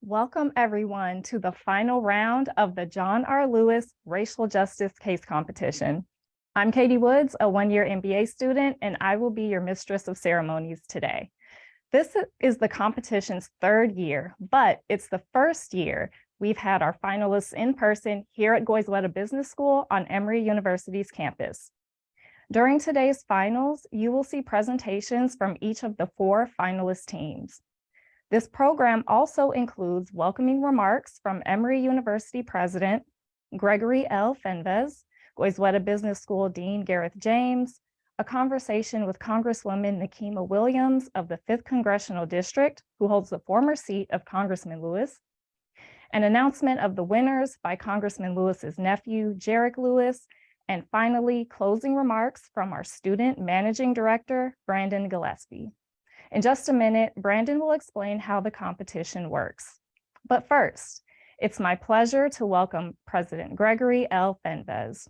Welcome everyone to the final round of the John R. Lewis Racial Justice Case Competition. I'm Katie Woods, a one-year MBA student, and I will be your mistress of ceremonies today. This is the competition's third year, but it's the first year we've had our finalists in person here at Goizueta Business School on Emory University's campus. During today's finals, you will see presentations from each of the 4 finalist teams. This program also includes welcoming remarks from Emory University President Gregory L. Fenves, Goizueta Business School Dean Gareth James, a conversation with Congresswoman Nikema Williams of the 5th Congressional District, who holds the former seat of Congressman Lewis, an announcement of the winners by Congressman Lewis's nephew, Jarek Lewis, and finally, closing remarks from our student managing director, Brandon Gillespie. In just a minute, Brandon will explain how the competition works. But first, it's my pleasure to welcome President Gregory L. Fenves.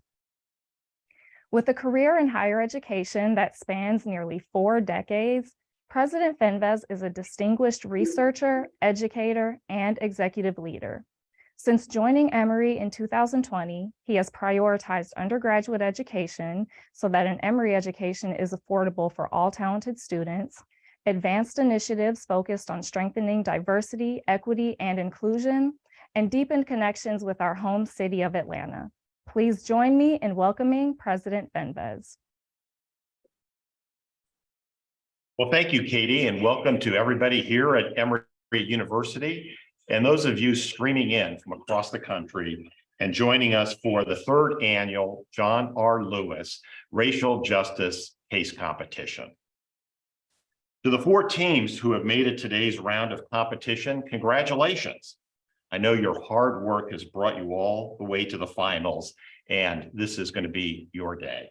With a career in higher education that spans nearly 4 decades, President Fenves is a distinguished researcher, educator, and executive leader. Since joining Emory in 2020, he has prioritized undergraduate education so that an Emory education is affordable for all talented students, advanced initiatives focused on strengthening diversity, equity, and inclusion, and deepened connections with our home city of Atlanta. Please join me in welcoming President Fenves. Well, thank you, Katie, and welcome to everybody here at Emory University, and those of you streaming in from across the country and joining us for the 3rd annual John R. Lewis Racial Justice Case Competition. To the 4 teams who have made it today's round of competition, congratulations. I know your hard work has brought you all the way to the finals, and this is going to be your day.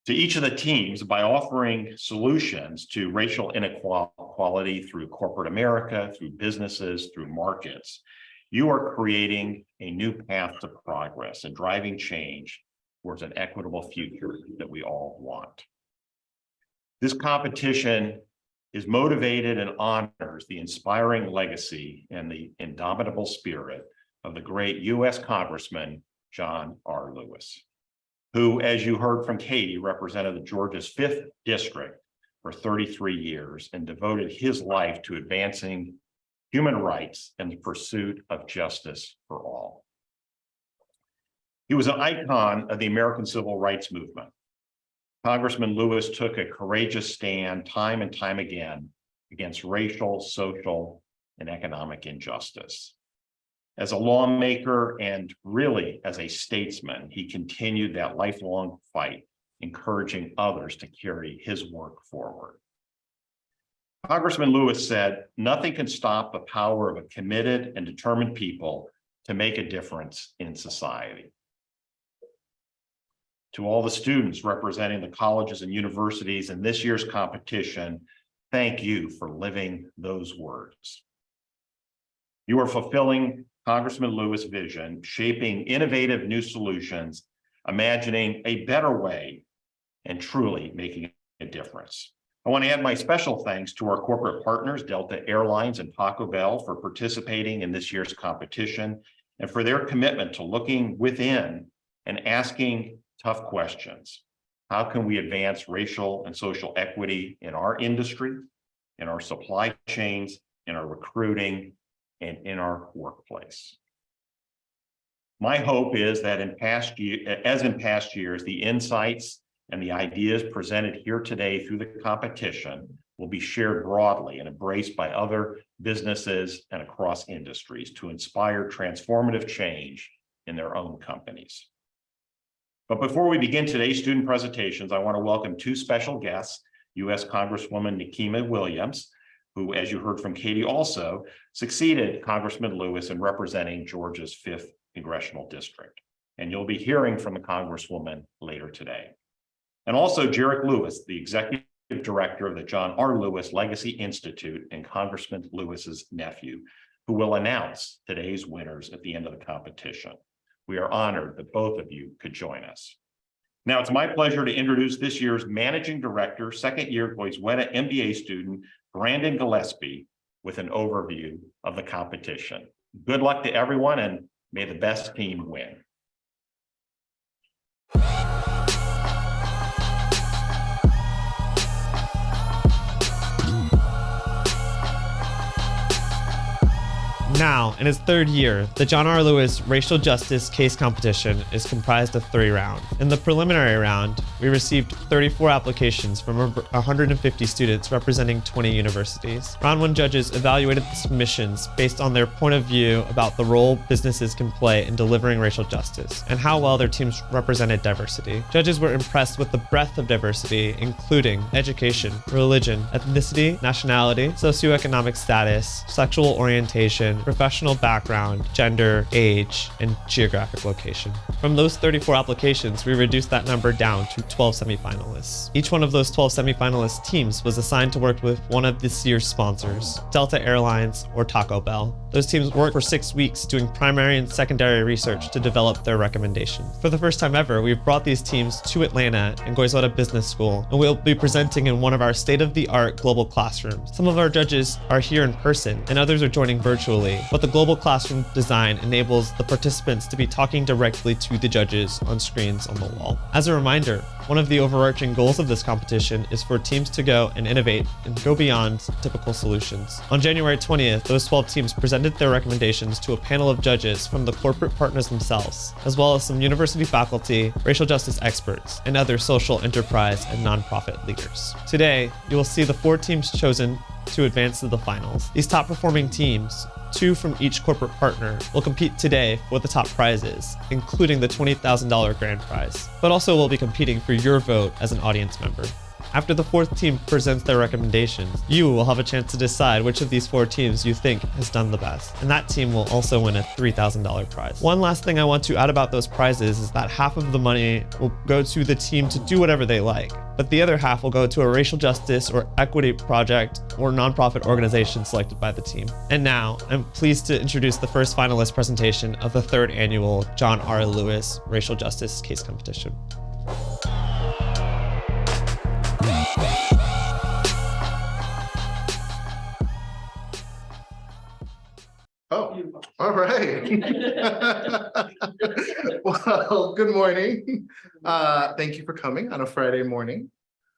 To each of the teams, by offering solutions to racial inequality through corporate America, through businesses, through markets, you are creating a new path to progress and driving change towards an equitable future that we all want. This competition is motivated and honors the inspiring legacy and the indomitable spirit of the great U.S. Congressman John R. Lewis, who, as you heard from Katie, represented Georgia's 5th district for 33 years and devoted his life to advancing human rights and the pursuit of justice for all. He was an icon of the American Civil Rights Movement. Congressman Lewis took a courageous stand time and time again against racial, social, and economic injustice. As a lawmaker and really as a statesman, he continued that lifelong fight, encouraging others to carry his work forward. Congressman Lewis said, "Nothing can stop the power of a committed and determined people to make a difference in society." To all the students representing the colleges and universities in this year's competition, thank you for living those words. You are fulfilling Congressman Lewis' vision, shaping innovative new solutions, imagining a better way, and truly making a difference. I want to add my special thanks to our corporate partners, Delta Airlines and Taco Bell, for participating in this year's competition and for their commitment to looking within and asking tough questions. How can we advance racial and social equity in our industry, in our supply chains, in our recruiting, and in our workplace? My hope is that in past years, the insights and the ideas presented here today through the competition will be shared broadly and embraced by other businesses and across industries to inspire transformative change in their own companies. But before we begin today's student presentations, I want to welcome 2 special guests, U.S. Congresswoman Nikema Williams, who, as you heard from Katie, also succeeded Congressman Lewis in representing Georgia's 5th Congressional District. And you'll be hearing from the Congresswoman later today. And also Jarek Lewis, the Executive Director of the John R. Lewis Legacy Institute and Congressman Lewis's nephew, who will announce today's winners at the end of the competition. We are honored that both of you could join us. Now, it's my pleasure to introduce this year's Managing Director, 2nd year Goizueta MBA student, Brandon Gillespie, with an overview of the competition. Good luck to everyone, and may the best team win. Now, in its third year, the John R. Lewis Racial Justice Case Competition is comprised of 3 rounds. In the preliminary round, we received 34 applications from over 150 students representing 20 universities. Round 1 judges evaluated the submissions based on their point of view about the role businesses can play in delivering racial justice and how well their teams represented diversity. Judges were impressed with the breadth of diversity, including education, religion, ethnicity, nationality, socioeconomic status, sexual orientation, professional background, gender, age, and geographic location. From those 34 applications, we reduced that number down to 12 semifinalists. Each one of those 12 semifinalist teams was assigned to work with one of this year's sponsors, Delta Airlines or Taco Bell. Those teams worked for 6 weeks doing primary and secondary research to develop their recommendations. For the first time ever, we've brought these teams to Atlanta in Goizueta Business School, and we'll be presenting in one of our state-of-the-art global classrooms. Some of our judges are here in person, and others are joining virtually, but the global classroom design enables the participants to be talking directly to the judges on screens on the wall. As a reminder, one of the overarching goals of this competition is for teams to go and innovate and go beyond typical solutions. On January 20th, those 12 teams presented their recommendations to a panel of judges from the corporate partners themselves, as well as some university faculty, racial justice experts, and other social enterprise and nonprofit leaders. Today, you will see the 4 teams chosen to advance to the finals. These top performing teams, 2 from each corporate partner, will compete today for the top prizes, including the $20,000 grand prize, but also will be competing for your vote as an audience member. After the 4th team presents their recommendations, you will have a chance to decide which of these 4 teams you think has done the best, and that team will also win a $3,000 prize. One last thing I want to add about those prizes is that half of the money will go to the team to do whatever they like, but the other half will go to a racial justice or equity project or nonprofit organization selected by the team. And now, I'm pleased to introduce the first finalist presentation of the 3rd annual John R. Lewis Racial Justice Case Competition. Oh, all right. Well, good morning. Thank you for coming on a Friday morning.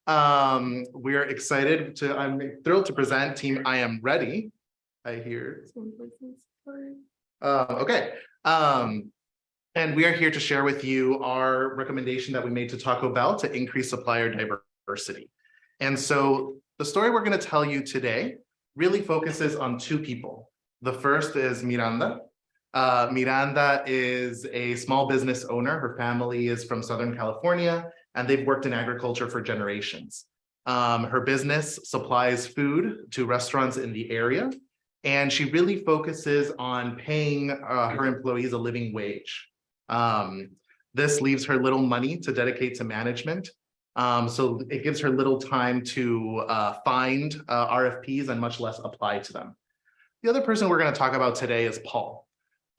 We are excited to, I'm thrilled to present Team I Am Ready. I hear some voices. Okay. And we are here to share with you our recommendation that we made to Taco Bell to increase supplier diversity. And so the story we're going to tell you today really focuses on 2 people. The first is Miranda. Miranda is a small business owner. Her family is from Southern California, and they've worked in agriculture for generations. Her business supplies food to restaurants in the area, and she really focuses on paying her employees a living wage. This leaves her little money to dedicate to management. So it gives her little time to find RFPs and much less apply to them. The other person we're going to talk about today is Paul.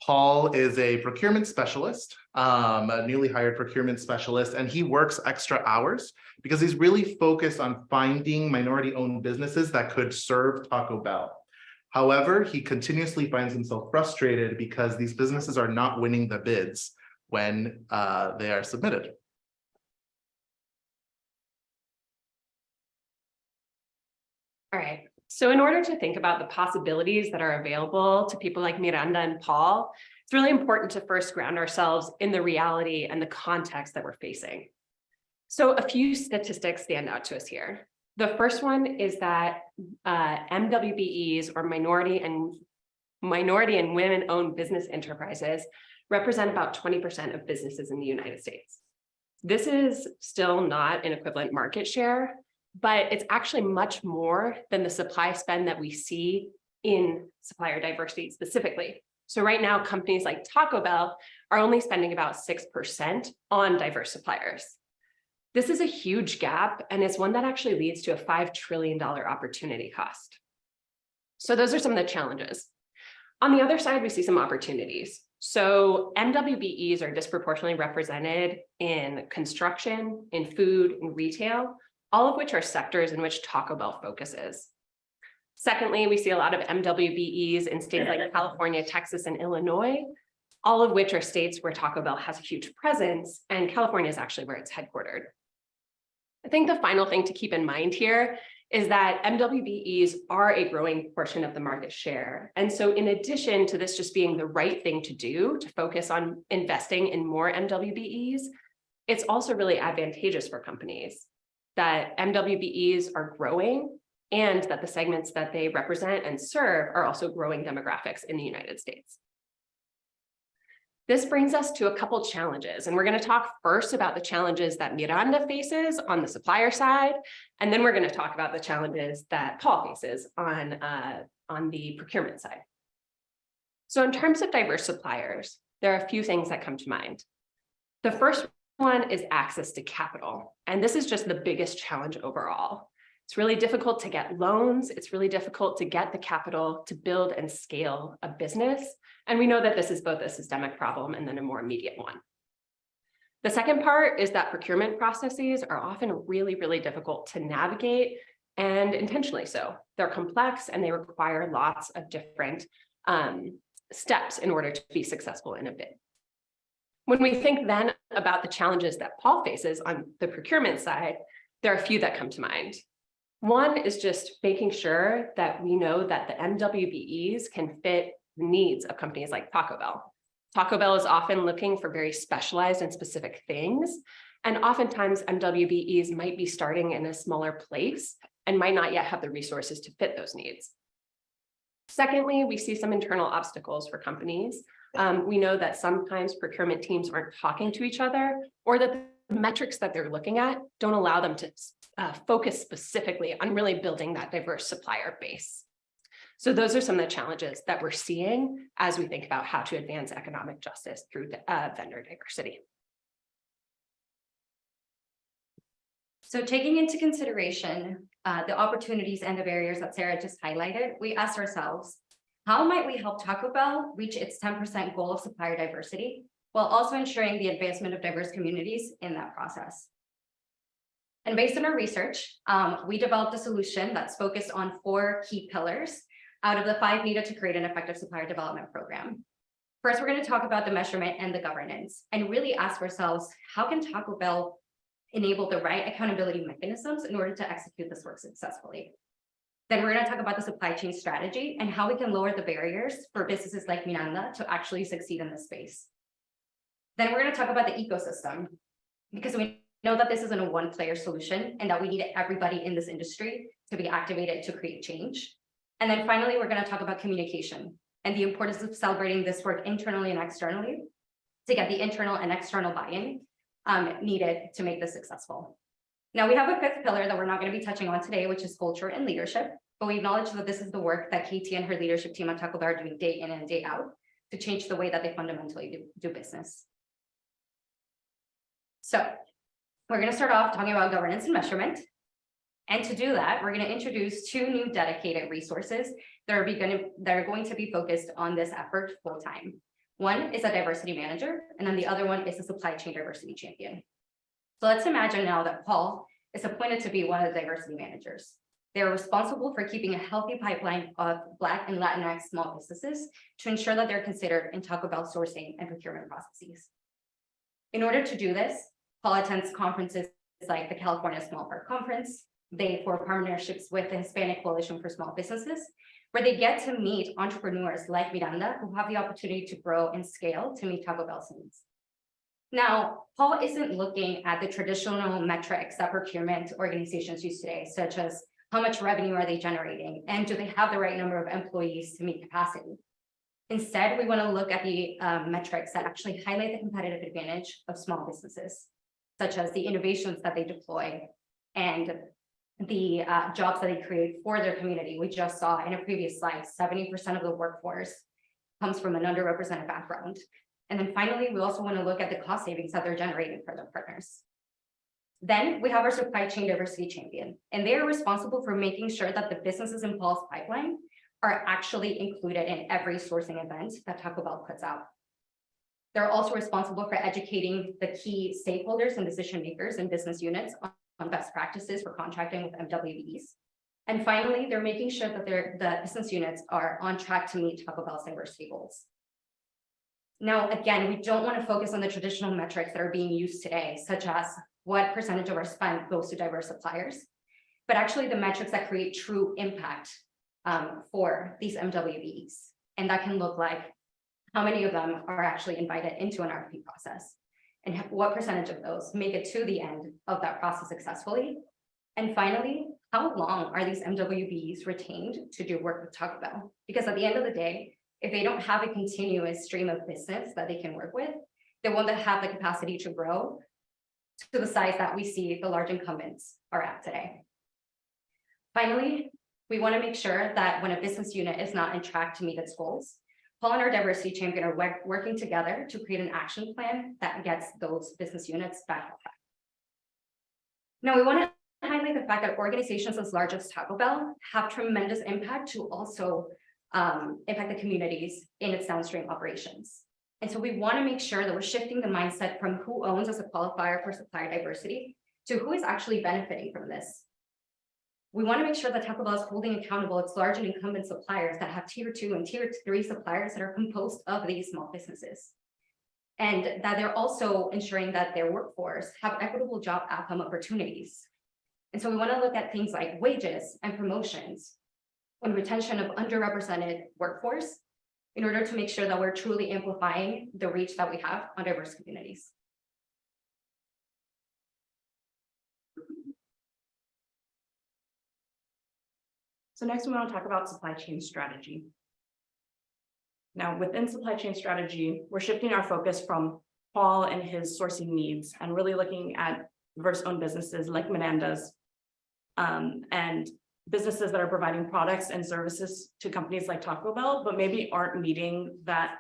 Paul is a procurement specialist, a newly hired procurement specialist, and he works extra hours because he's really focused on finding minority-owned businesses that could serve Taco Bell. However, he continuously finds himself frustrated because these businesses are not winning the bids when they are submitted. All right. So in order to think about the possibilities that are available to people like Miranda and Paul, it's really important to first ground ourselves in the reality and the context that we're facing. So a few statistics stand out to us here. The first one is that MWBEs, or minority and women-owned business enterprises, represent about 20% of businesses in the United States. This is still not an equivalent market share, but it's actually much more than the supply spend that we see in supplier diversity specifically. So right now, companies like Taco Bell are only spending about 6% on diverse suppliers. This is a huge gap, and it's one that actually leads to a $5 trillion opportunity cost. So those are some of the challenges. On the other side, we see some opportunities. So MWBEs are disproportionately represented in construction, in food, in retail, all of which are sectors in which Taco Bell focuses. Secondly, we see a lot of MWBEs in states like California, Texas, and Illinois, all of which are states where Taco Bell has a huge presence, and California is actually where it's headquartered. I think the final thing to keep in mind here is that MWBEs are a growing portion of the market share. And so in addition to this just being the right thing to do to focus on investing in more MWBEs, it's also really advantageous for companies that MWBEs are growing and that the segments that they represent and serve are also growing demographics in the United States. This brings us to a couple challenges, and we're going to talk first about the challenges that Miranda faces on the supplier side, and then we're going to talk about the challenges that Paul faces on the procurement side. So in terms of diverse suppliers, there are a few things that come to mind. The first one is access to capital, and this is just the biggest challenge overall. It's really difficult to get loans. It's really difficult to get the capital to build and scale a business. And we know that this is both a systemic problem and then a more immediate one. The second part is that procurement processes are often really, really difficult to navigate, and intentionally so. They're complex and they require lots of different steps in order to be successful in a bid. When we think then about the challenges that Paul faces on the procurement side, there are a few that come to mind. One is just making sure that we know that the MWBEs can fit the needs of companies like Taco Bell. Taco Bell is often looking for very specialized and specific things, and oftentimes MWBEs might be starting in a smaller place and might not yet have the resources to fit those needs. Secondly, we see some internal obstacles for companies. We know that sometimes procurement teams aren't talking to each other, or that the metrics that they're looking at don't allow them to focus specifically on really building that diverse supplier base. So those are some of the challenges that we're seeing as we think about how to advance economic justice through vendor diversity. So taking into consideration the opportunities and the barriers that Sarah just highlighted, we asked ourselves, how might we help Taco Bell reach its 10% goal of supplier diversity, while also ensuring the advancement of diverse communities in that process? And based on our research, we developed a solution that's focused on 4 key pillars out of the 5 needed to create an effective supplier development program. First, we're going to talk about the measurement and the governance, and really ask ourselves, how can Taco Bell enable the right accountability mechanisms in order to execute this work successfully? Then we're going to talk about the supply chain strategy and how we can lower the barriers for businesses like Miranda to actually succeed in this space. Then we're going to talk about the ecosystem, because we know that this isn't a one-player solution and that we need everybody in this industry to be activated to create change. And then finally, we're going to talk about communication and the importance of celebrating this work internally and externally to get the internal and external buy-in needed to make this successful. Now, we have a 5th pillar that we're not going to be touching on today, which is culture and leadership, but we acknowledge that this is the work that Katie and her leadership team at Taco Bell are doing day in and day out to change the way that they fundamentally do business. So we're going to start off talking about governance and measurement. And to do that, we're going to introduce 2 new dedicated resources that are going to be focused on this effort full time. One is a diversity manager, and then the other one is a supply chain diversity champion. So let's imagine now that Paul is appointed to be one of the diversity managers. They're responsible for keeping a healthy pipeline of Black and Latinx small businesses to ensure that they're considered in Taco Bell sourcing and procurement processes. In order to do this, Paul attends conferences like the California Small Park Conference. They form partnerships with the Hispanic Coalition for Small Businesses, where they get to meet entrepreneurs like Miranda who have the opportunity to grow and scale to meet Taco Bell's needs. Now, Paul isn't looking at the traditional metrics that procurement organizations use today, such as how much revenue are they generating and do they have the right number of employees to meet capacity. Instead, we want to look at the metrics that actually highlight the competitive advantage of small businesses, such as the innovations that they deploy and the jobs that they create for their community. We just saw in a previous slide, 70% of the workforce comes from an underrepresented background. And then finally, we also want to look at the cost savings that they're generating for their partners. Then we have our supply chain diversity champion, and they are responsible for making sure that the businesses in Paul's pipeline are actually included in every sourcing event that Taco Bell puts out. They're also responsible for educating the key stakeholders and decision makers in business units on best practices for contracting with MWBEs. And finally, they're making sure that the business units are on track to meet Taco Bell's diversity goals. Now, again, we don't want to focus on the traditional metrics that are being used today, such as what percentage of our spend goes to diverse suppliers, but actually the metrics that create true impact for these MWBs. And that can look like how many of them are actually invited into an RFP process, and what percentage of those make it to the end of that process successfully. And finally, how long are these MWBs retained to do work with Taco Bell? Because at the end of the day, if they don't have a continuous stream of business that they can work with, they won't have the capacity to grow to the size that we see the large incumbents are at today. Finally, we want to make sure that when a business unit is not on track to meet its goals, Paul and our diversity champion are working together to create an action plan that gets those business units back on track. Now, we want to highlight the fact that organizations as large as Taco Bell have tremendous impact to also impact the communities in its downstream operations. And so we want to make sure that we're shifting the mindset from who owns as a qualifier for supplier diversity to who is actually benefiting from this. We want to make sure that Taco Bell is holding accountable its large and incumbent suppliers that have tier 2 and tier 3 suppliers that are composed of these small businesses. And that they're also ensuring that their workforce have equitable job outcome opportunities. And so we want to look at things like wages and promotions and retention of underrepresented workforce in order to make sure that we're truly amplifying the reach that we have on diverse communities. So next we want to talk about supply chain strategy. Now within supply chain strategy, we're shifting our focus from Paul and his sourcing needs and really looking at diverse-owned businesses like Menanda's and businesses that are providing products and services to companies like Taco Bell, but maybe aren't meeting that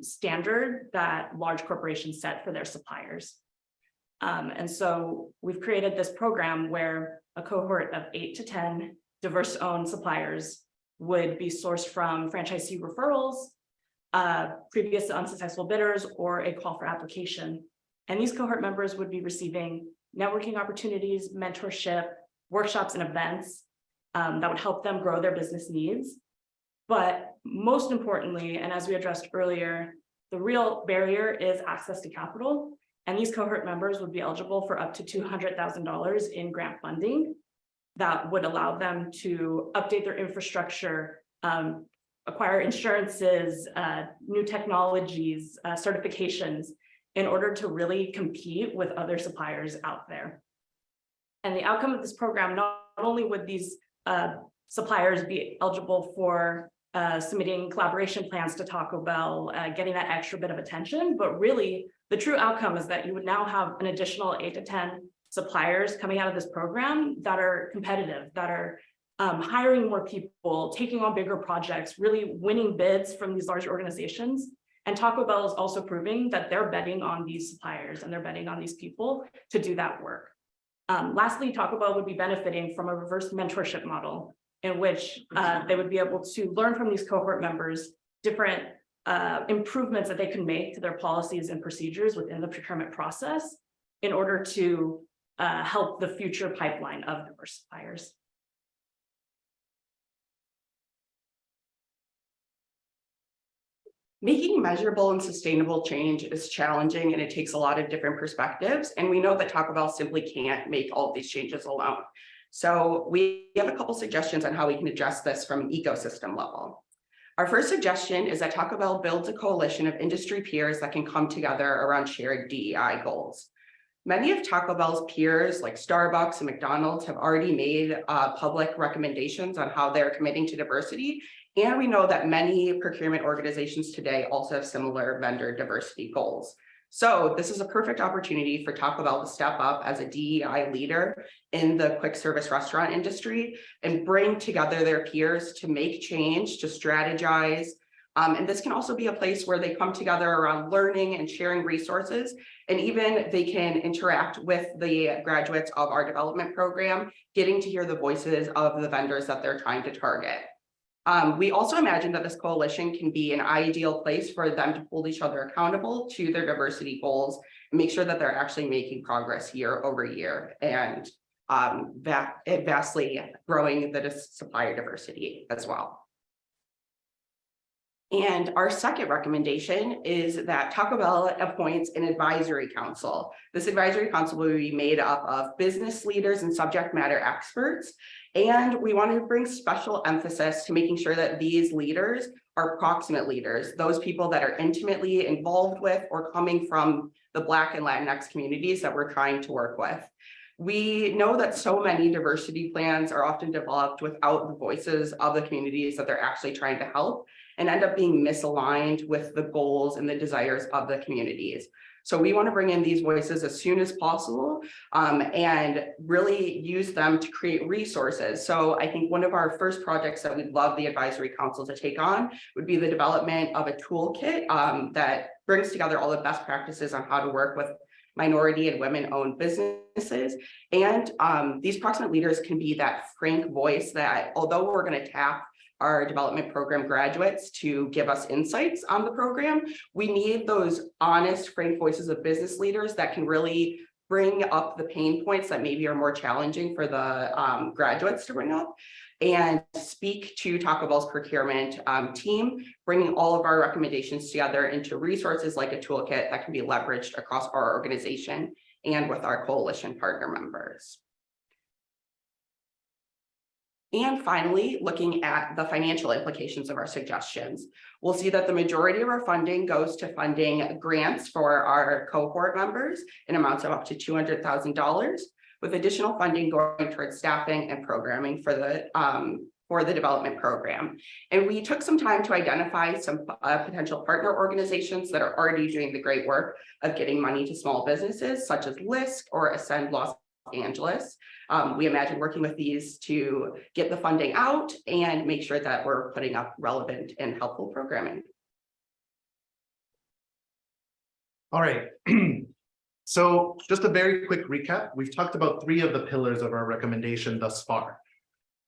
standard that large corporations set for their suppliers. And so we've created this program where a cohort of 8 to 10 diverse-owned suppliers would be sourced from franchisee referrals, previous unsuccessful bidders, or a call for application. And these cohort members would be receiving networking opportunities, mentorship, workshops, and events that would help them grow their business needs. But most importantly, and as we addressed earlier, the real barrier is access to capital. And these cohort members would be eligible for up to $200,000 in grant funding that would allow them to update their infrastructure, acquire insurances, new technologies, certifications, in order to really compete with other suppliers out there. And the outcome of this program, not only would these suppliers be eligible for submitting collaboration plans to Taco Bell, getting that extra bit of attention, but really the true outcome is that you would now have an additional 8 to 10 suppliers coming out of this program that are competitive, that are hiring more people, taking on bigger projects, really winning bids from these large organizations. And Taco Bell is also proving that they're betting on these suppliers and they're betting on these people to do that work. Lastly, Taco Bell would be benefiting from a reverse mentorship model in which they would be able to learn from these cohort members different improvements that they can make to their policies and procedures within the procurement process in order to help the future pipeline of diverse suppliers. Making measurable and sustainable change is challenging, and it takes a lot of different perspectives. And we know that Taco Bell simply can't make all of these changes alone. So we have a couple suggestions on how we can address this from an ecosystem level. Our first suggestion is that Taco Bell builds a coalition of industry peers that can come together around shared DEI goals. Many of Taco Bell's peers, like Starbucks and McDonald's, have already made public recommendations on how they're committing to diversity. And we know that many procurement organizations today also have similar vendor diversity goals. So this is a perfect opportunity for Taco Bell to step up as a DEI leader in the quick service restaurant industry and bring together their peers to make change, to strategize. And this can also be a place where they come together around learning and sharing resources. And even they can interact with the graduates of our development program, getting to hear the voices of the vendors that they're trying to target. We also imagine that this coalition can be an ideal place for them to hold each other accountable to their diversity goals and make sure that they're actually making progress year over year. And vastly growing the supplier diversity as well. And our second recommendation is that Taco Bell appoints an advisory council. This advisory council will be made up of business leaders and subject matter experts. And we want to bring special emphasis to making sure that these leaders are proximate leaders, those people that are intimately involved with or coming from the Black and Latinx communities that we're trying to work with. We know that so many diversity plans are often developed without the voices of the communities that they're actually trying to help, and end up being misaligned with the goals and the desires of the communities. So we want to bring in these voices as soon as possible and really use them to create resources. So I think one of our first projects that we'd love the advisory council to take on would be the development of a toolkit that brings together all the best practices on how to work with minority and women-owned businesses. And these proximate leaders can be that frank voice that, although we're going to tap our development program graduates to give us insights on the program, we need those honest, frank voices of business leaders that can really bring up the pain points that maybe are more challenging for the graduates to bring up, and speak to Taco Bell's procurement team, bringing all of our recommendations together into resources like a toolkit that can be leveraged across our organization and with our coalition partner members. And finally, looking at the financial implications of our suggestions, we'll see that the majority of our funding goes to funding grants for our cohort members in amounts of up to $200,000, with additional funding going towards staffing and programming for the development program. And we took some time to identify some potential partner organizations that are already doing the great work of getting money to small businesses, such as LISC or Ascend Los Angeles. We imagine working with these to get the funding out and make sure that we're putting up relevant and helpful programming. All right. So just a very quick recap. We've talked about 3 of the pillars of our recommendation thus far.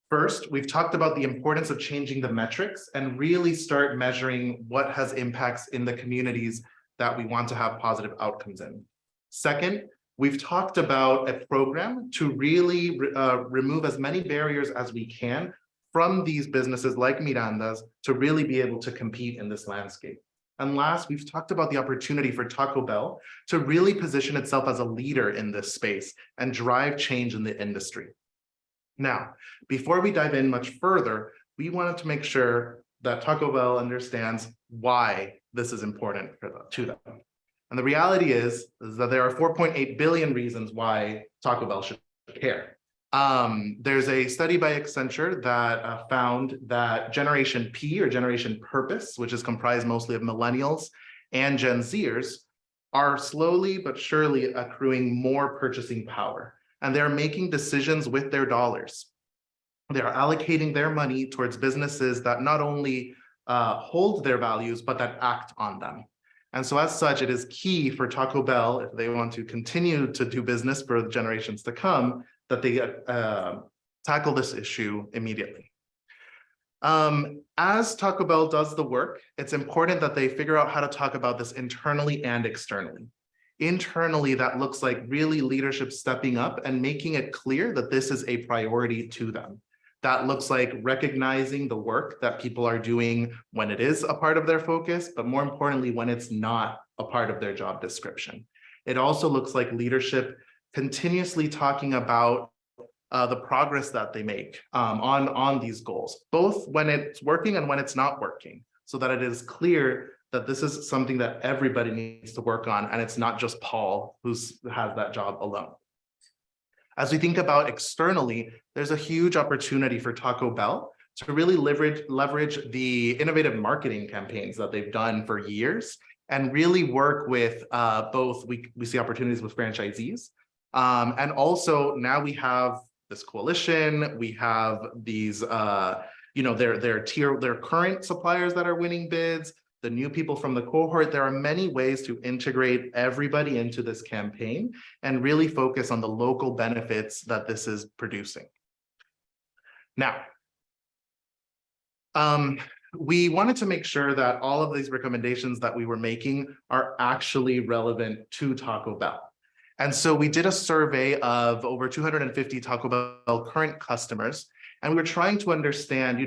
First, we've talked about the importance of changing the metrics and really start measuring what has impacts in the communities that we want to have positive outcomes in. Second, we've talked about a program to really remove as many barriers as we can from these businesses like Miranda's to really be able to compete in this landscape. And last, we've talked about the opportunity for Taco Bell to really position itself as a leader in this space and drive change in the industry. Now, before we dive in much further, we wanted to make sure that Taco Bell understands why this is important to them. And the reality is that there are 4.8 billion reasons why Taco Bell should care. There's a study by Accenture that found that Generation P, or Generation Purpose, which is comprised mostly of millennials and Gen Zers, are slowly but surely accruing more purchasing power. And they're making decisions with their dollars. They're allocating their money towards businesses that not only hold their values, but that act on them. And so as such, it is key for Taco Bell, if they want to continue to do business for the generations to come, that they tackle this issue immediately. As Taco Bell does the work, it's important that they figure out how to talk about this internally and externally. Internally, that looks like really leadership stepping up and making it clear that this is a priority to them. That looks like recognizing the work that people are doing when it is a part of their focus, but more importantly, when it's not a part of their job description. It also looks like leadership continuously talking about the progress that they make on these goals, both when it's working and when it's not working, so that it is clear that this is something that everybody needs to work on, and it's not just Paul who has that job alone. As we think about externally, there's a huge opportunity for Taco Bell to really leverage the innovative marketing campaigns that they've done for years and really work with both, we see opportunities with franchisees, and also now we have this coalition, we have these, their current suppliers that are winning bids, the new people from the cohort. There are many ways to integrate everybody into this campaign and really focus on the local benefits that this is producing. Now, we wanted to make sure that all of these recommendations that we were making are actually relevant to Taco Bell. And so we did a survey of over 250 Taco Bell current customers, and we were trying to understand,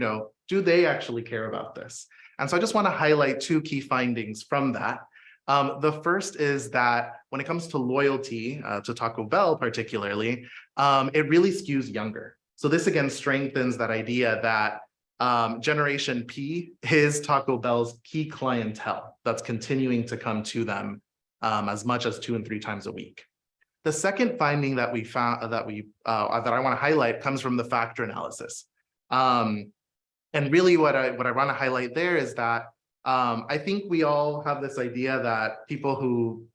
do they actually care about this? And so I just want to highlight two key findings from that. The first is that when it comes to loyalty to Taco Bell particularly, it really skews younger. So this again strengthens that idea that Generation P is Taco Bell's key clientele that's continuing to come to them as much as 2 and 3 times a week. The second finding that we found that I want to highlight comes from the factor analysis. And really what I want to highlight there is that I think we all have this idea that people who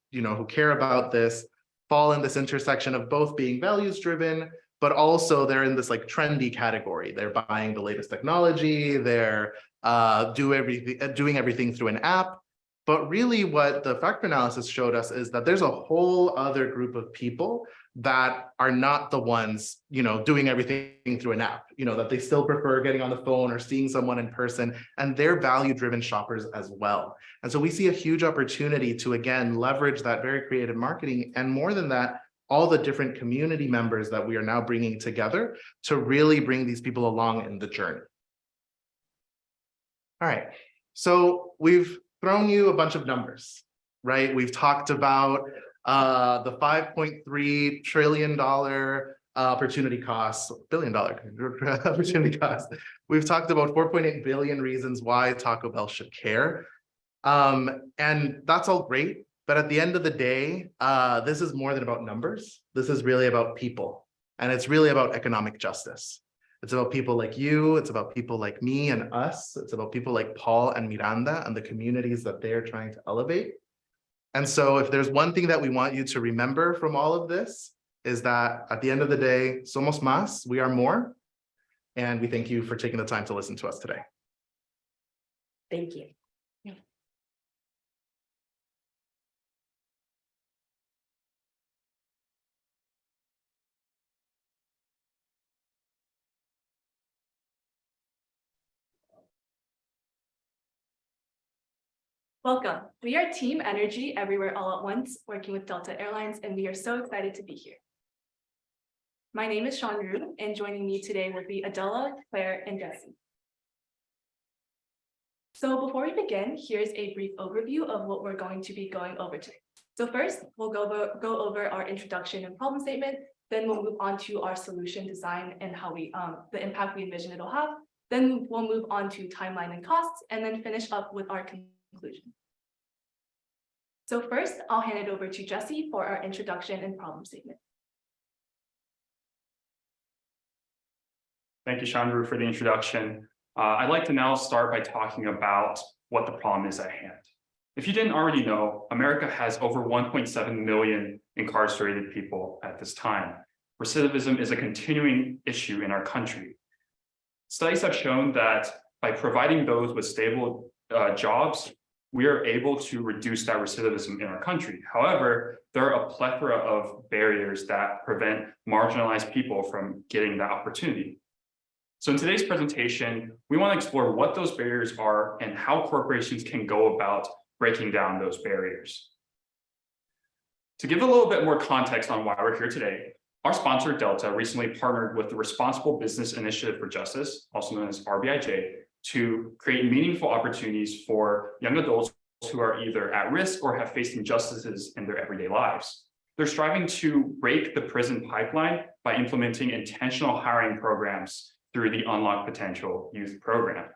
care about this fall in this intersection of both being values driven, but also they're in this like trendy category. They're buying the latest technology, they're doing everything through an app. But really what the factor analysis showed us is that there's a whole other group of people that are not the ones, doing everything through an app, that they still prefer getting on the phone or seeing someone in person, and they're value-driven shoppers as well. And so we see a huge opportunity to, again, leverage that very creative marketing, and more than that, all the different community members that we are now bringing together to really bring these people along in the journey. All right, so we've thrown you a bunch of numbers, right? We've talked about the $5.3 trillion opportunity cost, $1 billion opportunity cost. We've talked about 4.8 billion reasons why Taco Bell should care. And that's all great. But at the end of the day, this is more than about numbers. This is really about people. And it's really about economic justice. It's about people like you. It's about people like me and us. It's about people like Paul and Miranda and the communities that they're trying to elevate. And so if there's one thing that we want you to remember from all of this, is that at the end of the day, somos más, we are more. And we thank you for taking the time to listen to us today. Thank you. Welcome. We are Team Energy Everywhere All at Once, working with Delta Airlines, and we are so excited to be here. My name is Sean Rue, and joining me today will be Adela, Claire, and Jesse. So before we begin, here's a brief overview of what we're going to be going over today. So first, we'll go over our introduction and problem statement. Then we'll move on to our solution design and how the impact we envision it'll have. Then we'll move on to timeline and costs, and then finish up with our conclusion. So first, I'll hand it over to Jesse for our introduction and problem statement. Thank you, Chandru, for the introduction. I'd like to now start by talking about what the problem is at hand. If you didn't already know, America has over 1.7 million incarcerated people at this time. Recidivism is a continuing issue in our country. Studies have shown that by providing those with stable jobs, we are able to reduce that recidivism in our country. However, there are a plethora of barriers that prevent marginalized people from getting that opportunity. So in today's presentation, we want to explore what those barriers are and how corporations can go about breaking down those barriers. To give a little bit more context on why we're here today, our sponsor, Delta, recently partnered with the Responsible Business Initiative for Justice, also known as RBIJ, to create meaningful opportunities for young adults who are either at risk or have faced injustices in their everyday lives. They're striving to break the prison pipeline by implementing intentional hiring programs through the Unlock Potential Youth Program.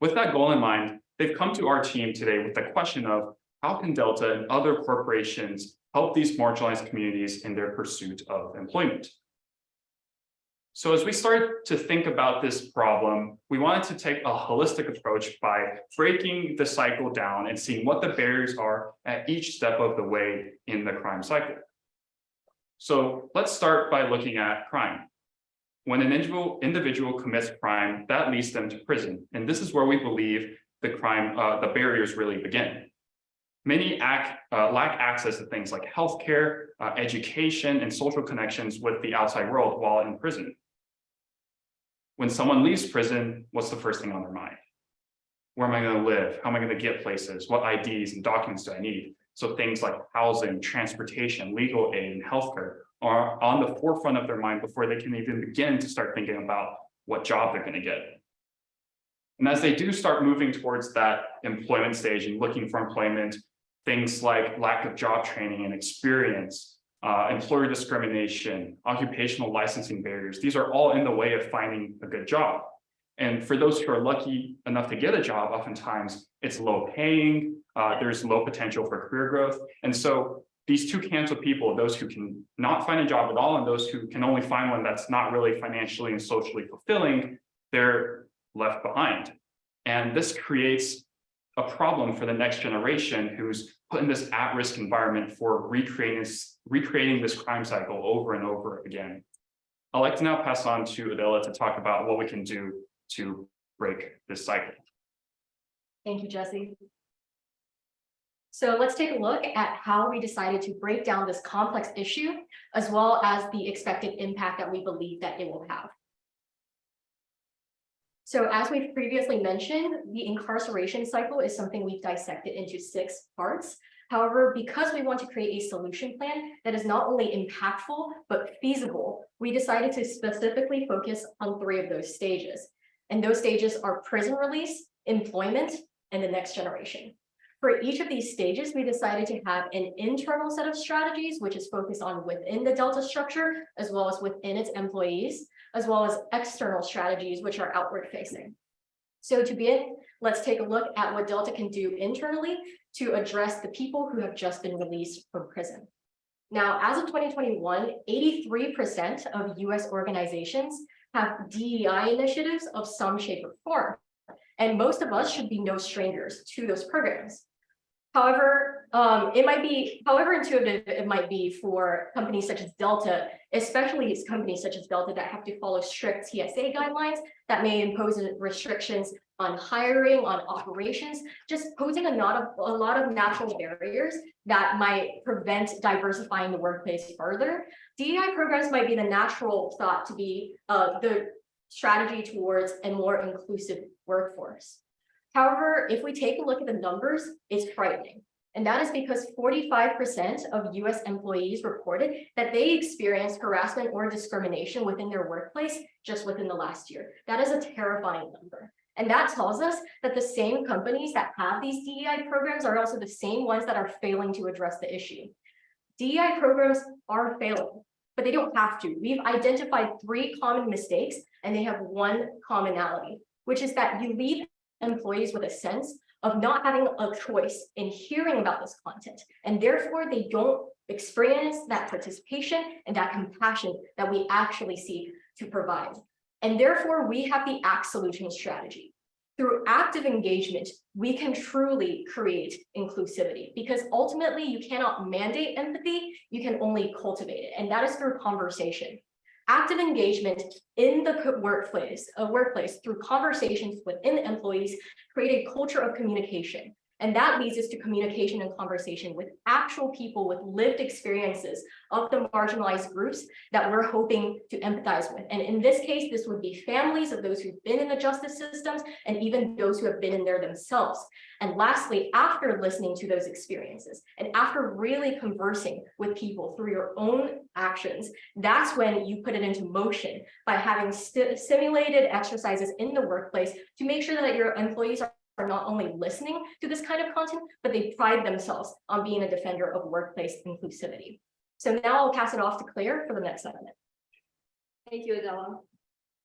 With that goal in mind, they've come to our team today with the question of how can Delta and other corporations help these marginalized communities in their pursuit of employment? So as we start to think about this problem, we wanted to take a holistic approach by breaking the cycle down and seeing what the barriers are at each step of the way in the crime cycle. So let's start by looking at crime. When an individual commits crime, that leads them to prison. And this is where we believe the barriers really begin. Many lack access to things like healthcare, education, and social connections with the outside world while in prison. When someone leaves prison, what's the first thing on their mind? Where am I going to live? How am I going to get places? What IDs and documents do I need? So things like housing, transportation, legal aid, and healthcare are on the forefront of their mind before they can even begin to start thinking about what job they're going to get. And as they do start moving towards that employment stage and looking for employment, things like lack of job training and experience, employer discrimination, occupational licensing barriers, these are all in the way of finding a good job. And for those who are lucky enough to get a job, oftentimes it's low paying, there's low potential for career growth. And so these two camps of people, those who can not find a job at all and those who can only find one that's not really financially and socially fulfilling, they're left behind. And this creates a problem for the next generation who's put in this at-risk environment for recreating this crime cycle over and over again. I'd like to now pass on to Adela to talk about what we can do to break this cycle. Thank you, Jesse. So let's take a look at how we decided to break down this complex issue, as well as the expected impact that we believe that it will have. So as we've previously mentioned, the incarceration cycle is something we've dissected into 6 parts. However, because we want to create a solution plan that is not only impactful, but feasible, we decided to specifically focus on 3 of those stages. And those stages are prison release, employment, and the next generation. For each of these stages, we decided to have an internal set of strategies, which is focused on within the Delta structure, as well as within its employees, as well as external strategies, which are outward facing. So to begin, let's take a look at what Delta can do internally to address the people who have just been released from prison. Now, as of 2021, 83% of US organizations have DEI initiatives of some shape or form, and most of us should be no strangers to those programs. However, it might be, however intuitive it might be for companies such as Delta, especially companies such as Delta that have to follow strict TSA guidelines that may impose restrictions on hiring, on operations, just posing a lot of natural barriers that might prevent diversifying the workplace further. DEI programs might be the natural thought to be the strategy towards a more inclusive workforce. However, if we take a look at the numbers, it's frightening. And that is because 45% of US employees reported that they experienced harassment or discrimination within their workplace just within the last year. That is a terrifying number. And that tells us that the same companies that have these DEI programs are also the same ones that are failing to address the issue. DEI programs are failing, but they don't have to. We've identified 3 common mistakes, and they have one commonality, which is that you leave employees with a sense of not having a choice in hearing about this content, and therefore they don't experience that participation and that compassion that we actually seek to provide. And therefore we have the ACT solution strategy. Through active engagement, we can truly create inclusivity, because ultimately you cannot mandate empathy, you can only cultivate it, and that is through conversation. Active engagement in the workplace through conversations within employees create a culture of communication. And that leads us to communication and conversation with actual people with lived experiences of the marginalized groups that we're hoping to empathize with. And in this case, this would be families of those who've been in the justice systems and even those who have been in there themselves. And lastly, after listening to those experiences and after really conversing with people through your own actions, that's when you put it into motion by having simulated exercises in the workplace to make sure that your employees are not only listening to this kind of content, but they pride themselves on being a defender of workplace inclusivity. So now I'll pass it off to Claire for the next segment. Thank you, Adela.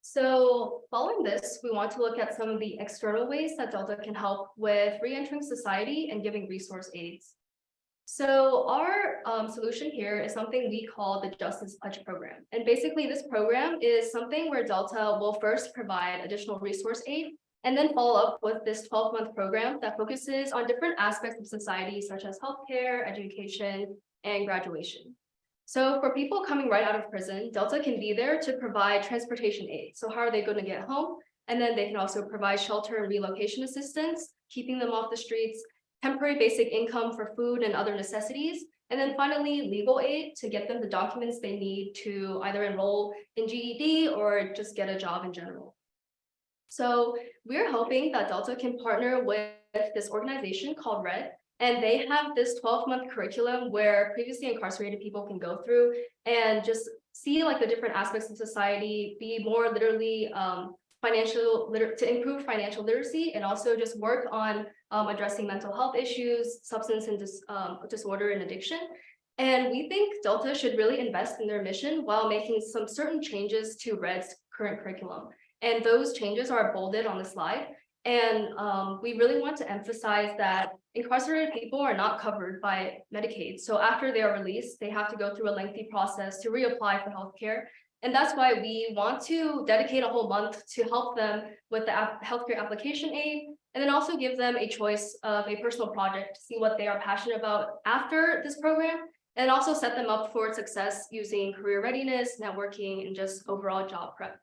So following this, we want to look at some of the external ways that Delta can help with re-entering society and giving resource aids. So our solution here is something we call the Justice Pledge program. And basically this program is something where Delta will first provide additional resource aid and then follow up with this 12-month program that focuses on different aspects of society, such as healthcare, education, and graduation. So for people coming right out of prison, Delta can be there to provide transportation aid. So how are they going to get home? And then they can also provide shelter and relocation assistance, keeping them off the streets, temporary basic income for food and other necessities, and then finally legal aid to get them the documents they need to either enroll in GED or just get a job in general. So we're hoping that Delta can partner with this organization called RED, And they have this 12-month curriculum where previously incarcerated people can go through and just see like the different aspects of society, be more literally to improve financial literacy, and also just work on addressing mental health issues, substance and disorder and addiction. And we think Delta should really invest in their mission while making some certain changes to RED's current curriculum. And those changes are bolded on the slide. And we really want to emphasize that incarcerated people are not covered by Medicaid. So after they are released, they have to go through a lengthy process to reapply for healthcare. And that's why we want to dedicate a whole month to help them with the healthcare application aid, and then also give them a choice of a personal project to see what they are passionate about after this program, and also set them up for success using career readiness, networking, and just overall job prep.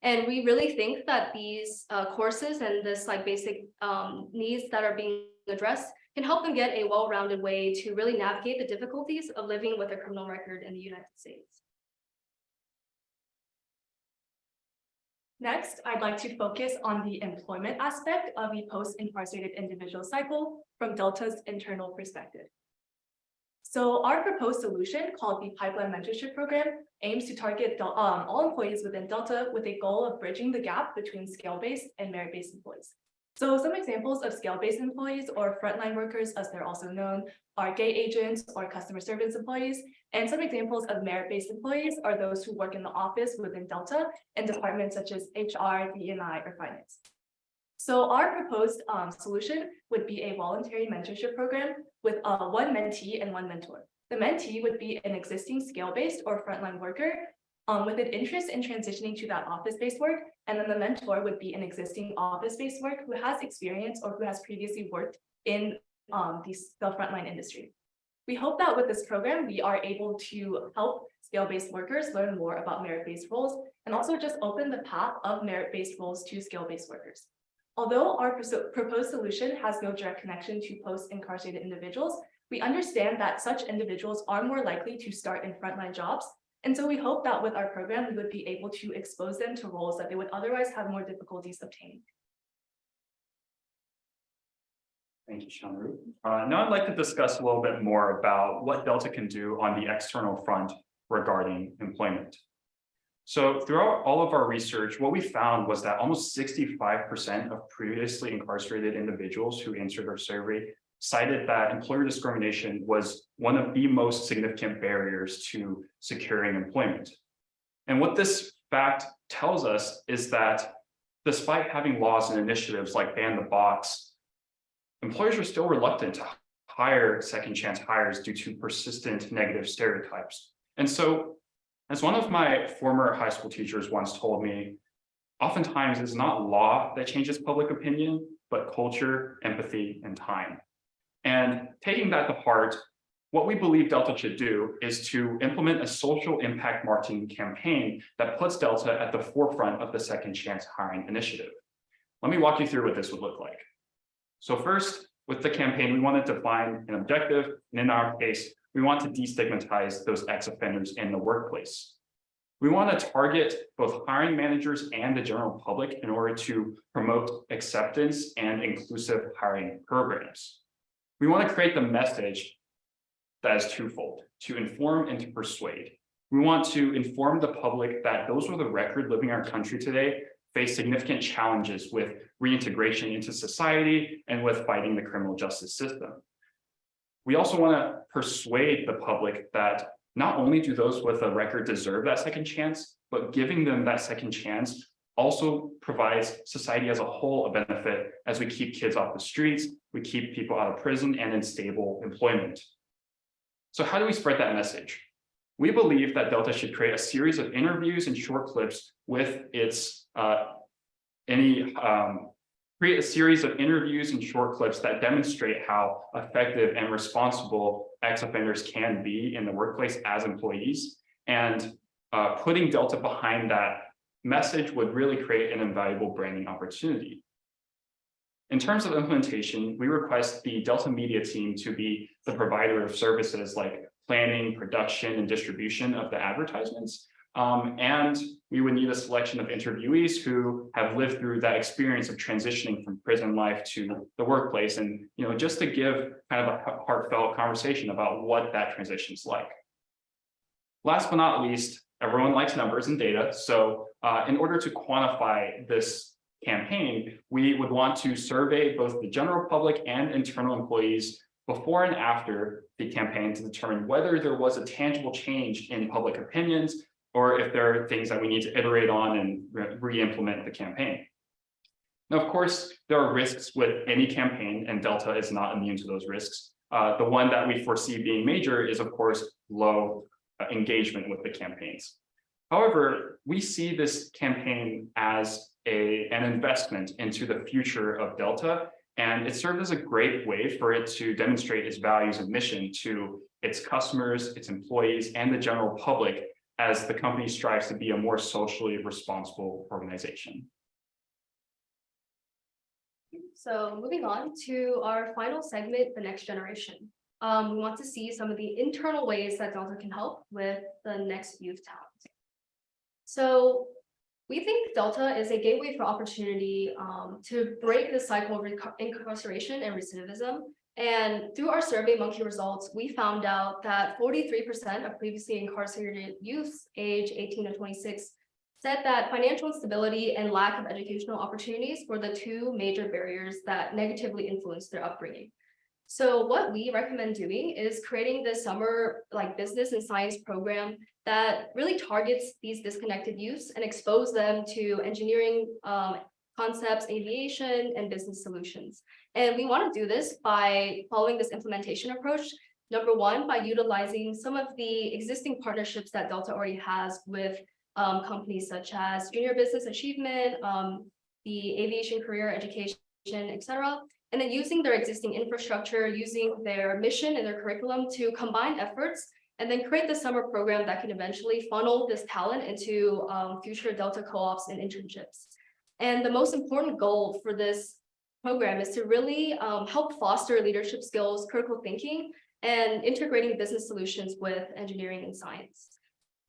And we really think that these courses and this like basic needs that are being addressed can help them get a well-rounded way to really navigate the difficulties of living with a criminal record in the United States. Next, I'd like to focus on the employment aspect of the post-incarcerated individual cycle from Delta's internal perspective. So our proposed solution, called the Pipeline Mentorship Program, aims to target all employees within Delta with a goal of bridging the gap between scale-based and merit-based employees. So some examples of scale-based employees, or frontline workers as they're also known, are gate agents or customer service employees. And some examples of merit-based employees are those who work in the office within Delta in departments such as HR, D&I, or finance. So our proposed solution would be a voluntary mentorship program with one mentee and one mentor. The mentee would be an existing scale-based or frontline worker with an interest in transitioning to that office-based work. And then the mentor would be an existing office-based work who has experience or who has previously worked in the frontline industry. We hope that with this program, we are able to help scale-based workers learn more about merit-based roles, and also just open the path of merit-based roles to scale-based workers. Although our proposed solution has no direct connection to post-incarcerated individuals, we understand that such individuals are more likely to start in frontline jobs. And so we hope that with our program, we would be able to expose them to roles that they would otherwise have more difficulties obtaining. Thank you, Shanru. Now I'd like to discuss a little bit more about what Delta can do on the external front regarding employment. So throughout all of our research, what we found was that almost 65% of previously incarcerated individuals who answered our survey cited that employer discrimination was one of the most significant barriers to securing employment. And what this fact tells us is that despite having laws and initiatives like Ban the Box, employers are still reluctant to hire second chance hires due to persistent negative stereotypes. And so, as one of my former high school teachers once told me, oftentimes it's not law that changes public opinion, but culture, empathy, and time. And taking that to heart, what we believe Delta should do is to implement a social impact marketing campaign that puts Delta at the forefront of the second chance hiring initiative. Let me walk you through what this would look like. So first, with the campaign, we want to define an objective, and in our case, we want to destigmatize those ex-offenders in the workplace. We want to target both hiring managers and the general public in order to promote acceptance and inclusive hiring programs. We want to create the message that is twofold: to inform and to persuade. We want to inform the public that those with a record living in our country today face significant challenges with reintegration into society and with fighting the criminal justice system. We also want to persuade the public that not only do those with a record deserve that second chance, but giving them that second chance also provides society as a whole a benefit as we keep kids off the streets, we keep people out of prison and in stable employment. So how do we spread that message? We believe that Delta should create a series of interviews and short clips with its create a series of interviews and short clips that demonstrate how effective and responsible ex-offenders can be in the workplace as employees. And putting Delta behind that message would really create an invaluable branding opportunity. In terms of implementation, we request the Delta Media team to be the provider of services like planning, production, and distribution of the advertisements. And we would need a selection of interviewees who have lived through that experience of transitioning from prison life to the workplace, and just to give kind of a heartfelt conversation about what that transition is like. Last but not least, everyone likes numbers and data. So in order to quantify this campaign, we would want to survey both the general public and internal employees before and after the campaign to determine whether there was a tangible change in public opinions, or if there are things that we need to iterate on and re-implement the campaign. Now, of course, there are risks with any campaign, and Delta is not immune to those risks. The one that we foresee being major is, of course, low engagement with the campaigns. However, we see this campaign as an investment into the future of Delta, and it served as a great way for it to demonstrate its values and mission to its customers, its employees, and the general public as the company strives to be a more socially responsible organization. So moving on to our final segment, the next generation. We want to see some of the internal ways that Delta can help with the next youth talent. So we think Delta is a gateway for opportunity to break the cycle of incarceration and recidivism. And through our Survey Monkey results, we found out that 43% of previously incarcerated youths age 18 to 26 said that financial instability and lack of educational opportunities were the two major barriers that negatively influenced their upbringing. So what we recommend doing is creating this summer business and science program that really targets these disconnected youths and expose them to engineering concepts, aviation, and business solutions. And we want to do this by following this implementation approach. Number one, by utilizing some of the existing partnerships that Delta already has with companies such as Junior Business Achievement, the Aviation Career Education, etc. And then using their existing infrastructure, using their mission and their curriculum to combine efforts, and then create the summer program that can eventually funnel this talent into future Delta co-ops and internships. And the most important goal for this program is to really help foster leadership skills, critical thinking, and integrating business solutions with engineering and science.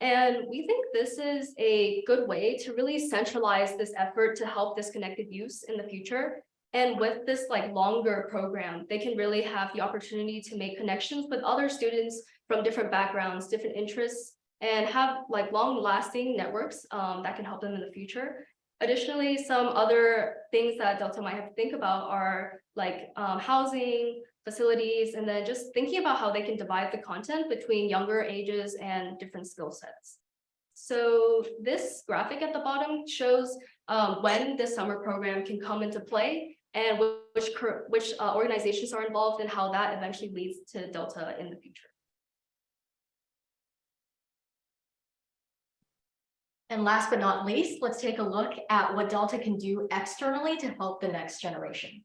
And we think this is a good way to really centralize this effort to help disconnected youths in the future. And with this longer program, they can really have the opportunity to make connections with other students from different backgrounds, different interests, and have long-lasting networks that can help them in the future. Additionally, some other things that Delta might have to think about are housing, facilities, and then just thinking about how they can divide the content between younger ages and different skill sets. So this graphic at the bottom shows when this summer program can come into play and which organizations are involved and how that eventually leads to Delta in the future. And last but not least, let's take a look at what Delta can do externally to help the next generation.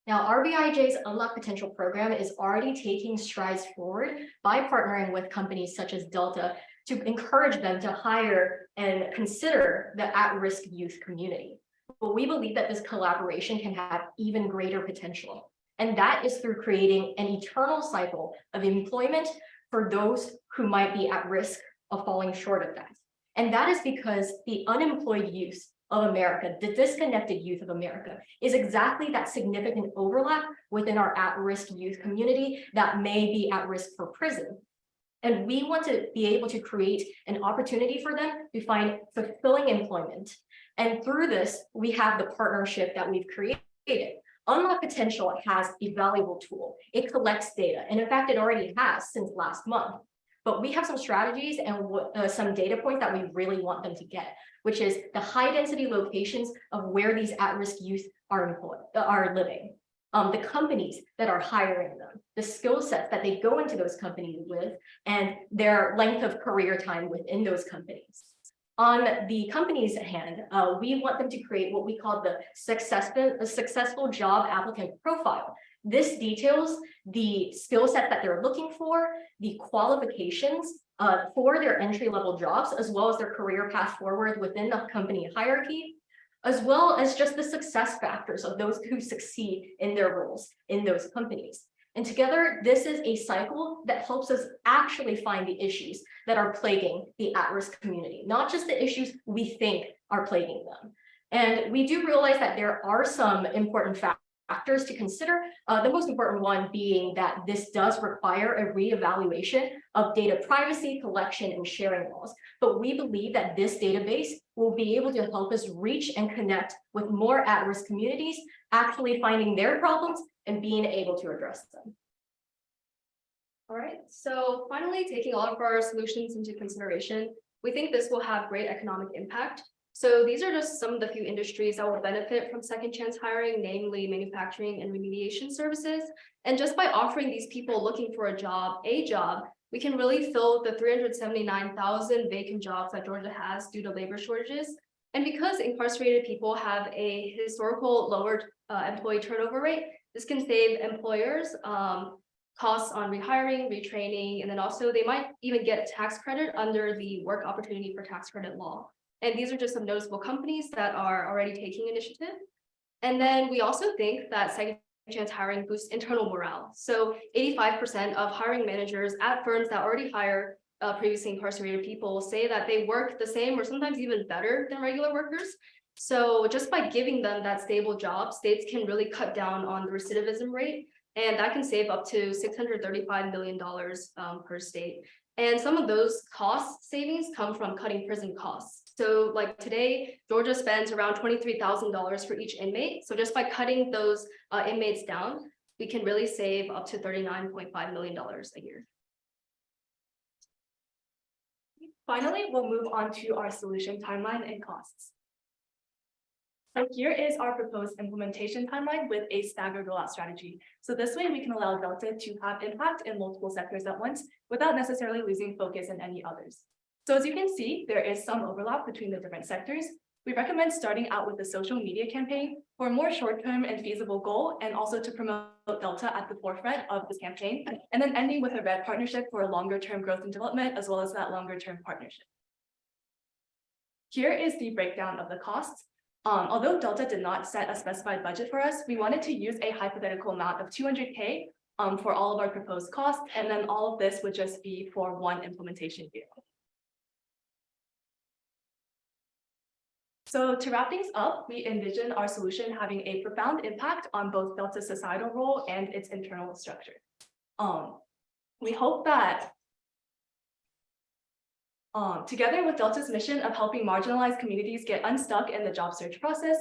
Now, RBIJ's Unlock Potential program is already taking strides forward by partnering with companies such as Delta to encourage them to hire and consider the at-risk youth community. But we believe that this collaboration can have even greater potential. And that is through creating an eternal cycle of employment for those who might be at risk of falling short of that. And that is because the unemployed youth of America, the disconnected youth of America, is exactly that significant overlap within our at-risk youth community that may be at risk for prison. And we want to be able to create an opportunity for them to find fulfilling employment. And through this, we have the partnership that we've created. Unlock Potential has a valuable tool. It collects data, and in fact, it already has since last month. But we have some strategies and some data points that we really want them to get, which is the high density locations of where these at-risk youth are living, the companies that are hiring them, the skill sets that they go into those companies with, and their length of career time within those companies. On the company's hand, we want them to create what we call the successful job applicant profile. This details the skill set that they're looking for, the qualifications for their entry-level jobs, as well as their career path forward within the company hierarchy, as well as just the success factors of those who succeed in their roles in those companies. And together, this is a cycle that helps us actually find the issues that are plaguing the at-risk community, not just the issues we think are plaguing them. And we do realize that there are some important factors to consider, the most important one being that this does require a reevaluation of data privacy, collection, and sharing laws. But we believe that this database will be able to help us reach and connect with more at-risk communities, actually finding their problems and being able to address them. All right, so finally, taking all of our solutions into consideration, we think this will have great economic impact. So these are just some of the few industries that will benefit from second chance hiring, namely manufacturing and remediation services. And just by offering these people looking for a job, we can really fill the 379,000 vacant jobs that Georgia has due to labor shortages. And because incarcerated people have a historical lowered employee turnover rate, this can save employers costs on rehiring, retraining, and then also they might even get a tax credit under the work opportunity for tax credit law. And these are just some noticeable companies that are already taking initiative. And then we also think that second chance hiring boosts internal morale. So 85% of hiring managers at firms that already hire previously incarcerated people say that they work the same or sometimes even better than regular workers. So just by giving them that stable job, states can really cut down on the recidivism rate. And that can save up to $635 million per state. And some of those cost savings come from cutting prison costs. So like today, Georgia spends around $23,000 for each inmate. So just by cutting those inmates down, we can really save up to $39.5 million a year. Finally, we'll move on to our solution timeline and costs. So here is our proposed implementation timeline with a staggered rollout strategy. So this way we can allow Delta to have impact in multiple sectors at once without necessarily losing focus in any others. So as you can see, there is some overlap between the different sectors. We recommend starting out with the social media campaign for a more short-term and feasible goal, and also to promote Delta at the forefront of this campaign, and then ending with a RED partnership for a longer-term growth and development, as well as that longer-term partnership. Here is the breakdown of the costs. Although Delta did not set a specified budget for us, we wanted to use a hypothetical amount of $200K for all of our proposed costs, and then all of this would just be for one implementation year. So to wrap things up, we envision our solution having a profound impact on both Delta's societal role and its internal structure. We hope that together with Delta's mission of helping marginalized communities get unstuck in the job search process,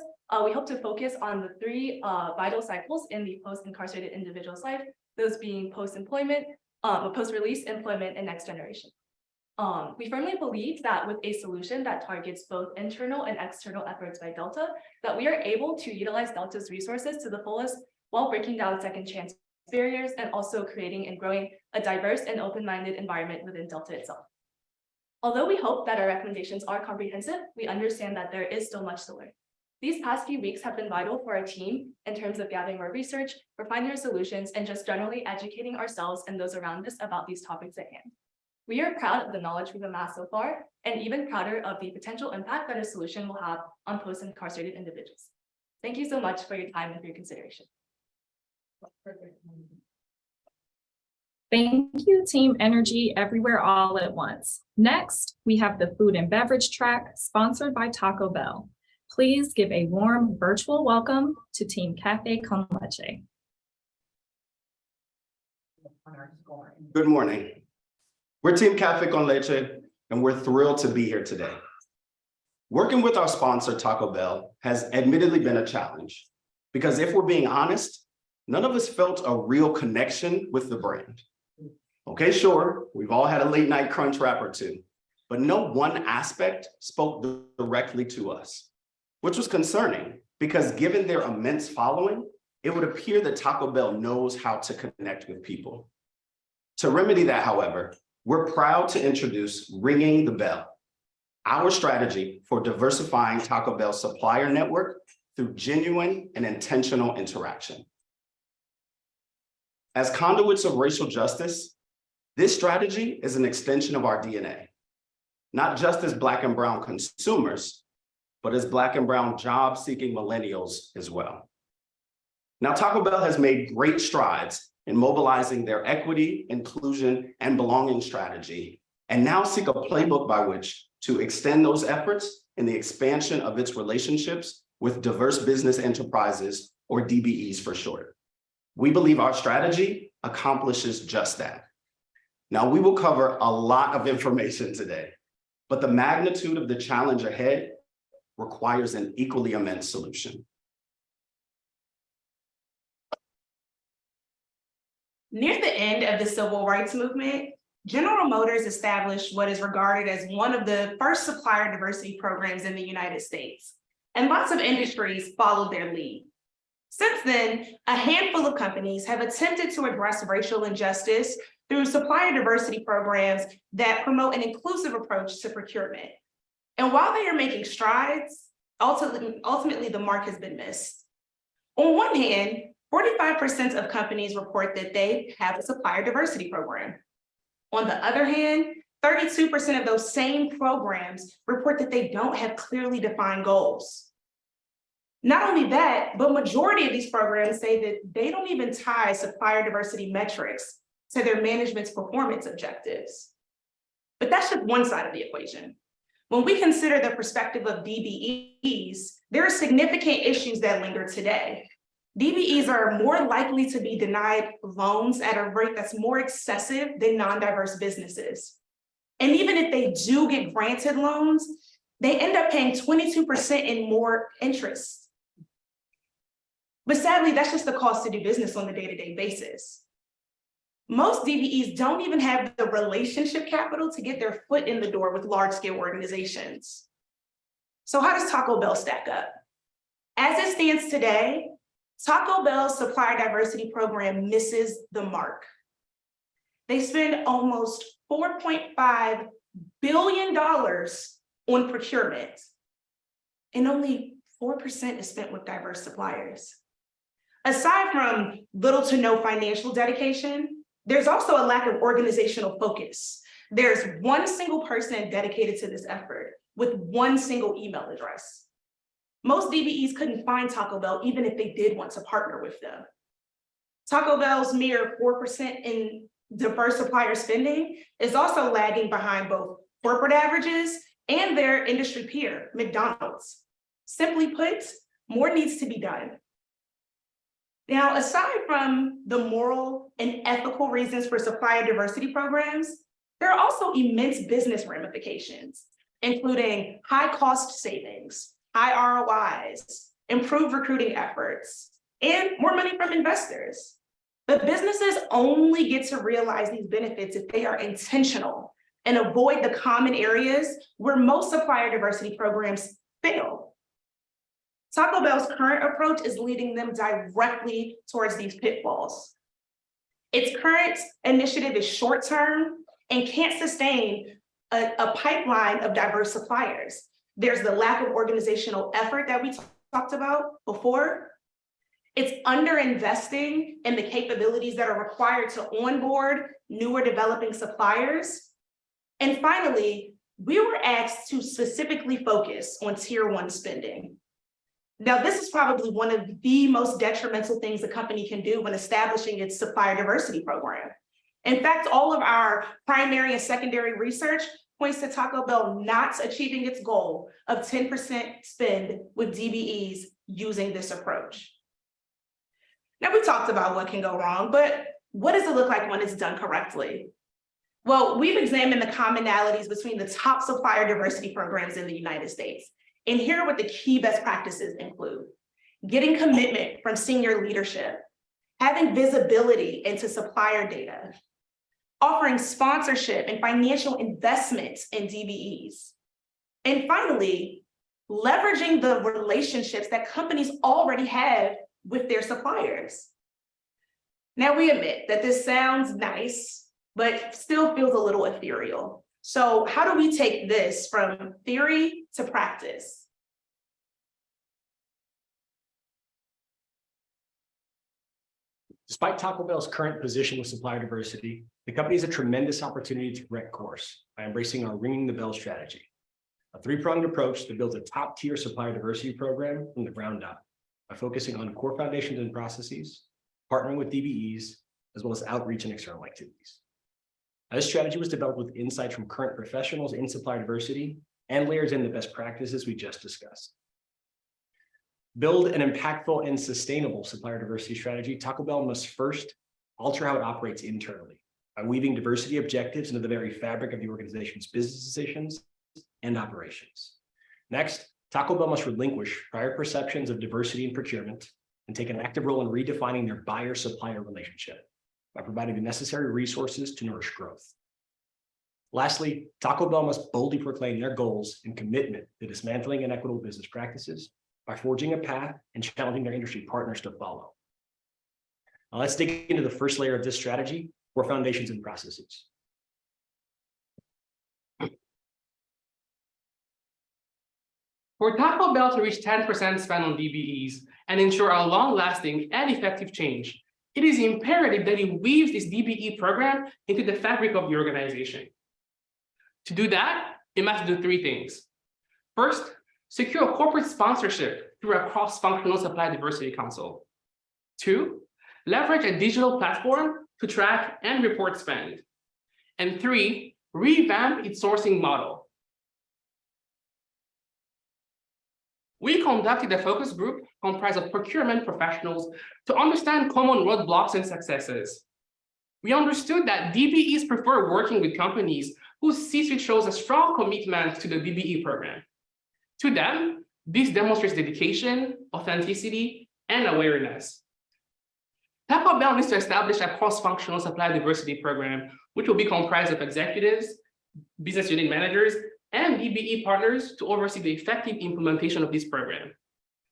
we hope to focus on the three vital cycles in the post-incarcerated individual's life, those being post-employment, post-release employment, and next generation. We firmly believe that with a solution that targets both internal and external efforts by Delta, that we are able to utilize Delta's resources to the fullest while breaking down second chance barriers and also creating and growing a diverse and open-minded environment within Delta itself. Although we hope that our recommendations are comprehensive, we understand that there is still much to learn. These past few weeks have been vital for our team in terms of gathering more research, refining our solutions, and just generally educating ourselves and those around us about these topics at hand. We are proud of the knowledge we've amassed so far, and even prouder of the potential impact that a solution will have on post-incarcerated individuals. Thank you so much for your time and for your consideration. Thank you, Team Energy Everywhere All at Once. Next, we have the food and beverage track sponsored by Taco Bell. Please give a warm virtual welcome to Team Cafe Con Leche. Good morning. We're Team Cafe Con Leche, and we're thrilled to be here today. Working with our sponsor, Taco Bell, has admittedly been a challenge because if we're being honest, none of us felt a real connection with the brand. Okay, sure, we've all had a late night crunch wrap or two, but no one aspect spoke directly to us, which was concerning because given their immense following, it would appear that Taco Bell knows how to connect with people. To remedy that, however, we're proud to introduce Ringing the Bell, our strategy for diversifying Taco Bell's supplier network through genuine and intentional interaction. As conduits of racial justice, this strategy is an extension of our DNA, not just as Black and Brown consumers, but as Black and Brown job-seeking millennials as well. Now, Taco Bell has made great strides in mobilizing their equity, inclusion, and belonging strategy, and now seek a playbook by which to extend those efforts in the expansion of its relationships with diverse business enterprises, or DBEs for short. We believe our strategy accomplishes just that. Now, we will cover a lot of information today, but the magnitude of the challenge ahead requires an equally immense solution. Near the end of the civil rights movement, General Motors established what is regarded as one of the first supplier diversity programs in the United States, and lots of industries followed their lead. Since then, a handful of companies have attempted to address racial injustice through supplier diversity programs that promote an inclusive approach to procurement. And while they are making strides, ultimately the mark has been missed. On one hand, 45% of companies report that they have a supplier diversity program. On the other hand, 32% of those same programs report that they don't have clearly defined goals. Not only that, but majority of these programs say that they don't even tie supplier diversity metrics to their management's performance objectives. But that's just one side of the equation. When we consider the perspective of DBEs, there are significant issues that linger today. DBEs are more likely to be denied loans at a rate that's more excessive than non-diverse businesses. And even if they do get granted loans, they end up paying 22% in more interest. But sadly, that's just the cost to do business on a day-to-day basis. Most DBEs don't even have the relationship capital to get their foot in the door with large-scale organizations. So how does Taco Bell stack up? As it stands today, Taco Bell's supplier diversity program misses the mark. They spend almost $4.5 billion on procurement, and only 4% is spent with diverse suppliers. Aside from little to no financial dedication, there's also a lack of organizational focus. There's one single person dedicated to this effort with one single email address. Most DBEs couldn't find Taco Bell even if they did want to partner with them. Taco Bell's mere 4% in diverse supplier spending is also lagging behind both corporate averages and their industry peer, McDonald's. Simply put, more needs to be done. Now, aside from the moral and ethical reasons for supplier diversity programs, there are also immense business ramifications, including high cost savings, high ROIs, improved recruiting efforts, and more money from investors. But businesses only get to realize these benefits if they are intentional and avoid the common areas where most supplier diversity programs fail. Taco Bell's current approach is leading them directly towards these pitfalls. Its current initiative is short-term and can't sustain a pipeline of diverse suppliers. There's the lack of organizational effort that we talked about before. It's underinvesting in the capabilities that are required to onboard newer developing suppliers. And finally, we were asked to specifically focus on tier 1 spending. Now, this is probably one of the most detrimental things a company can do when establishing its supplier diversity program. In fact, all of our primary and secondary research points to Taco Bell not achieving its goal of 10% spend with DBEs using this approach. Now, we talked about what can go wrong, but what does it look like when it's done correctly? Well, we've examined the commonalities between the top supplier diversity programs in the United States. And here are what the key best practices include: getting commitment from senior leadership, having visibility into supplier data, offering sponsorship and financial investments in DBEs, and finally, leveraging the relationships that companies already have with their suppliers. Now, we admit that this sounds nice, but still feels a little ethereal. So how do we take this from theory to practice? Despite Taco Bell's current position with supplier diversity, the company has a tremendous opportunity to correct course by embracing our ringing the bell strategy, a three-pronged approach that builds a top-tier supplier diversity program from the ground up by focusing on core foundations and processes, partnering with DBEs, as well as outreach and external activities. Now, this strategy was developed with insights from current professionals in supplier diversity and layers in the best practices we just discussed. Build an impactful and sustainable supplier diversity strategy. Taco Bell must first alter how it operates internally by weaving diversity objectives into the very fabric of the organization's business decisions and operations. Next, Taco Bell must relinquish prior perceptions of diversity in procurement and take an active role in redefining their buyer-supplier relationship by providing the necessary resources to nourish growth. Lastly, Taco Bell must boldly proclaim their goals and commitment to dismantling inequitable business practices by forging a path and challenging their industry partners to follow. Now let's dig into the first layer of this strategy, core foundations and processes. For Taco Bell to reach 10% spend on DBEs and ensure a long-lasting and effective change, it is imperative that it weaves this DBE program into the fabric of the organization. To do that, it must do three things. First, secure a corporate sponsorship through a cross-functional supply diversity council. Two, leverage a digital platform to track and report spend. And three, revamp its sourcing model. We conducted a focus group comprised of procurement professionals to understand common roadblocks and successes. We understood that DBEs prefer working with companies whose C-suite shows a strong commitment to the DBE program. To them, this demonstrates dedication, authenticity, and awareness. Taco Bell needs to establish a cross-functional supply diversity program, which will be comprised of executives, business unit managers, and DBE partners to oversee the effective implementation of this program.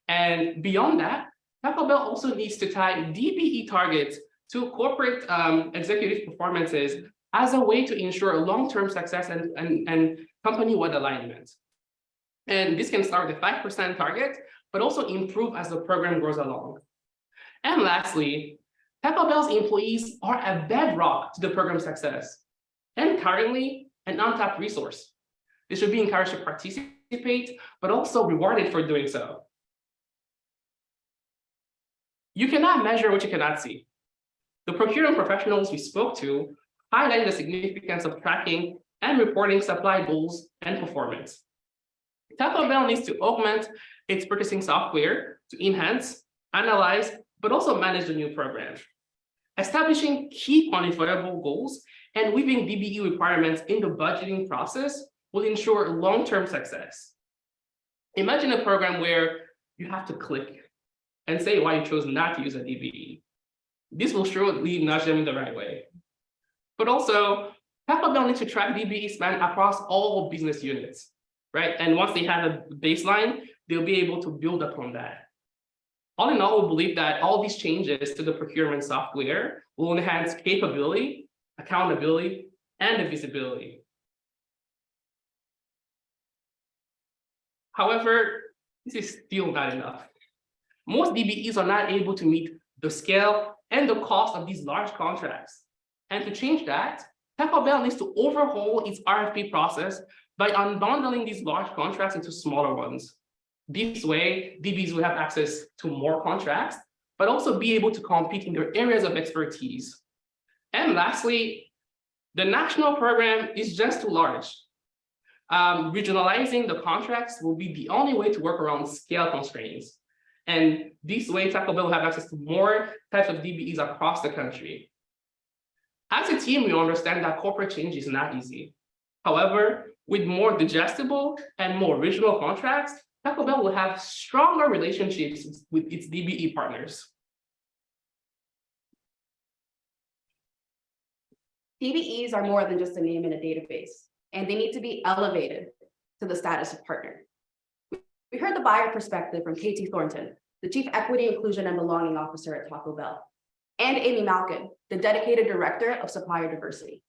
And beyond that, Taco Bell also needs to tie DBE targets to corporate executive performances as a way to ensure long-term success and company-wide alignment. And this can start with 5% target, but also improve as the program grows along. And lastly, Taco Bell's employees are a bedrock to the program's success and currently an untapped resource. They should be encouraged to participate, but also rewarded for doing so. You cannot measure what you cannot see. The procurement professionals we spoke to highlighted the significance of tracking and reporting supply goals and performance. Taco Bell needs to augment its purchasing software to enhance, analyze, but also manage the new program. Establishing key quantifiable goals and weaving DBE requirements in the budgeting process will ensure long-term success. Imagine a program where you have to click and say why you chose not to use a DBE. This will surely nudge them in the right way. But also, Taco Bell needs to track DBE spend across all business units, right? And once they have a baseline, they'll be able to build upon that. All in all, we believe that all these changes to the procurement software will enhance capability, accountability, and visibility. However, this is still not enough. Most DBEs are not able to meet the scale and the cost of these large contracts. And to change that, Taco Bell needs to overhaul its RFP process by unbundling these large contracts into smaller ones. This way, DBEs will have access to more contracts, but also be able to compete in their areas of expertise. And lastly, the national program is just too large. Regionalizing the contracts will be the only way to work around scale constraints. And this way, Taco Bell will have access to more types of DBEs across the country. As a team, we understand that corporate change is not easy. However, with more digestible and more regional contracts, Taco Bell will have stronger relationships with its DBE partners. DBEs are more than just a name in a database, and they need to be elevated to the status of partner. We heard the buyer perspective from Katie Thornton, the Chief Equity, Inclusion, and Belonging Officer at Taco Bell, and Amy Malkin, the dedicated Director of Supplier Diversity.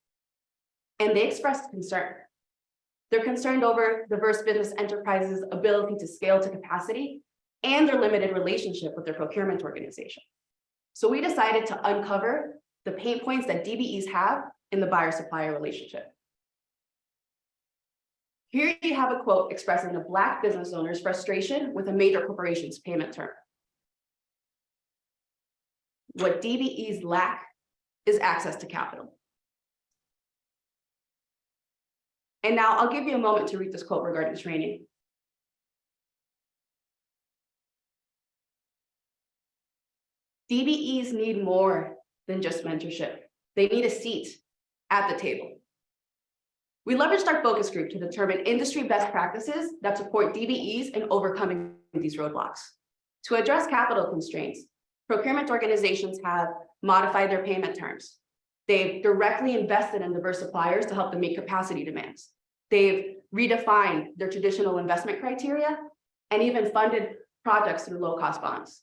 And they expressed concern. They're concerned over diverse business enterprises' ability to scale to capacity and their limited relationship with their procurement organization. So we decided to uncover the pain points that DBEs have in the buyer-supplier relationship. Here you have a quote expressing a Black business owner's frustration with a major corporation's payment term. What DBEs lack is access to capital. And now I'll give you a moment to read this quote regarding training. DBEs need more than just mentorship. They need a seat at the table. We leveraged our focus group to determine industry best practices that support DBEs in overcoming these roadblocks. To address capital constraints, procurement organizations have modified their payment terms. They've directly invested in diverse suppliers to help them meet capacity demands. They've redefined their traditional investment criteria and even funded projects through low-cost bonds.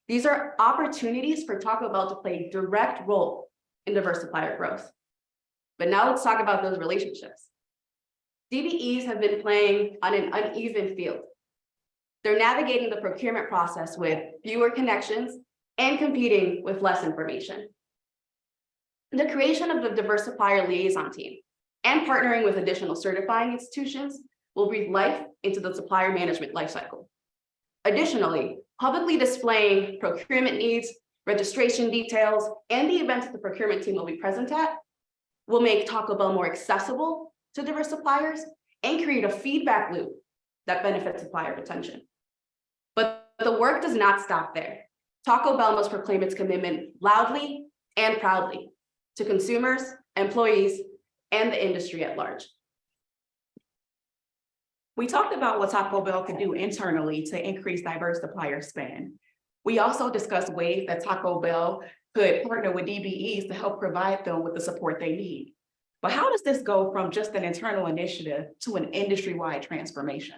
These are opportunities for Taco Bell to play a direct role in diverse supplier growth. But now let's talk about those relationships. DBEs have been playing on an uneven field. They're navigating the procurement process with fewer connections and competing with less information. The creation of the diverse supplier liaison team and partnering with additional certifying institutions will breathe life into the supplier management lifecycle. Additionally, publicly displaying procurement needs, registration details, and the events that the procurement team will be present at will make Taco Bell more accessible to diverse suppliers and create a feedback loop that benefits supplier retention. But the work does not stop there. Taco Bell must proclaim its commitment loudly and proudly to consumers, employees, and the industry at large. We talked about what Taco Bell can do internally to increase diverse supplier spend. We also discussed ways that Taco Bell could partner with DBEs to help provide them with the support they need. But how does this go from just an internal initiative to an industry-wide transformation?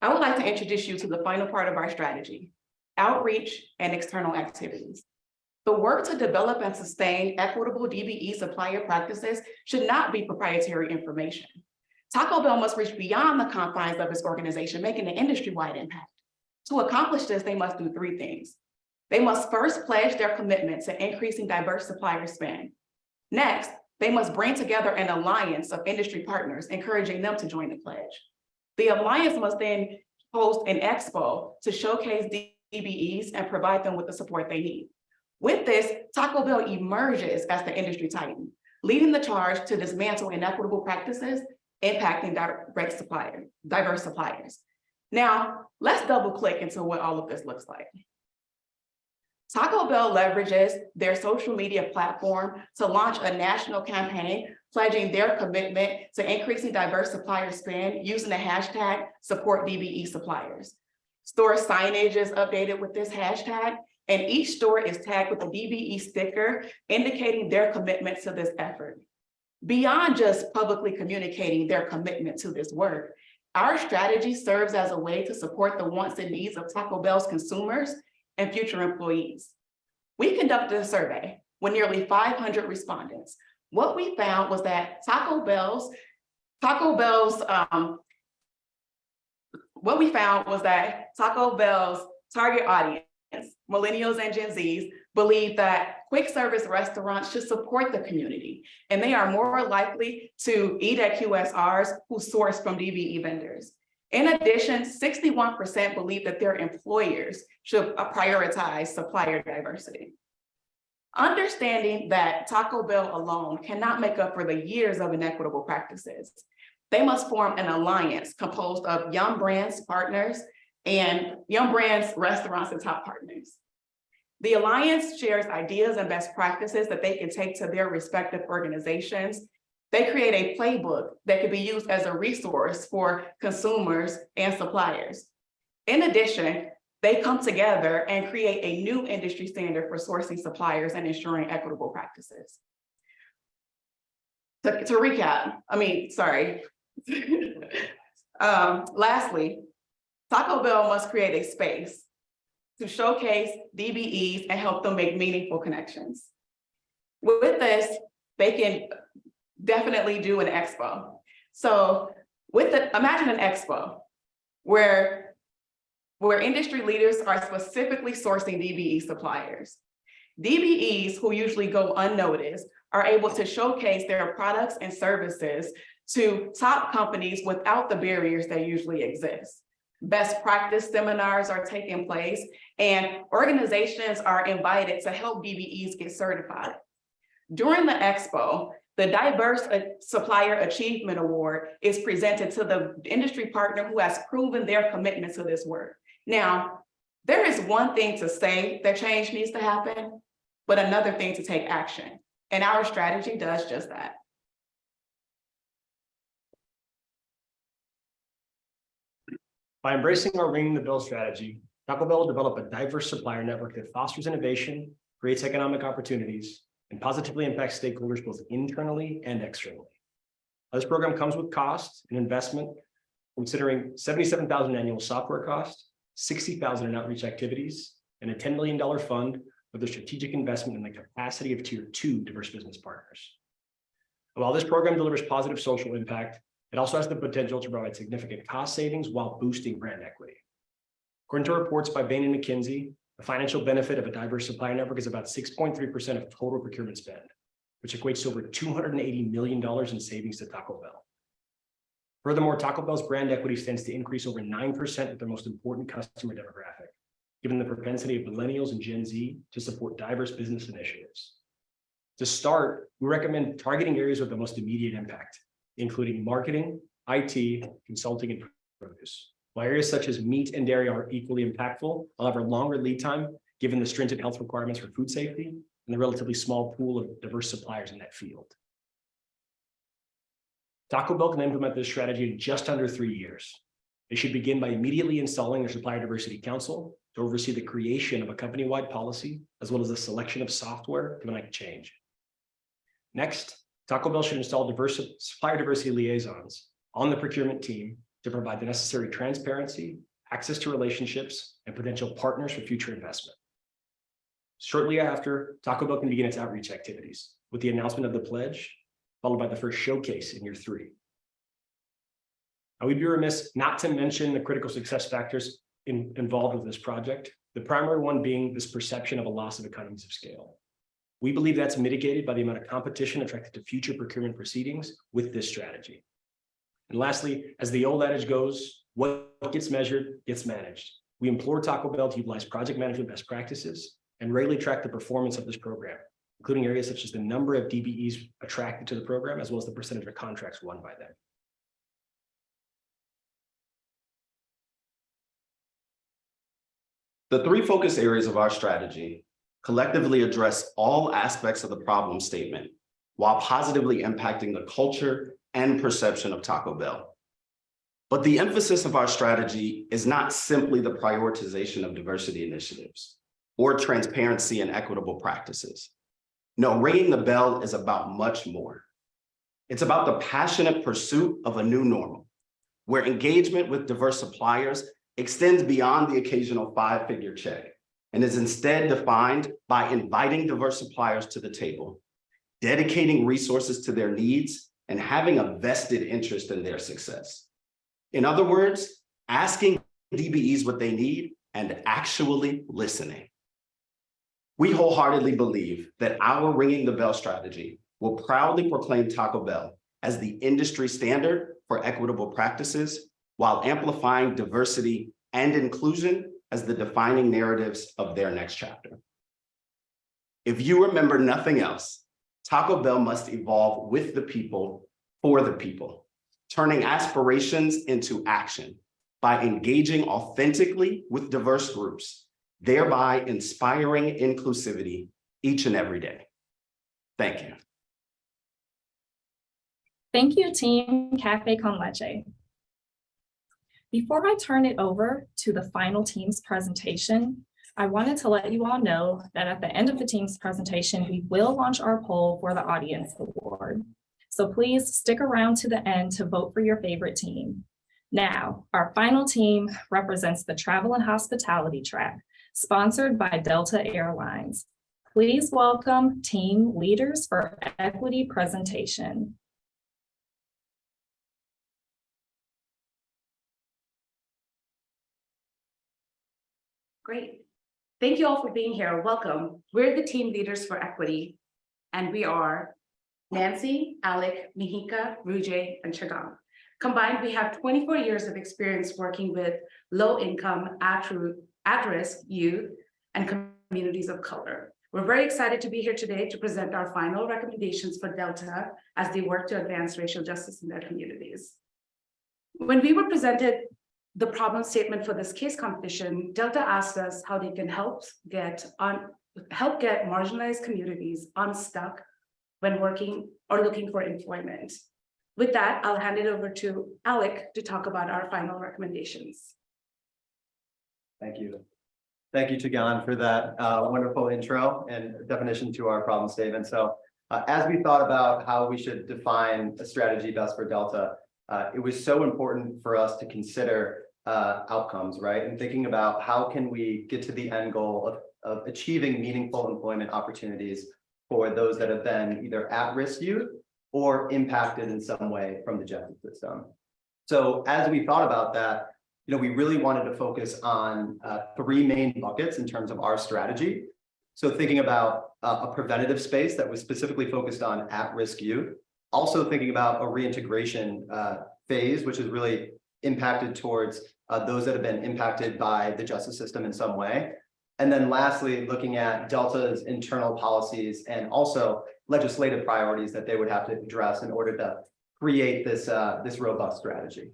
I would like to introduce you to the final part of our strategy, outreach and external activities. The work to develop and sustain equitable DBE supplier practices should not be proprietary information. Taco Bell must reach beyond the confines of its organization, making an industry-wide impact. To accomplish this, they must do three things. They must first pledge their commitment to increasing diverse supplier spend. Next, they must bring together an alliance of industry partners, encouraging them to join the pledge. The alliance must then host an expo to showcase DBEs and provide them with the support they need. With this, Taco Bell emerges as the industry titan, leading the charge to dismantle inequitable practices impacting diverse suppliers. Now, let's double click into what all of this looks like. Taco Bell leverages their social media platform to launch a national campaign pledging their commitment to increasing diverse supplier spend using the hashtag #SupportDBESuppliers. Store signage is updated with this hashtag, and each store is tagged with a DBE sticker indicating their commitment to this effort. Beyond just publicly communicating their commitment to this work, our strategy serves as a way to support the wants and needs of Taco Bell's consumers and future employees. We conducted a survey with nearly 500 respondents. What we found was that Taco Bell's target audience, millennials and Gen Zs, believe that quick service restaurants should support the community, and they are more likely to eat at QSRs who source from DBE vendors. In addition, 61% believe that their employers should prioritize supplier diversity. Understanding that Taco Bell alone cannot make up for the years of inequitable practices, they must form an alliance composed of Young Brands partners and Young Brands restaurants and top partners. The alliance shares ideas and best practices that they can take to their respective organizations. They create a playbook that can be used as a resource for consumers and suppliers. In addition, they come together and create a new industry standard for sourcing suppliers and ensuring equitable practices. To recap, lastly, Taco Bell must create a space to showcase DBEs and help them make meaningful connections. With this, they can definitely do an expo. So imagine an expo where industry leaders are specifically sourcing DBE suppliers. DBEs, who usually go unnoticed, are able to showcase their products and services to top companies without the barriers that usually exist. Best practice seminars are taking place, and organizations are invited to help DBEs get certified. During the expo, the Diverse Supplier Achievement Award is presented to the industry partner who has proven their commitment to this work. Now, there is one thing to say that change needs to happen, but another thing to take action. And our strategy does just that. By embracing our ringing the bell strategy, Taco Bell will develop a diverse supplier network that fosters innovation, creates economic opportunities, and positively impacts stakeholders both internally and externally. This program comes with cost and investment, considering $77,000 annual software cost, $60,000 in outreach activities, and a $10 million fund for the strategic investment in the capacity of tier 2 diverse business partners. While this program delivers positive social impact, it also has the potential to provide significant cost savings while boosting brand equity. According to reports by Bain & McKinsey, the financial benefit of a diverse supplier network is about 6.3% of total procurement spend, which equates to over $280 million in savings to Taco Bell. Furthermore, Taco Bell's brand equity stands to increase over 9% with their most important customer demographic, given the propensity of millennials and Gen Z to support diverse business initiatives. To start, we recommend targeting areas with the most immediate impact, including marketing, IT, consulting, and produce. While areas such as meat and dairy are equally impactful, however, longer lead time, given the stringent health requirements for food safety and the relatively small pool of diverse suppliers in that field. Taco Bell can implement this strategy in just under 3 years. They should begin by immediately installing their Supplier Diversity Council to oversee the creation of a company-wide policy, as well as the selection of software to enact change. Next, Taco Bell should install supplier diversity liaisons on the procurement team to provide the necessary transparency, access to relationships, and potential partners for future investment. Shortly after, Taco Bell can begin its outreach activities with the announcement of the pledge, followed by the first showcase in year 3. Now, we'd be remiss not to mention the critical success factors involved with this project, the primary one being this perception of a loss of economies of scale. We believe that's mitigated by the amount of competition attracted to future procurement proceedings with this strategy. And lastly, as the old adage goes, what gets measured gets managed. We implore Taco Bell to utilize project management best practices and regularly track the performance of this program, including areas such as the number of DBEs attracted to the program, as well as the percentage of contracts won by them. The 3 focus areas of our strategy collectively address all aspects of the problem statement while positively impacting the culture and perception of Taco Bell. But the emphasis of our strategy is not simply the prioritization of diversity initiatives or transparency and equitable practices. No, ringing the bell is about much more. It's about the passionate pursuit of a new normal, where engagement with diverse suppliers extends beyond the occasional 5-figure check and is instead defined by inviting diverse suppliers to the table, dedicating resources to their needs, and having a vested interest in their success. In other words, asking DBEs what they need and actually listening. We wholeheartedly believe that our ringing the bell strategy will proudly proclaim Taco Bell as the industry standard for equitable practices while amplifying diversity and inclusion as the defining narratives of their next chapter. If you remember nothing else, Taco Bell must evolve with the people, for the people, turning aspirations into action by engaging authentically with diverse groups, thereby inspiring inclusivity each and every day. Thank you. Thank you, Team Cafe Con Leche. Before I turn it over to the final team's presentation, I wanted to let you all know that at the end of the team's presentation, we will launch our poll for the audience award. So please stick around to the end to vote for your favorite team. Now, our final team represents the Travel and Hospitality track, sponsored by Delta Airlines. Please welcome Team Leaders for Equity presentation. Great. Thank you all for being here. Welcome. We're the Team Leaders for Equity, and we are Nancy, Alec, Mihika, Rujay, and Chagang. Combined, we have 24 years of experience working with low-income, at-risk youth and communities of color. We're very excited to be here today to present our final recommendations for Delta as they work to advance racial justice in their communities. When we were presented the problem statement for this case competition, Delta asked us how they can help get marginalized communities unstuck when working or looking for employment. With that, I'll hand it over to Alec to talk about our final recommendations. Thank you. Thank you, Tagan, for that wonderful intro and definition to our problem statement. So as we thought about how we should define a strategy best for Delta, it was so important for us to consider outcomes, right? And thinking about how can we get to the end goal of achieving meaningful employment opportunities for those that have been either at-risk youth or impacted in some way from the justice system. So as we thought about that, we really wanted to focus on three main buckets in terms of our strategy. So thinking about a preventative space that was specifically focused on at-risk youth, also thinking about a reintegration phase, which is really impacted towards those that have been impacted by the justice system in some way. And then lastly, looking at Delta's internal policies and also legislative priorities that they would have to address in order to create this robust strategy.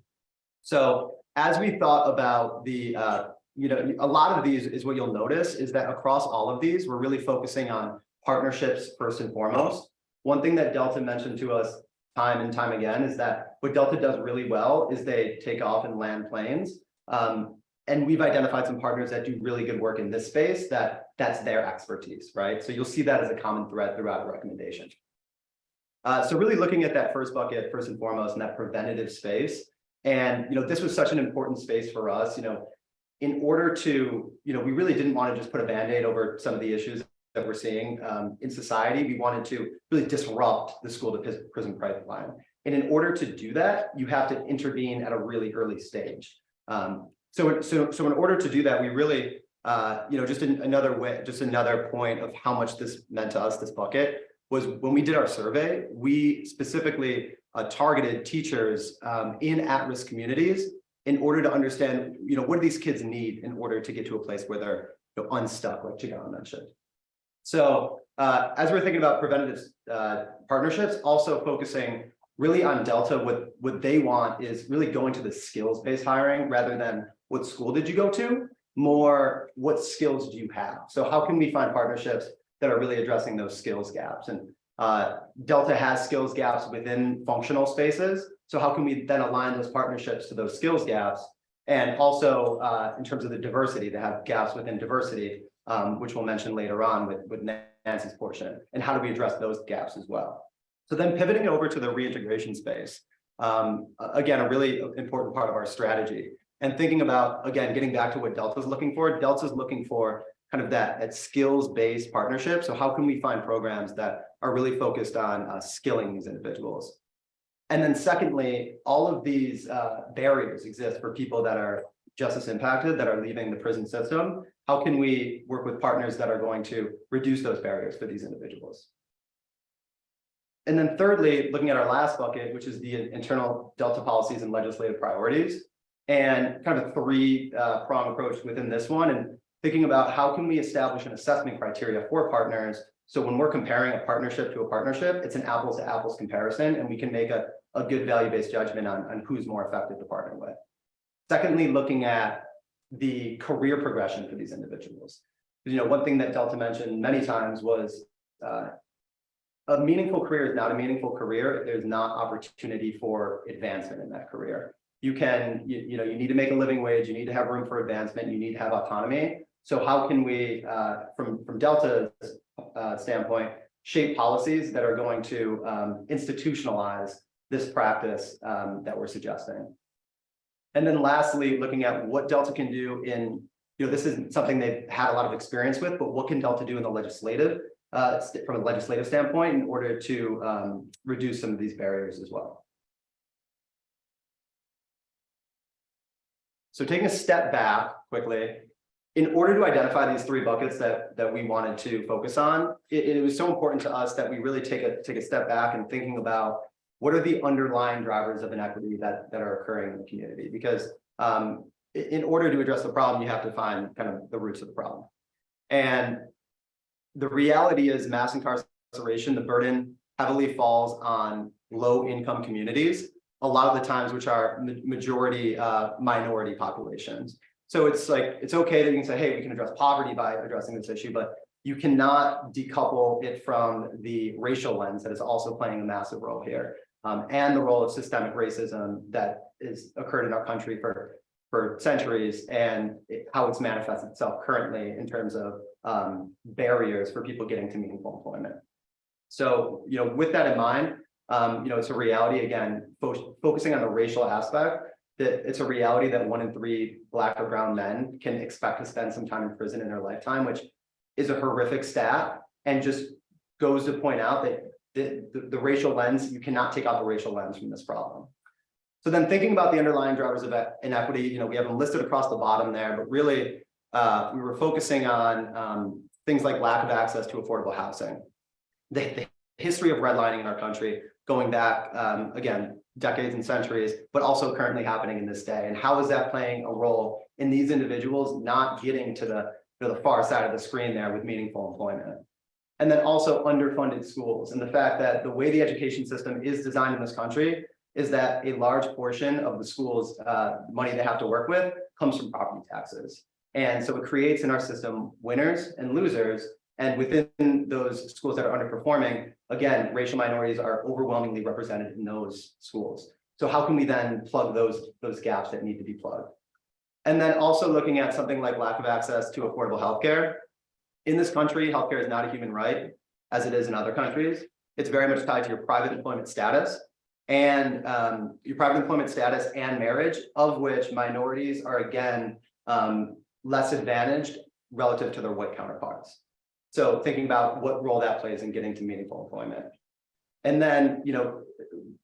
So as we thought about the, a lot of these is what you'll notice is that across all of these, we're really focusing on partnerships first and foremost. One thing that Delta mentioned to us time and time again is that what Delta does really well is they take off and land planes. And we've identified some partners that do really good work in this space that's their expertise, right? So you'll see that as a common thread throughout the recommendation. So really looking at that first bucket, first and foremost, in that preventative space. And, this was such an important space for us, in order to, we really didn't want to just put a Band-Aid over some of the issues that we're seeing in society. We wanted to really disrupt the school to prison pipeline. And in order to do that, you have to intervene at a really early stage. So in order to do that, we really, just another point of how much this meant to us, this bucket, was when we did our survey, we specifically targeted teachers in at-risk communities in order to understand, what do these kids need in order to get to a place where they're unstuck, like Jagan mentioned. So as we're thinking about preventative partnerships, also focusing really on Delta, what they want is really going to the skills-based hiring rather than what school did you go to, more what skills do you have? So how can we find partnerships that are really addressing those skills gaps? And Delta has skills gaps within functional spaces. So how can we then align those partnerships to those skills gaps? And also in terms of the diversity, they have gaps within diversity, which we'll mention later on with Nancy's portion. And how do we address those gaps as well? So then pivoting over to the reintegration space, again, a really important part of our strategy. And thinking about, again, getting back to what Delta's looking for, Delta's looking for kind of that skills-based partnership. So how can we find programs that are really focused on skilling these individuals? And then secondly, all of these barriers exist for people that are justice impacted, that are leaving the prison system. How can we work with partners that are going to reduce those barriers for these individuals? And then thirdly, looking at our last bucket, which is the internal Delta policies and legislative priorities, and kind of a three-prong approach within this one, and thinking about how can we establish an assessment criteria for partners. So when we're comparing a partnership to a partnership, it's an apples to apples comparison, and we can make a good value-based judgment on who's more effective to partner with. Secondly, looking at the career progression for these individuals. One thing that Delta mentioned many times was a meaningful career is not a meaningful career if there's not opportunity for advancement in that career. You need to make a living wage, you need to have room for advancement, you need to have autonomy. So how can we, from Delta's standpoint, shape policies that are going to institutionalize this practice that we're suggesting? And then lastly, looking at what Delta can do in, this isn't something they've had a lot of experience with, but what can Delta do in the legislative, from a legislative standpoint in order to reduce some of these barriers as well. So taking a step back quickly, in order to identify these three buckets that we wanted to focus on, it was so important to us that we really take a step back and thinking about what are the underlying drivers of inequity that are occurring in the community? Because in order to address the problem, you have to find kind of the roots of the problem. And the reality is mass incarceration, the burden heavily falls on low-income communities, a lot of the times which are majority minority populations. So it's like, it's okay that you can say, hey, we can address poverty by addressing this issue, but you cannot decouple it from the racial lens that is also playing a massive role here, and the role of systemic racism that is occurred in our country for centuries, and how it's manifested itself currently in terms of barriers for people getting to meaningful employment. So, with that in mind, it's a reality, again, focusing on the racial aspect, that it's a reality that 1 in 3 Black or brown men can expect to spend some time in prison in their lifetime, which is a horrific stat, and just goes to point out that the racial lens, you cannot take out the racial lens from this problem. So then thinking about the underlying drivers of inequity, we have them listed across the bottom there, but really we were focusing on things like lack of access to affordable housing. The history of redlining in our country going back, again, decades and centuries, but also currently happening in this day. And how is that playing a role in these individuals not getting to the far side of the screen there with meaningful employment? And then also underfunded schools, and the fact that the way the education system is designed in this country is that a large portion of the school's money they have to work with comes from property taxes. And so it creates in our system winners and losers. And within those schools that are underperforming, again, racial minorities are overwhelmingly represented in those schools. So how can we then plug those gaps that need to be plugged? And then also looking at something like lack of access to affordable healthcare. In this country, healthcare is not a human right, as it is in other countries. It's very much tied to your private employment status and marriage, of which minorities are, again, less advantaged relative to their white counterparts. So thinking about what role that plays in getting to meaningful employment. And then,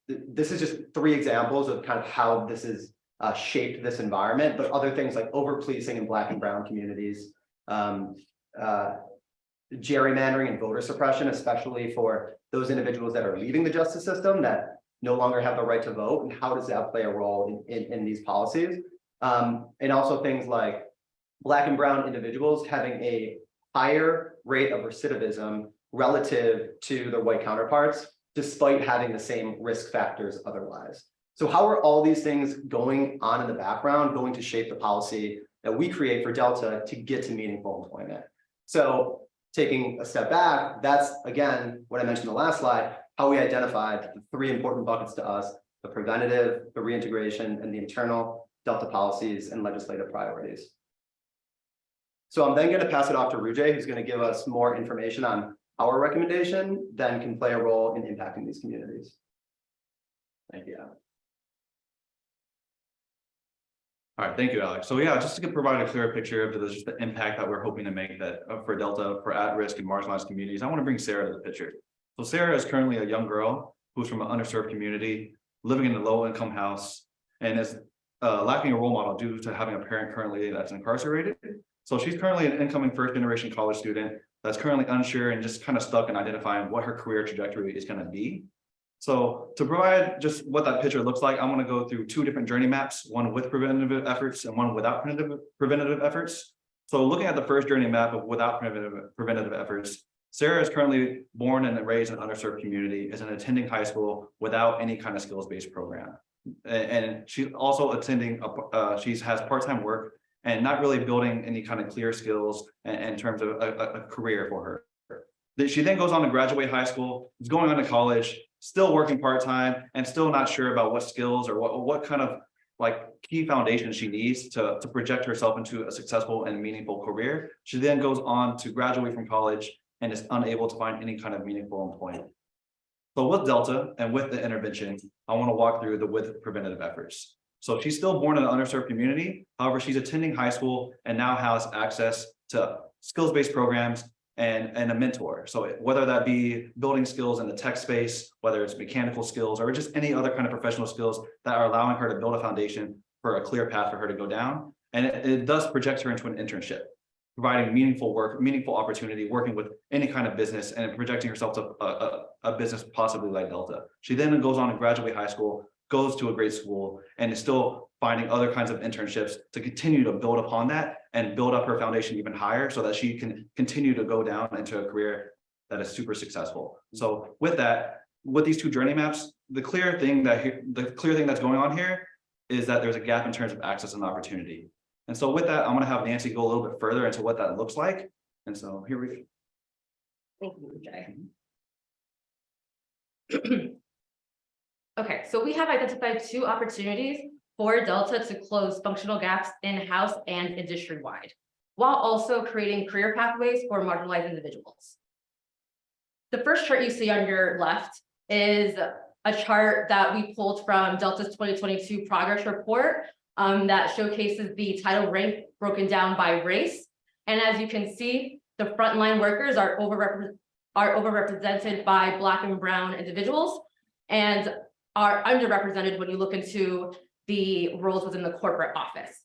this is just 3 examples of kind of how this has shaped this environment, but other things like over-policing in Black and brown communities, gerrymandering and voter suppression, especially for those individuals that are leaving the justice system that no longer have the right to vote, and how does that play a role in these policies? And also things like Black and brown individuals having a higher rate of recidivism relative to their white counterparts, despite having the same risk factors otherwise. So how are all these things going on in the background going to shape the policy that we create for Delta to get to meaningful employment? So taking a step back, that's, again, what I mentioned in the last slide, how we identified the 3 important buckets to us: the preventative, the reintegration, and the internal Delta policies and legislative priorities. So I'm then going to pass it off to Rujay, who's going to give us more information on our recommendation, then can play a role in impacting these communities. Thank you. All right, thank you, Alex. So yeah, just to provide a clearer picture of just the impact that we're hoping to make that for Delta, for at-risk and marginalized communities, I want to bring Sarah to the picture. So Sarah is currently a young girl who's from an underserved community, living in a low-income house, and is lacking a role model due to having a parent currently that's incarcerated. So she's currently an incoming first-generation college student that's currently unsure and just kind of stuck in identifying what her career trajectory is going to be. So to provide just what that picture looks like, I want to go through 2 different journey maps, one with preventative efforts and one without preventative efforts. So looking at the first journey map of without preventative efforts, Sarah is currently born and raised in an underserved community, is attending high school without any kind of skills-based program. And she's also attending, she has part-time work and not really building any kind of clear skills in terms of a career for her. She then goes on to graduate high school, is going on to college, still working part-time, and still not sure about what skills or what kind of key foundations she needs to project herself into a successful and meaningful career. She then goes on to graduate from college and is unable to find any kind of meaningful employment. So with Delta and with the intervention, I want to walk through the with preventative efforts. So she's still born in an underserved community. However, she's attending high school and now has access to skills-based programs and a mentor. So whether that be building skills in the tech space, whether it's mechanical skills or just any other kind of professional skills that are allowing her to build a foundation for a clear path for her to go down. And it does project her into an internship, providing meaningful work, meaningful opportunity, working with any kind of business and projecting herself to a business possibly like Delta. She then goes on to graduate high school, goes to a great school, and is still finding other kinds of internships to continue to build upon that and build up her foundation even higher so that she can continue to go down into a career that is super successful. So with that, with these two journey maps, the clear thing that's going on here is that there's a gap in terms of access and opportunity. And so with that, I'm going to have Nancy go a little bit further into what that looks like. And so here we go. Thank you, Jay. Okay, so we have identified 2 opportunities for Delta to close functional gaps in-house and industry-wide, while also creating career pathways for marginalized individuals. The first chart you see on your left is a chart that we pulled from Delta's 2022 progress report that showcases the title rank broken down by race. And as you can see, the frontline workers are overrepresented by Black and Brown individuals and are underrepresented when you look into the roles within the corporate office.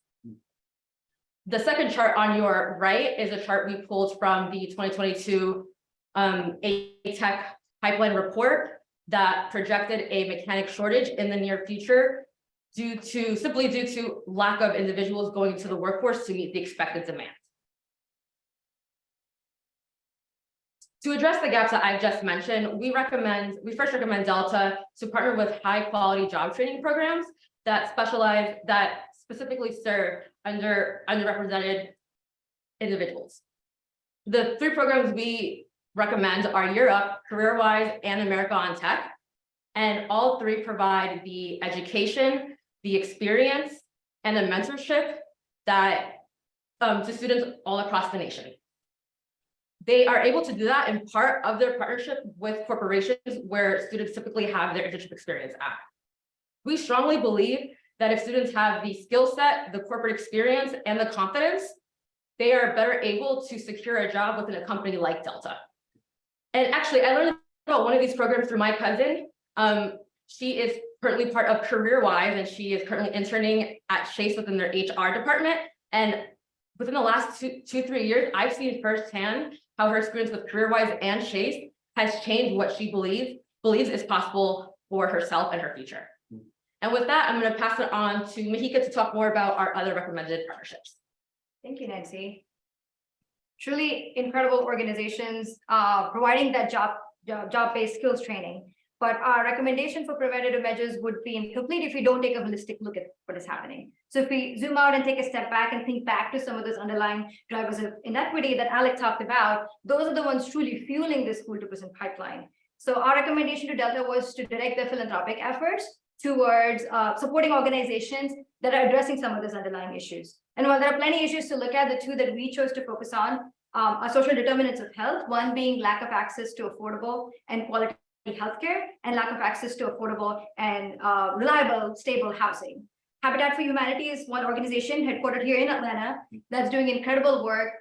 The second chart on your right is a chart we pulled from the 2022 ATEC pipeline report that projected a mechanic shortage in the near future simply due to lack of individuals going to the workforce to meet the expected demand. To address the gaps that I've just mentioned, we first recommend Delta to partner with high quality job training programs that specifically serve underrepresented individuals. The 3 programs we recommend are Year Up, CareerWise, and America on Tech. And all 3 provide the education, the experience, and the mentorship that to students all across the nation. They are able to do that in part of their partnership with corporations where students typically have their internship experience at. We strongly believe that if students have the skill set, the corporate experience, and the confidence, they are better able to secure a job within a company like Delta. And actually, I learned about one of these programs through my cousin. She is currently part of CareerWise, and she is currently interning at Chase within their HR department. And within the last 2-3 years, I've seen firsthand how her experience with CareerWise and Chase has changed what she believes is possible for herself and her future. And with that, I'm going to pass it on to Mahika to talk more about our other recommended partnerships. Thank you, Nancy. Truly incredible organizations providing that job-based skills training. But our recommendation for preventative measures would be incomplete if we don't take a holistic look at what is happening. So if we zoom out and take a step back and think back to some of those underlying drivers of inequity that Alec talked about, those are the ones truly fueling this school to prison pipeline. So our recommendation to Delta was to direct their philanthropic efforts towards supporting organizations that are addressing some of those underlying issues. And while there are plenty of issues to look at, the 2 that we chose to focus on are social determinants of health, one being lack of access to affordable and quality healthcare, and lack of access to affordable and reliable, stable housing. Habitat for Humanity is one organization headquartered here in Atlanta that's doing incredible work,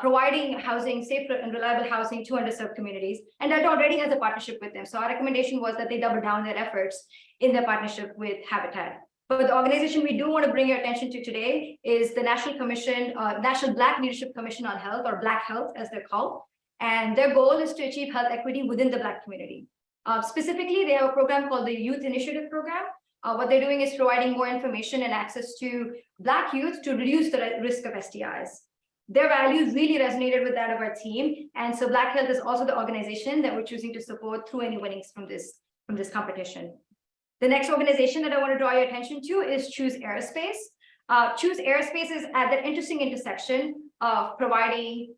providing housing, safe and reliable housing to underserved communities, and that already has a partnership with them. So our recommendation was that they double down their efforts in their partnership with Habitat. But the organization we do want to bring your attention to today is the National Black Leadership Commission on Health, or Black Health as they're called. And their goal is to achieve health equity within the Black community. Specifically, they have a program called the Youth Initiative Program. What they're doing is providing more information and access to Black youth to reduce the risk of STIs. Their values really resonated with that of our team. And so Black Health is also the organization that we're choosing to support through any winnings from this competition. The next organization that I want to draw your attention to is Choose Aerospace. Choose Aerospace is at the interesting intersection of providing,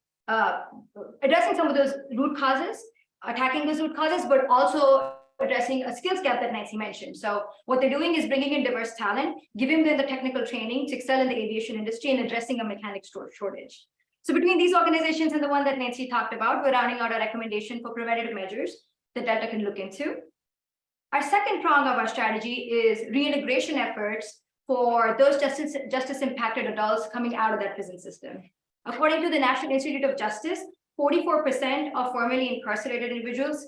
addressing some of those root causes, attacking those root causes, but also addressing a skills gap that Nancy mentioned. So what they're doing is bringing in diverse talent, giving them the technical training to excel in the aviation industry and addressing a mechanic shortage. So between these organizations and the one that Nancy talked about, we're rounding out a recommendation for preventative measures that Delta can look into. Our second prong of our strategy is reintegration efforts for those justice impacted adults coming out of that prison system. According to the National Institute of Justice, 44% of formerly incarcerated individuals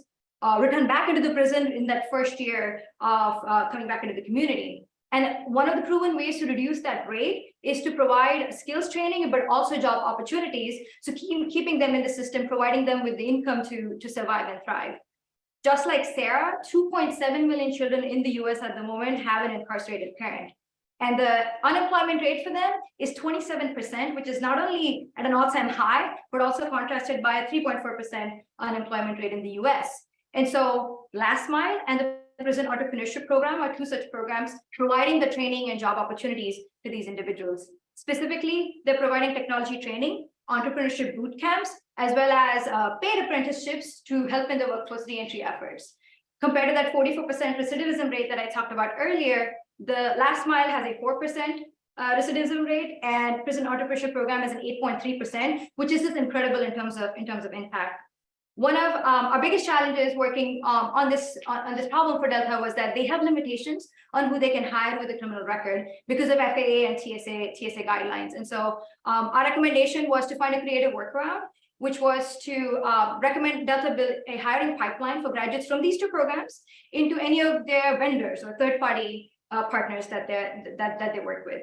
return back into the prison in that first year of coming back into the community. And one of the proven ways to reduce that rate is to provide skills training, but also job opportunities. So keeping them in the system, providing them with the income to survive and thrive. Just like Sarah, 2.7 million children in the US at the moment have an incarcerated parent. And the unemployment rate for them is 27%, which is not only at an all-time high, but also contrasted by a 3.4% unemployment rate in the US. And so Last Mile and the Prison Entrepreneurship Program are two such programs providing the training and job opportunities to these individuals. Specifically, they're providing technology training, entrepreneurship boot camps, as well as paid apprenticeships to help in the workforce reentry efforts. Compared to that 44% recidivism rate that I talked about earlier, the Last Mile has a 4% recidivism rate, and Prison Entrepreneurship Program has an 8.3%, which is just incredible in terms of impact. One of our biggest challenges working on this problem for Delta was that they have limitations on who they can hire with a criminal record because of FAA and TSA guidelines. And so our recommendation was to find a creative workaround, which was to recommend Delta build a hiring pipeline for graduates from these two programs into any of their vendors or third-party partners that they work with.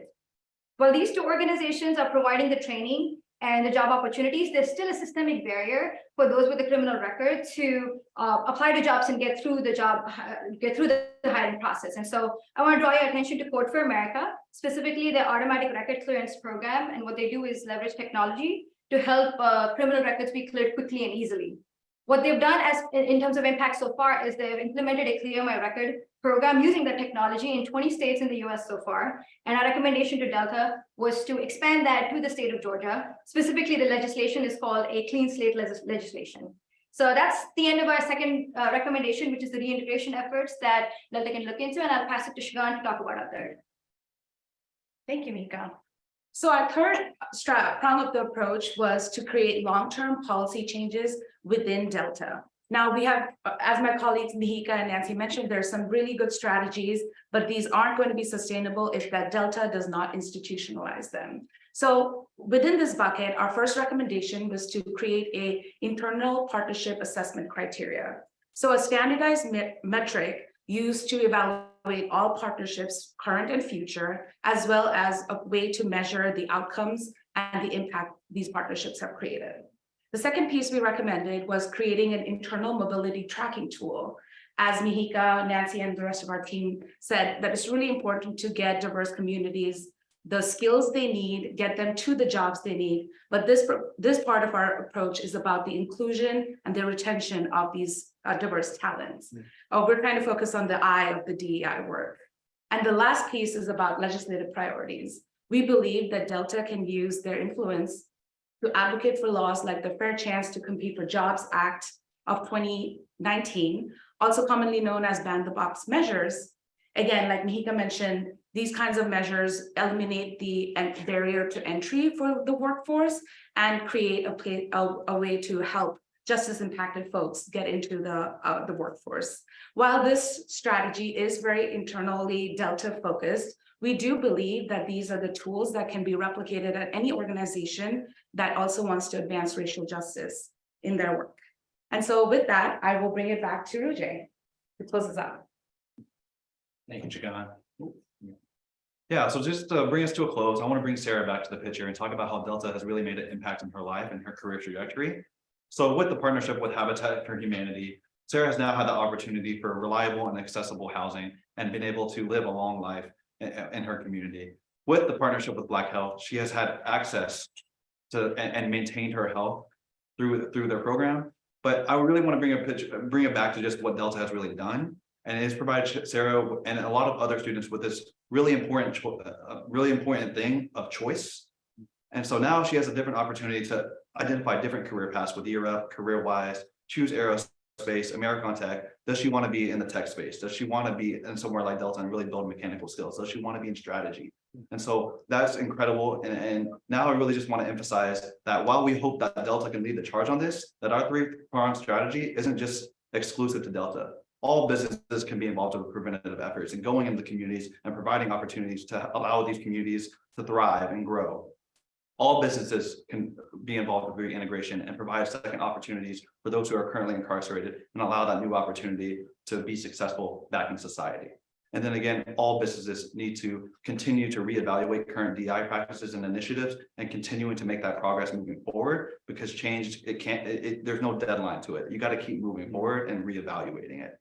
While these two organizations are providing the training and the job opportunities, there's still a systemic barrier for those with a criminal record to apply to jobs and get through the hiring process. And so I want to draw your attention to Code for America, specifically the automatic record clearance program. And what they do is leverage technology to help criminal records be cleared quickly and easily. What they've done in terms of impact so far is they've implemented a Clear My Record program using the technology in 20 states in the US so far. And our recommendation to Delta was to expand that to the state of Georgia. Specifically, the legislation is called a clean slate legislation. So that's the end of our second recommendation, which is the reintegration efforts that Delta can look into. And I'll pass it to Shigan to talk about our third. Thank you, Mika. So our third prong of the approach was to create long-term policy changes within Delta. Now we have, as my colleagues Mihika and Nancy mentioned, there are some really good strategies, but these aren't going to be sustainable if that Delta does not institutionalize them. So within this bucket, our first recommendation was to create an internal partnership assessment criteria. So a standardized metric used to evaluate all partnerships, current and future, as well as a way to measure the outcomes and the impact these partnerships have created. The second piece we recommended was creating an internal mobility tracking tool. As Mihika, Nancy, and the rest of our team said, that it's really important to get diverse communities the skills they need, get them to the jobs they need. But this part of our approach is about the inclusion and the retention of these diverse talents. We're trying to focus on the I of the DEI work. And the last piece is about legislative priorities. We believe that Delta can use their influence to advocate for laws like the Fair Chance to Compete for Jobs Act of 2019, also commonly known as Ban the Box measures. Again, like Mihika mentioned, these kinds of measures eliminate the barrier to entry for the workforce and create a way to help justice impacted folks get into the workforce. While this strategy is very internally Delta focused, we do believe that these are the tools that can be replicated at any organization that also wants to advance racial justice in their work. And so with that, I will bring it back to Rujay to close us out. Thank you, Chigana. Yeah, so just to bring us to a close, I want to bring Sarah back to the picture and talk about how Delta has really made an impact in her life and her career trajectory. So with the partnership with Habitat for Humanity, Sarah has now had the opportunity for reliable and accessible housing and been able to live a long life in her community. With the partnership with Black Health, she has had access to and maintained her health through their program. But I really want to bring it back to just what Delta has really done. And it has provided Sarah and a lot of other students with this really important thing of choice. And so now she has a different opportunity to identify different career paths with ERF, CareerWise, choose aerospace, American Tech. Does she want to be in the tech space? Does she want to be in somewhere like Delta and really build mechanical skills? Does she want to be in strategy? And so that's incredible. And now I really just want to emphasize that while we hope that Delta can lead the charge on this, that our three-pronged strategy isn't just exclusive to Delta. All businesses can be involved with preventative efforts and going into communities and providing opportunities to allow these communities to thrive and grow. All businesses can be involved with reintegration and provide second opportunities for those who are currently incarcerated and allow that new opportunity to be successful back in society. And then again, all businesses need to continue to reevaluate current DI practices and initiatives and continuing to make that progress moving forward, because change, there's no deadline to it. You got to keep moving forward and reevaluating it.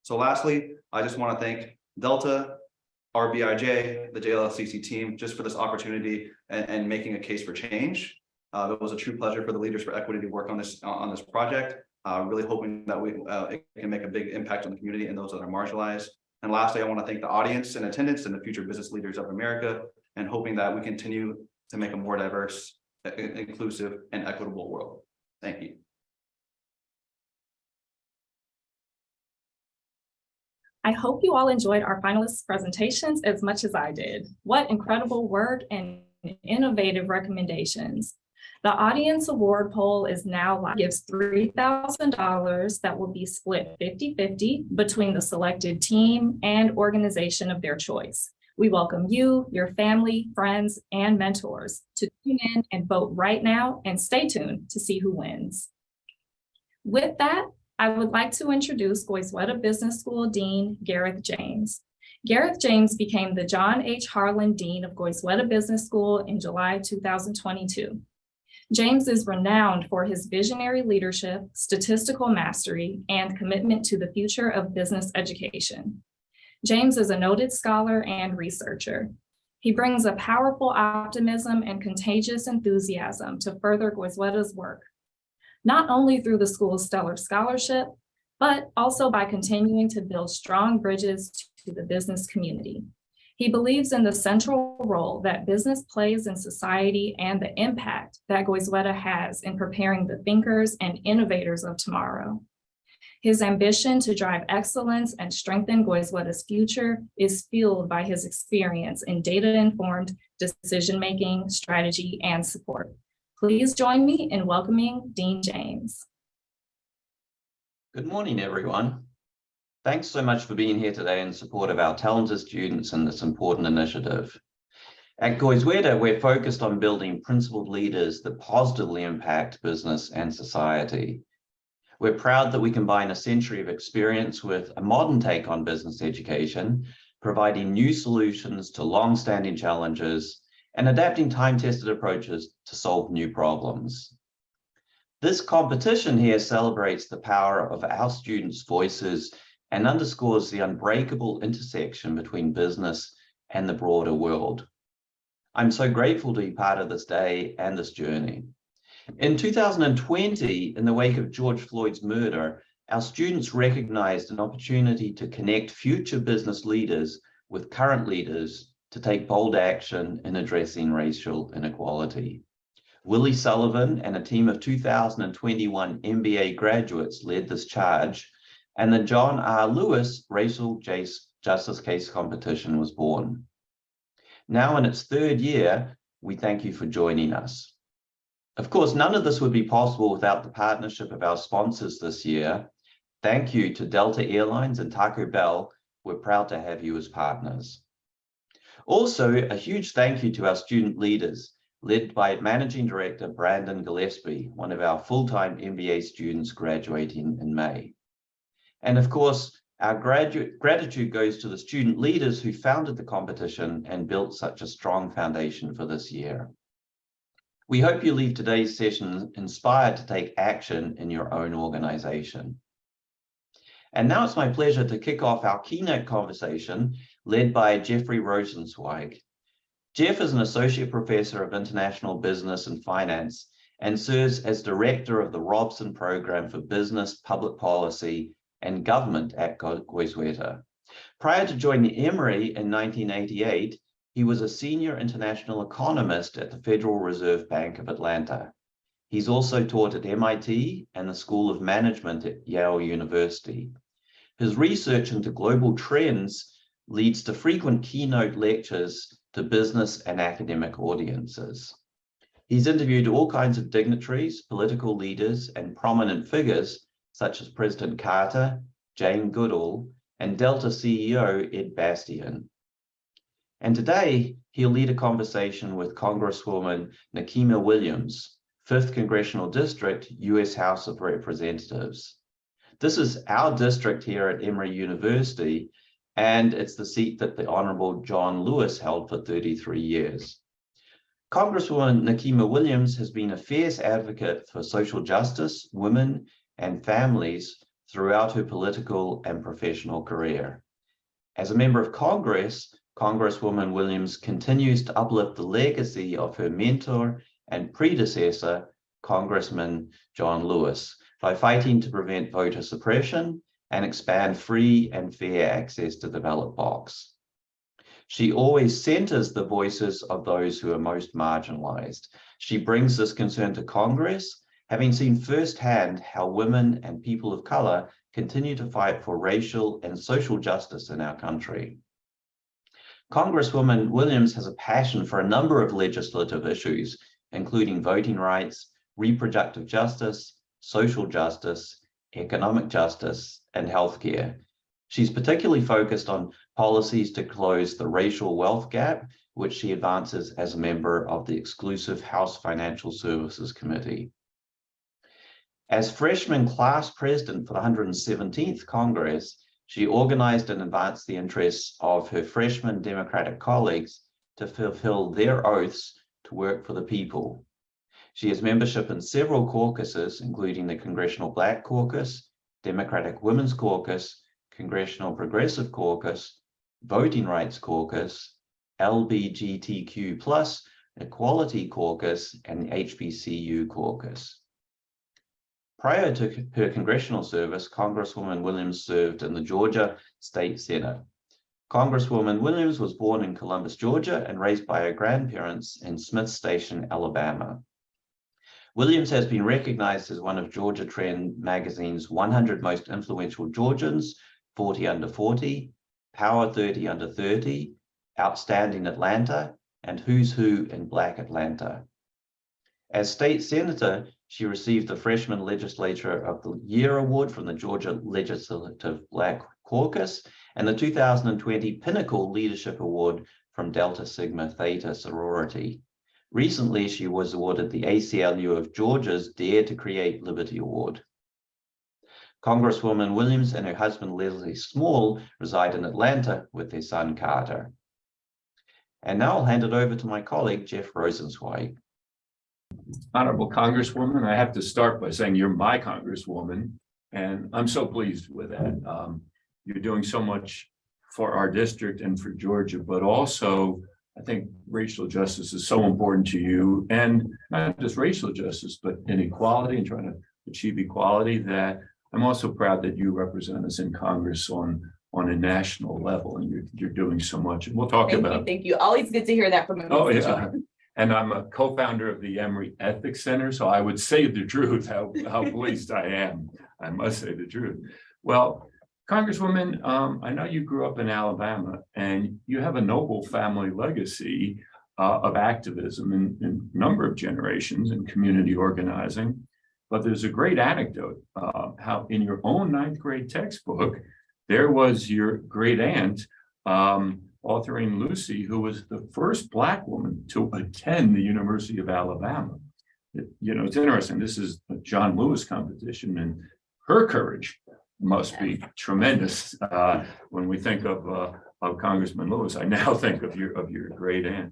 So lastly, I just want to thank Delta, RBIJ, the JLCC team, just for this opportunity and making a case for change. It was a true pleasure for the Leaders for Equity to work on this project. Really hoping that it can make a big impact on the community and those that are marginalized. And lastly, I want to thank the audience in attendance and the future business leaders of America, and hoping that we continue to make a more diverse, inclusive, and equitable world. Thank you. I hope you all enjoyed our finalists' presentations as much as I did. What incredible work and innovative recommendations. The audience award poll is now live. Gives $3,000 that will be split 50-50 between the selected team and organization of their choice. We welcome you, your family, friends, and mentors to tune in and vote right now, and stay tuned to see who wins. With that, I would like to introduce Goizueta Business School Dean Gareth James. Gareth James became the John H. Harlan Dean of Goizueta Business School in July 2022. James is renowned for his visionary leadership, statistical mastery, and commitment to the future of business education. James is a noted scholar and researcher. He brings a powerful optimism and contagious enthusiasm to further Goizueta's work, not only through the school's stellar scholarship, but also by continuing to build strong bridges to the business community. He believes in the central role that business plays in society and the impact that Goizueta has in preparing the thinkers and innovators of tomorrow. His ambition to drive excellence and strengthen Goizueta's future is fueled by his experience in data-informed decision-making, strategy, and support. Please join me in welcoming Dean James. Good morning, everyone. Thanks so much for being here today in support of our talented students in this important initiative. At Goizueta, we're focused on building principled leaders that positively impact business and society. We're proud that we combine a century of experience with a modern take on business education, providing new solutions to long-standing challenges and adapting time-tested approaches to solve new problems. This competition here celebrates the power of our students' voices and underscores the unbreakable intersection between business and the broader world. I'm so grateful to be part of this day and this journey. In 2020, in the wake of George Floyd's murder, our students recognized an opportunity to connect future business leaders with current leaders to take bold action in addressing racial inequality. Willie Sullivan and a team of 2021 MBA graduates led this charge, and the John R. Lewis Racial Justice Case Competition was born. Now in its third year, we thank you for joining us. Of course, none of this would be possible without the partnership of our sponsors this year. Thank you to Delta Airlines and Taco Bell. We're proud to have you as partners. Also, a huge thank you to our student leaders, led by Managing Director Brandon Gillespie, one of our full-time MBA students graduating in May. And of course, our gratitude goes to the student leaders who founded the competition and built such a strong foundation for this year. We hope you leave today's session inspired to take action in your own organization. And now it's my pleasure to kick off our keynote conversation led by Jeffrey Rosenzweig. Jeff is an associate professor of international business and finance and serves as director of the Robson Program for Business, Public Policy, and Government at Goizueta. Prior to joining Emory in 1988, he was a senior international economist at the Federal Reserve Bank of Atlanta. He's also taught at MIT and the School of Management at Yale University. His research into global trends leads to frequent keynote lectures to business and academic audiences. He's interviewed all kinds of dignitaries, political leaders, and prominent figures such as President Carter, Jane Goodall, and Delta CEO Ed Bastian. And today, he'll lead a conversation with Congresswoman Nikema Williams, 5th Congressional District, U.S. House of Representatives. This is our district here at Emory University, and it's the seat that the Honorable John Lewis held for 33 years. Congresswoman Nikema Williams has been a fierce advocate for social justice, women, and families throughout her political and professional career. As a member of Congress, Congresswoman Williams continues to uplift the legacy of her mentor and predecessor, Congressman John Lewis, by fighting to prevent voter suppression and expand free and fair access to the ballot box. She always centers the voices of those who are most marginalized. She brings this concern to Congress, having seen firsthand how women and people of color continue to fight for racial and social justice in our country. Congresswoman Williams has a passion for a number of legislative issues, including voting rights, reproductive justice, social justice, economic justice, and healthcare. She's particularly focused on policies to close the racial wealth gap, which she advances as a member of the exclusive House Financial Services Committee. As freshman class president for the 117th Congress, she organized and advanced the interests of her freshman Democratic colleagues to fulfill their oaths to work for the people. She has membership in several caucuses, including the Congressional Black Caucus, Democratic Women's Caucus, Congressional Progressive Caucus, Voting Rights Caucus, LGBTQ+, Equality Caucus, and the HBCU Caucus. Prior to her congressional service, Congresswoman Williams served in the Georgia State Senate. Congresswoman Williams was born in Columbus, Georgia, and raised by her grandparents in Smith Station, Alabama. Williams has been recognized as one of Georgia Trend magazine's 100 most influential Georgians, 40 under 40, Power 30 under 30, Outstanding Atlanta, and Who's Who in Black Atlanta. As state senator, she received the Freshman Legislator of the Year Award from the Georgia Legislative Black Caucus and the 2020 Pinnacle Leadership Award from Delta Sigma Theta sorority. Recently, she was awarded the ACLU of Georgia's Dare to Create Liberty Award. Congresswoman Williams and her husband Leslie Small reside in Atlanta with their son Carter. And now I'll hand it over to my colleague, Jeff Rosenzweig. Honorable Congresswoman, I have to start by saying you're my Congresswoman, and I'm so pleased with that. You're doing so much for our district and for Georgia, but also I think racial justice is so important to you, and not just racial justice, but inequality and trying to achieve equality, that I'm also proud that you represent us in Congress on a national level, and you're doing so much. And we'll talk about. Thank you. Always good to hear that from you. Oh, yeah. And I'm a co-founder of the Emory Ethics Center, so I would say the truth, how pleased I am. I must say the truth. Well, Congresswoman, I know you grew up in Alabama, and you have a noble family legacy of activism in a number of generations in community organizing. But there's a great anecdote how in your own 9th grade textbook, there was your great aunt authoring Lucy, who was the first Black woman to attend the University of Alabama. It's interesting. This is a John Lewis competition, and her courage must be tremendous. When we think of Congressman Lewis, I now think of your great aunt.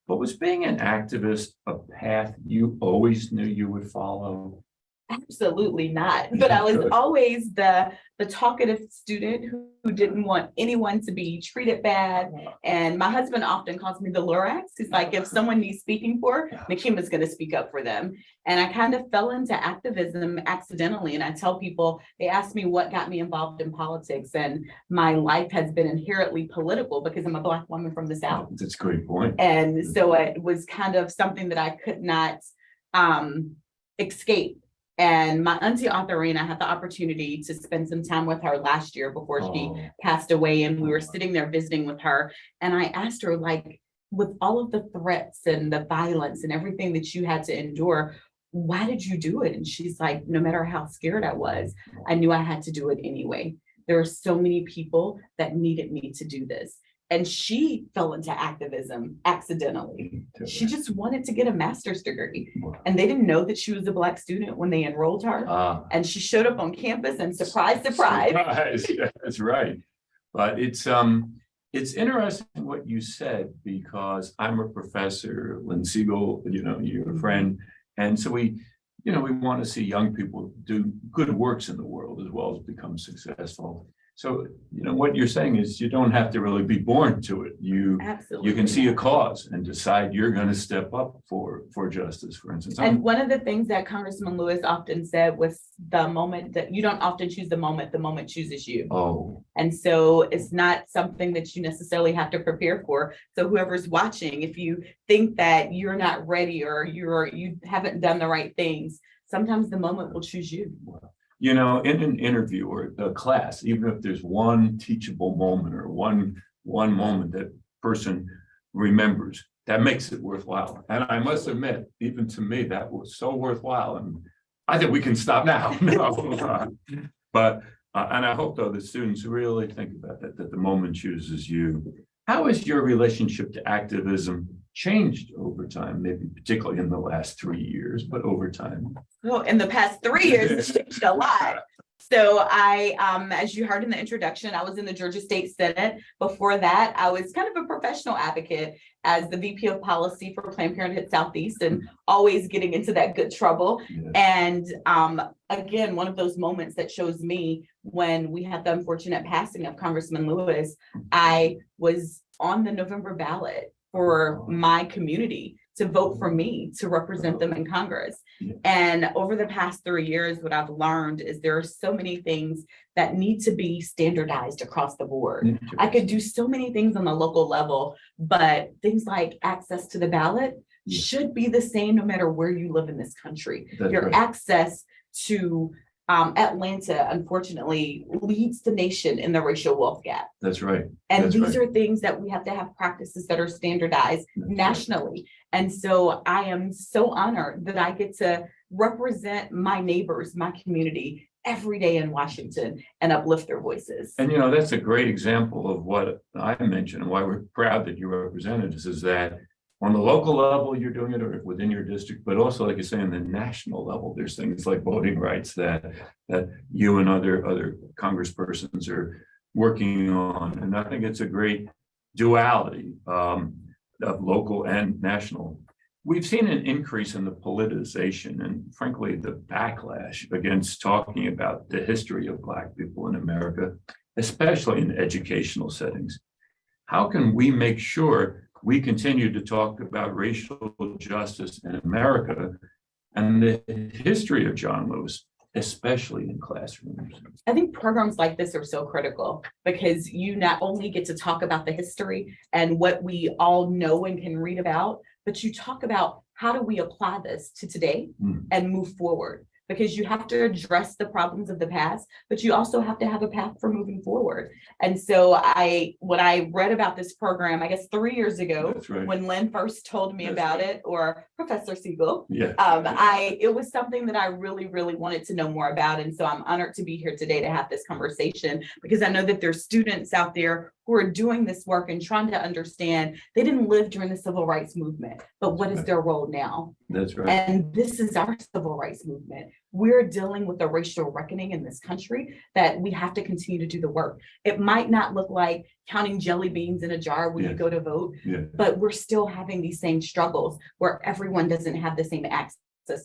But was being an activist a path you always knew you would follow? Absolutely not. But I was always the talkative student who didn't want anyone to be treated bad. And my husband often calls me the Lorax. He's like, if someone needs speaking for, Nakima's going to speak up for them. And I kind of fell into activism accidentally. And I tell people, they ask me what got me involved in politics. And my life has been inherently political because I'm a Black woman from the South. That's a great point. And so it was kind of something that I could not escape. And my auntie Authorina, I had the opportunity to spend some time with her last year before she passed away. And we were sitting there visiting with her. And I asked her, like, with all of the threats and the violence and everything that you had to endure, why did you do it? And she's like, no matter how scared I was, I knew I had to do it anyway. There are so many people that needed me to do this. And she fell into activism accidentally. She just wanted to get a master's degree. And they didn't know that she was a Black student when they enrolled her. And she showed up on campus and surprise. Yeah, that's right. But it's interesting what you said, because I'm a professor, Lynn Siegel, you're a friend. And so we want to see young people do good works in the world as well as become successful. So, what you're saying is you don't have to really be born to it. You can see a cause and decide you're going to step up for justice, for instance. And one of the things that Congressman Lewis often said was the moment that you don't often choose the moment chooses you. Oh. And so it's not something that you necessarily have to prepare for. So whoever's watching, if you think that you're not ready or you haven't done the right things, sometimes the moment will choose you. In an interview or a class, even if there's one teachable moment or one moment that person remembers, that makes it worthwhile. And I must admit, even to me, that was so worthwhile. And I think we can stop now. No. But and I hope though the students really think about that the moment chooses you. How has your relationship to activism changed over time, maybe particularly in the last 3 years, but over time? Well, in the past 3 years, it's changed a lot. So I, as you heard in the introduction, I was in the Georgia State Senate. Before that, I was kind of a professional advocate as the VP of Policy for Planned Parenthood Southeast and always getting into that good trouble. Yeah. And again, one of those moments that shows me when we had the unfortunate passing of Congressman Lewis, I was on the November ballot for my community to vote for me to represent them in Congress. Yeah. And over the past 3 years, what I've learned is there are so many things that need to be standardized across the board. I could do so many things on the local level, but things like access to the ballot should be the same no matter where you live in this country. Your access to Atlanta, unfortunately, leads the nation in the racial wealth gap. That's right. And these are things that we have to have practices that are standardized nationally. And so I am so honored that I get to represent my neighbors, my community every day in Washington and uplift their voices. And that's a great example of what I mentioned and why we're proud that you represented us, is that on the local level, you're doing it or within your district, but also, like you say, on the national level, there's things like voting rights that you and other congresspersons are working on. And I think it's a great duality of local and national. We've seen an increase in the politicization and frankly, the backlash against talking about the history of Black people in America, especially in educational settings. How can we make sure we continue to talk about racial justice in America and the history of John Lewis, especially in classrooms? I think programs like this are so critical because you not only get to talk about the history and what we all know and can read about, but you talk about how do we apply this to today and move forward. Because you have to address the problems of the past, but you also have to have a path for moving forward. And so when I read about this program, I guess 3 years ago, when Lynn first told me about it, or Professor Siegel, it was something that I really, really wanted to know more about. And so I'm honored to be here today to have this conversation, because I know that there's students out there who are doing this work and trying to understand they didn't live during the civil rights movement, but what is their role now? That's right. And this is our civil rights movement. We're dealing with a racial reckoning in this country that we have to continue to do the work. It might not look like counting jelly beans in a jar when you go to vote, but we're still having these same struggles where everyone doesn't have the same access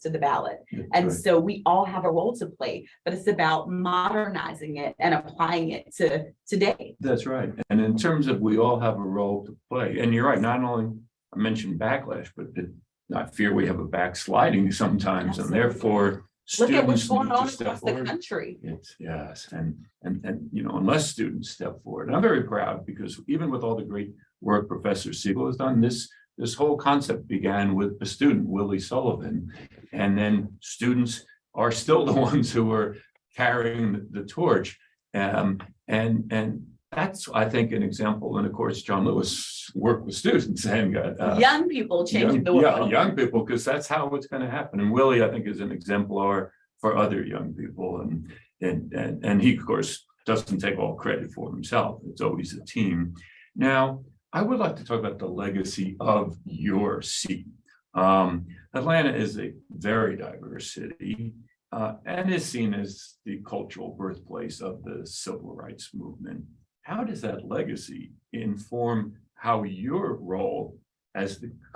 to the ballot. And so we all have a role to play, but it's about modernizing it and applying it to today. That's right. And in terms of we all have a role to play, and you're right, not only I mentioned backlash, but I fear we have a backsliding sometimes. Absolutely. And therefore look at what's going on across the country. Yes. And unless students step forward, and I'm very proud because even with all the great work Professor Siegel has done, this whole concept began with a student, Willie Sullivan, and then students are still the ones who are carrying the torch. And that's, I think, an example. And of course, John Lewis worked with students and got young people changing the world. Yeah, young people, because that's how it's going to happen. And Willie, I think, is an exemplar for other young people. And he, of course, doesn't take all credit for himself. It's always a team. Now, I would like to talk about the legacy of your seat. Atlanta is a very diverse city and is seen as the cultural birthplace of the civil rights movement. How does that legacy inform how your role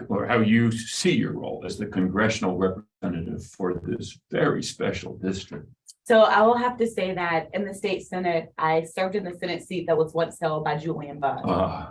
or how you see your role as the congressional representative for this very special district? So I will have to say that in the state Senate, I served in the Senate seat that was once held by Julian Bond.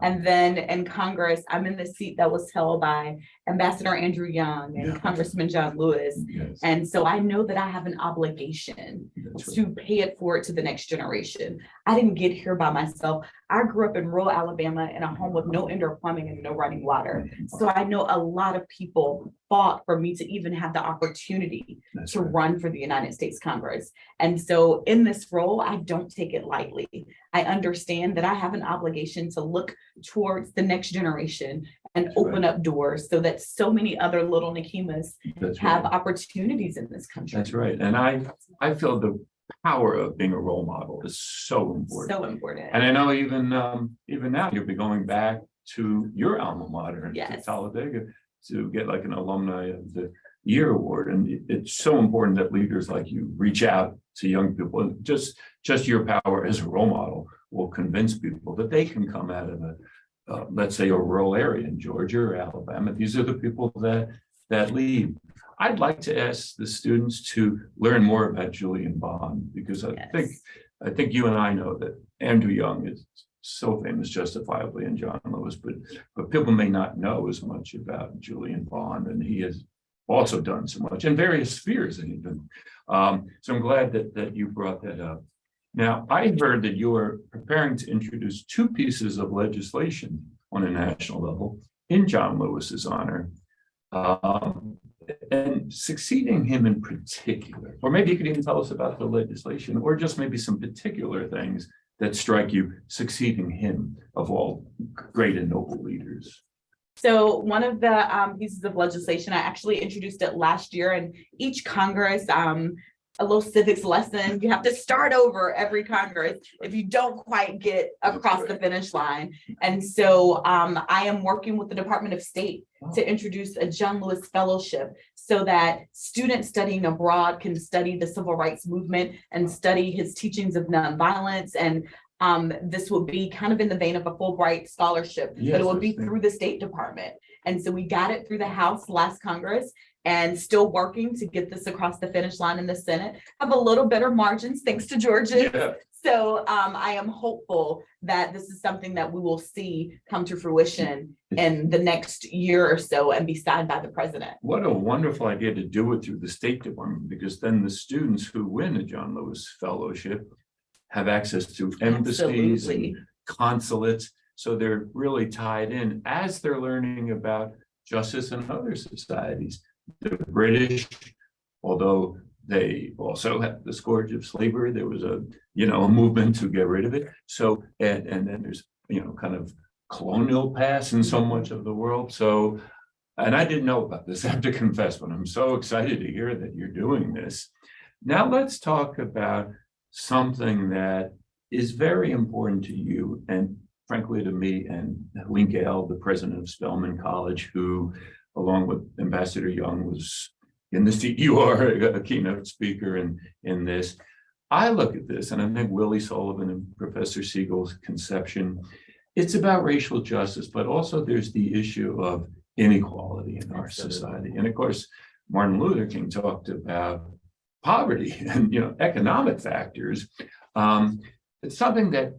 And then in Congress, I'm in the seat that was held by Ambassador Andrew Young and Congressman John Lewis. Yes. And so I know that I have an obligation That's to pay it forward to the next generation. I didn't get here by myself. I grew up in rural Alabama in a home with no indoor plumbing and no running water. So I know a lot of people fought for me to even have the opportunity to run for the United States Congress. And so in this role, I don't take it lightly. I understand that I have an obligation to look towards the next generation and open up doors so that so many other little Nikimas have opportunities in this country. That's right. And I feel the power of being a role model is so important. So important. And I know even now you'll be going back to your alma mater, to Talladega, to get like an alumni of the year award. And it's so important that leaders like you reach out to young people. And just your power as a role model will convince people that they can come out of let's say a rural area in Georgia or Alabama. These are the people that lead. I'd like to ask the students to learn more about Julian Bond, because I think you and I know that Andrew Young is so famous justifiably in John Lewis, but people may not know as much about Julian Bond, and he has also done so much in various spheres even. So I'm glad that you brought that up. Now, I heard that you are preparing to introduce 2 pieces of legislation on a national level in John Lewis's honor, and succeeding him in particular. Or maybe you could even tell us about the legislation, or just maybe some particular things that strike you succeeding him of all great and noble leaders. So one of the pieces of legislation, I actually introduced it last year, and each Congress, a little civics lesson, you have to start over every Congress if you don't quite get across the finish line. And so I am working with the Department of State to introduce a John Lewis Fellowship so that students studying abroad can study the civil rights movement and study his teachings of nonviolence. And this will be kind of in the vein of a Fulbright scholarship, but it will be through the State Department. And so we got it through the House last Congress, and still working to get this across the finish line in the Senate. Have a little better margins thanks to Georgia. Yeah. So I am hopeful that this is something that we will see come to fruition in the next year or so and be signed by the president. What a wonderful idea to do it through the State Department, because then the students who win a John Lewis Fellowship have access to embassies and consulates. So they're really tied in as they're learning about justice in other societies. The British, although they also had the scourge of slavery, there was a movement to get rid of it. So and then there's kind of colonial past in so much of the world. So, and I didn't know about this, I have to confess, but I'm so excited to hear that you're doing this. Now let's talk about something that is very important to you, and frankly to me, and Helene Gale, the president of Spelman College, who along with Ambassador Young was in the seat you are, a keynote speaker in this. I look at this and I think Willie Sullivan and Professor Siegel's conception, it's about racial justice, but also there's the issue of inequality in our society. And of course, Martin Luther King talked about poverty and economic factors. It's something that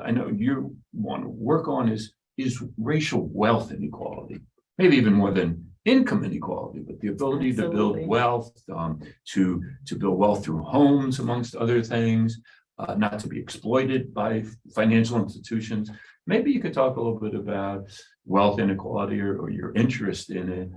I know you want to work on is racial wealth inequality. Maybe even more than income inequality, but the ability to build wealth, to build wealth through homes, amongst other things, not to be exploited by financial institutions. Maybe you could talk a little bit about wealth inequality or your interest in it,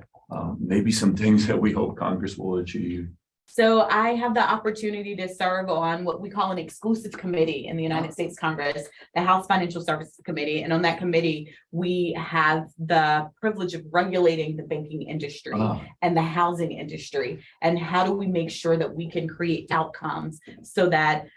maybe some things that we hope Congress will achieve. So I have the opportunity to serve on what we call an exclusive committee in the United States Congress, the House Financial Services Committee. And on that committee, we have the privilege of regulating the banking industry and the housing industry. And how do we make sure that we can create outcomes so that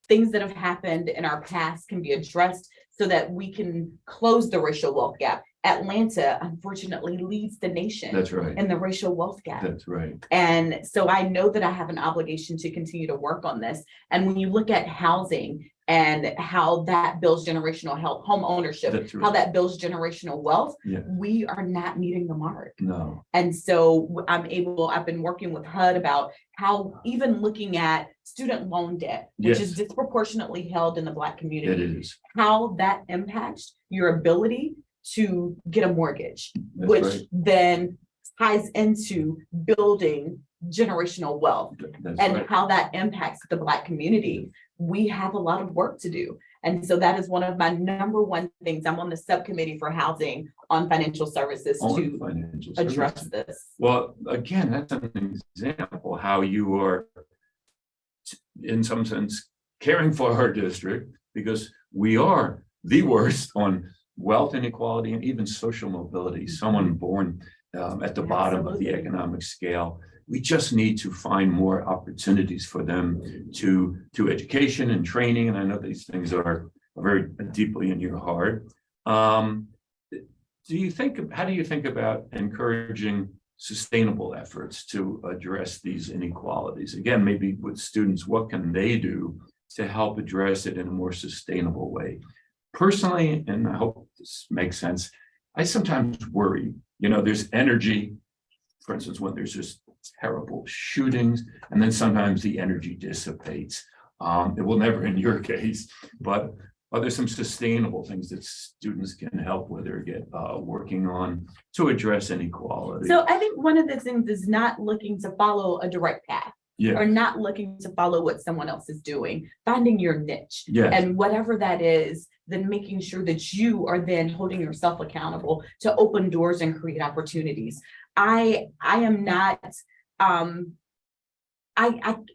things that have happened in our past can be addressed so that we can close the racial wealth gap. Atlanta, unfortunately, leads the nation in the racial wealth gap. That's right. And so I know that I have an obligation to continue to work on this. And when you look at housing, and how that builds generational health, home ownership, That's how right. that builds generational wealth, Yeah. we are not meeting the mark. No. And so I've been working with HUD about how even looking at student loan debt, which is Yes. disproportionately held in the Black community. It is. How that impacts your ability to get a mortgage, That's which right. then ties into building generational wealth, That's and right. how that impacts the Black community. We have a lot of work to do. And so that is one of my number one things. I'm on the subcommittee for housing on financial services On to financial address services. this. Well, again, that's an example how you are, in some sense, caring for our district, because we are the worst on wealth inequality and even social mobility. Someone born at the bottom of the economic scale. We just need to find more opportunities for them to education and training. And I know these things are very deeply in your heart. How do you think about encouraging sustainable efforts to address these inequalities? Again, maybe with students, what can they do to help address it in a more sustainable way? Personally, and I hope this makes sense, I sometimes worry, there's energy, for instance, when there's just terrible shootings, and then sometimes the energy dissipates. It will never in your case, but are there some sustainable things that students can help with or get working on to address inequality? So I think one of the things is not looking to follow a direct path. Yeah. Or not looking to follow what someone else is doing, finding your niche. Yes. And whatever that is, then making sure that you are then holding yourself accountable to open doors and create opportunities. I am not, I'm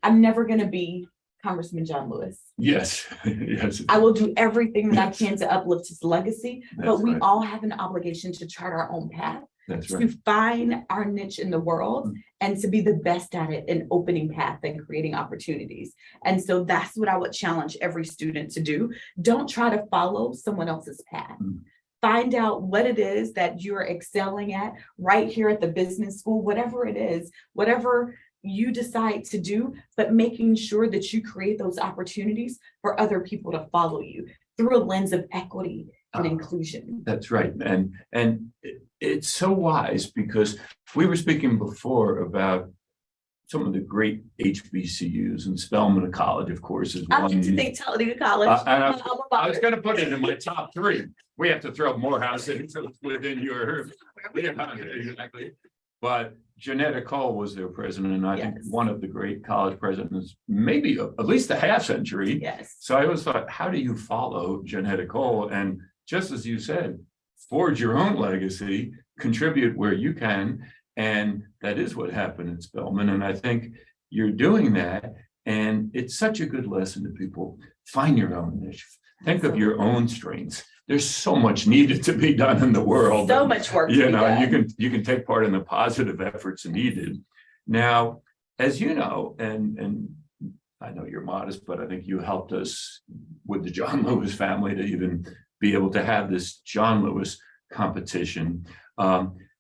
never gonna be Congressman John Lewis. Yes, yes. I will do everything that I can to uplift his legacy, That's but we right. all have an obligation to chart our own path. That's To right. find our niche in the world and to be the best at it in opening path and creating opportunities. And so that's what I would challenge every student to do. Don't try to follow someone else's path. Find out what it is that you're excelling at right here at the business school, whatever it is, whatever you decide to do, but making sure that you create those opportunities for other people to follow you through a lens of equity and inclusion. That's right. And it's so wise, because we were speaking before about some of the great HBCUs, and Spelman College, of course, is I one. went to Dade College. And I was going to put it in my top three. We have to throw Morehouse in within your. Yeah, exactly. But Janetta Cole was their president, and I think one of the great college presidents, maybe at least a half century. Yes. So I always thought, how do you follow Janetta Cole? And just as you said, forge your own legacy, contribute where you can. And that is what happened at Spelman. And I think you're doing that. And it's such a good lesson to people. Find your own niche. Think of your own strengths. There's so much needed to be done in the world. So much work to be done. You can take part in the positive efforts needed. Now, as you know, and I know you're modest, but I think you helped us with the John Lewis family to even be able to have this John Lewis competition.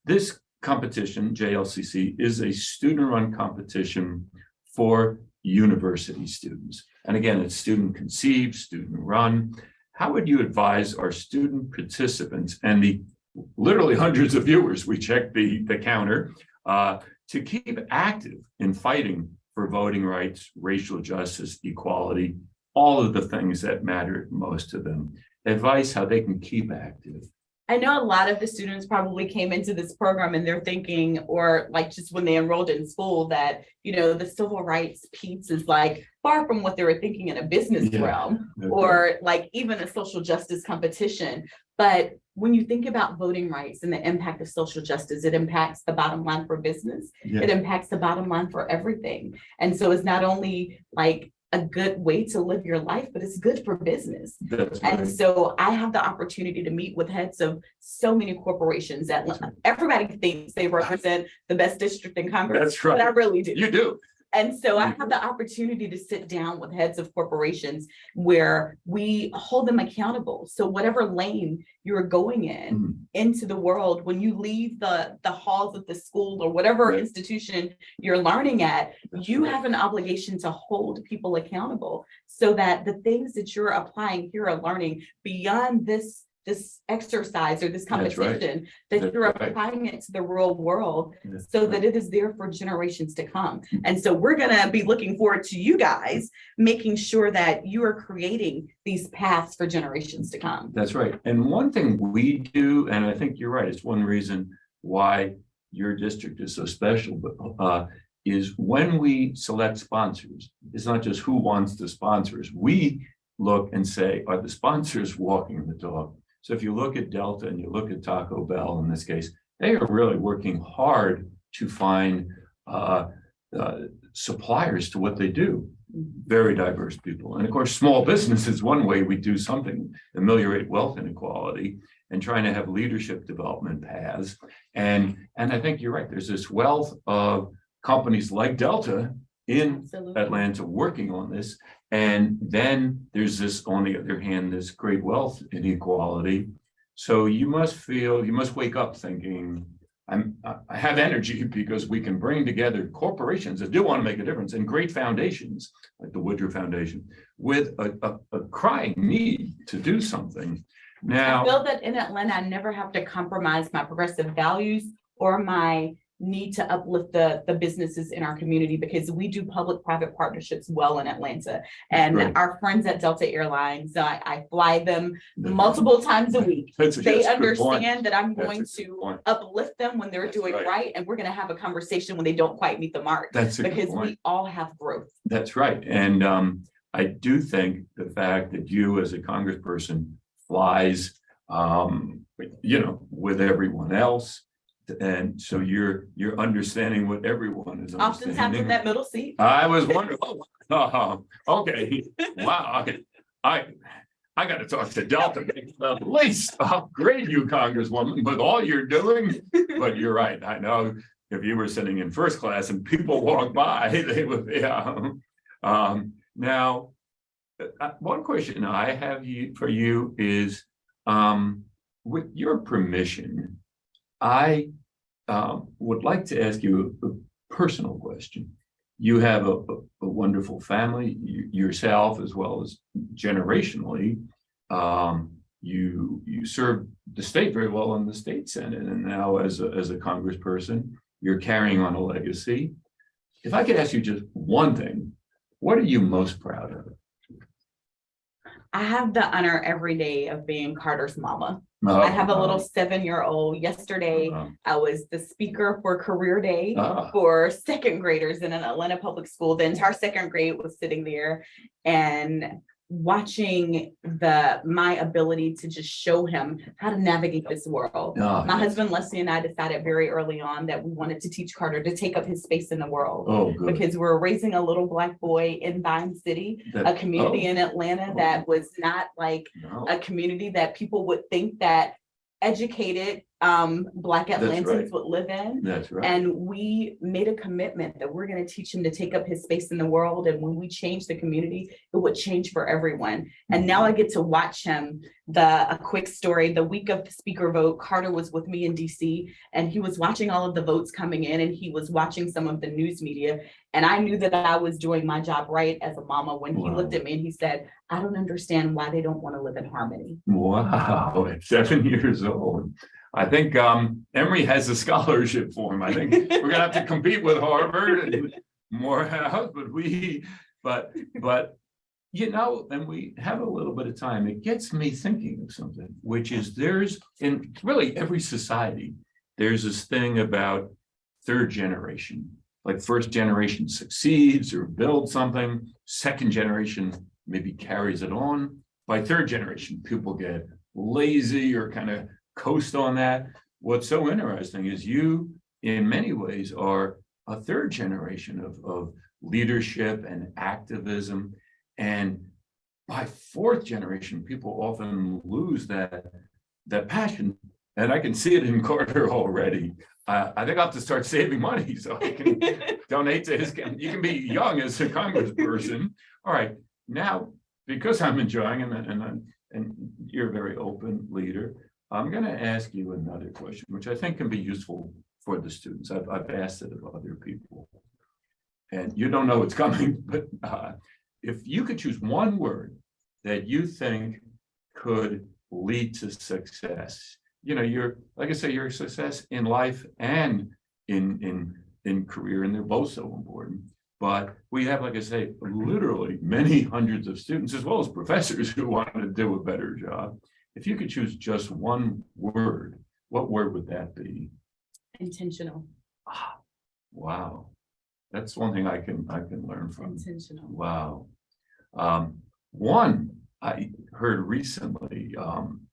This competition, JLCC, is a student-run competition for university students. And again, it's student conceived, student run. How would you advise our student participants and the literally hundreds of viewers, we checked the counter, to keep active in fighting for voting rights, racial justice, equality, all of the things that matter most to them? Advice how they can keep active. I know a lot of the students probably came into this program and they're thinking, or like just when they enrolled in school, that, the civil rights piece is like far from what they were thinking in a business realm, or like even a social justice competition. But when you think about voting rights and the impact of social justice, it impacts the bottom line for business. Yeah. It impacts the bottom line for everything. And so it's not only like a good way to live your life, but it's good for business. That's And right. so I have the opportunity to meet with heads of so many corporations that everybody thinks they represent the best district in Congress. That's right. But I really do. You do. And so I have the opportunity to sit down with heads of corporations where we hold them accountable. So whatever lane you're going in into the world, when you leave the halls of the school or whatever institution you're learning at, you have an obligation to hold people accountable so that the things that you're applying here are learning beyond this exercise or this competition, that you're applying it to the real world so that it is there for generations to come. And so we're going to be looking forward to you guys making sure that you are creating these paths for generations to come. That's right. And one thing we do, and I think you're right, it's one reason why your district is so special, but is when we select sponsors, it's not just who wants to sponsor us. We look and say, are the sponsors walking the talk? So if you look at Delta and you look at Taco Bell in this case, they are really working hard to find suppliers to what they do. Very diverse people. And of course, small business is one way we do something, ameliorate wealth inequality and trying to have leadership development paths. And I think you're right. There's this wealth of companies like Delta in Atlanta working on this. And then there's this, on the other hand, this great wealth inequality. So you must wake up thinking, I have energy because we can bring together corporations that do want to make a difference and great foundations like the Woodruff Foundation with a crying need to do something. Now, I feel that in Atlanta, I never have to compromise my progressive values or my need to uplift the businesses in our community because we do public-private partnerships well in Atlanta. And our friends at Delta Airlines, I fly them multiple times a week. They understand that I'm going to uplift them when they're doing right. And we're going to have a conversation when they don't quite meet the mark because we all have growth. That's right. And I do think the fact that you as a congressperson flies, with everyone else, and so you're understanding what everyone is understanding. Oftentimes in that middle seat. I was wondering, okay, wow, okay. I got to talk to Delta at least upgrade you, Congresswoman, with all you're doing. But you're right. I know if you were sitting in first class and people walk by, they would be. Now, one question I have for you is, with your permission, I would like to ask you a personal question. You have a wonderful family, yourself as well as generationally. You served the state very well in the state Senate, and now as a congressperson, you're carrying on a legacy. If I could ask you just one thing, what are you most proud of? I have the honor every day of being Carter's mama. I have a little 7-year-old. Yesterday, I was the speaker for career day for second graders in an Atlanta public school. The entire second grade was sitting there and watching my ability to just show him how to navigate this world. My husband Leslie and I decided very early on that we wanted to teach Carter to take up his space in the world because we're raising a little Black boy in Vine City, a community in Atlanta that was not like a community that people would think that educated Black Atlantans would live in. That's right. And we made a commitment that we're going to teach him to take up his space in the world. And when we change the community, it would change for everyone. And now I get to watch him. A quick story, the week of the speaker vote, Carter was with me in DC and he was watching all of the votes coming in and he was watching some of the news media. And I knew that I was doing my job right as a mama when he looked at me and he said, I don't understand why they don't want to live in harmony. Wow, at 7 years old. I think Emory has a scholarship for him. I think we're gonna have to compete with Harvard and Morehouse, but and we have a little bit of time. It gets me thinking of something, which is there's in really every society, there's this thing about third generation. Like first generation succeeds or builds something, second generation maybe carries it on. By third generation, people get lazy or kind of coast on that. What's so interesting is you, in many ways, are a third generation of leadership and activism. And by fourth generation, people often lose that passion. And I can see it in Carter already. I think I'll have to start saving money so I can donate to his, you can be young as a congressperson. All right, now, because I'm enjoying and you're a very open leader, I'm gonna ask you another question, which I think can be useful for the students. I've asked it of other people. And you don't know what's coming, but if you could choose one word that you think could lead to success, you know, you're, like I say, your success in life and in career, and they're both so important. But we have, like I say, literally many hundreds of students as well as professors who want to do a better job. If you could choose just one word, what word would that be? Intentional. Wow. That's one thing I can learn from. Intentional. Wow. One I heard recently,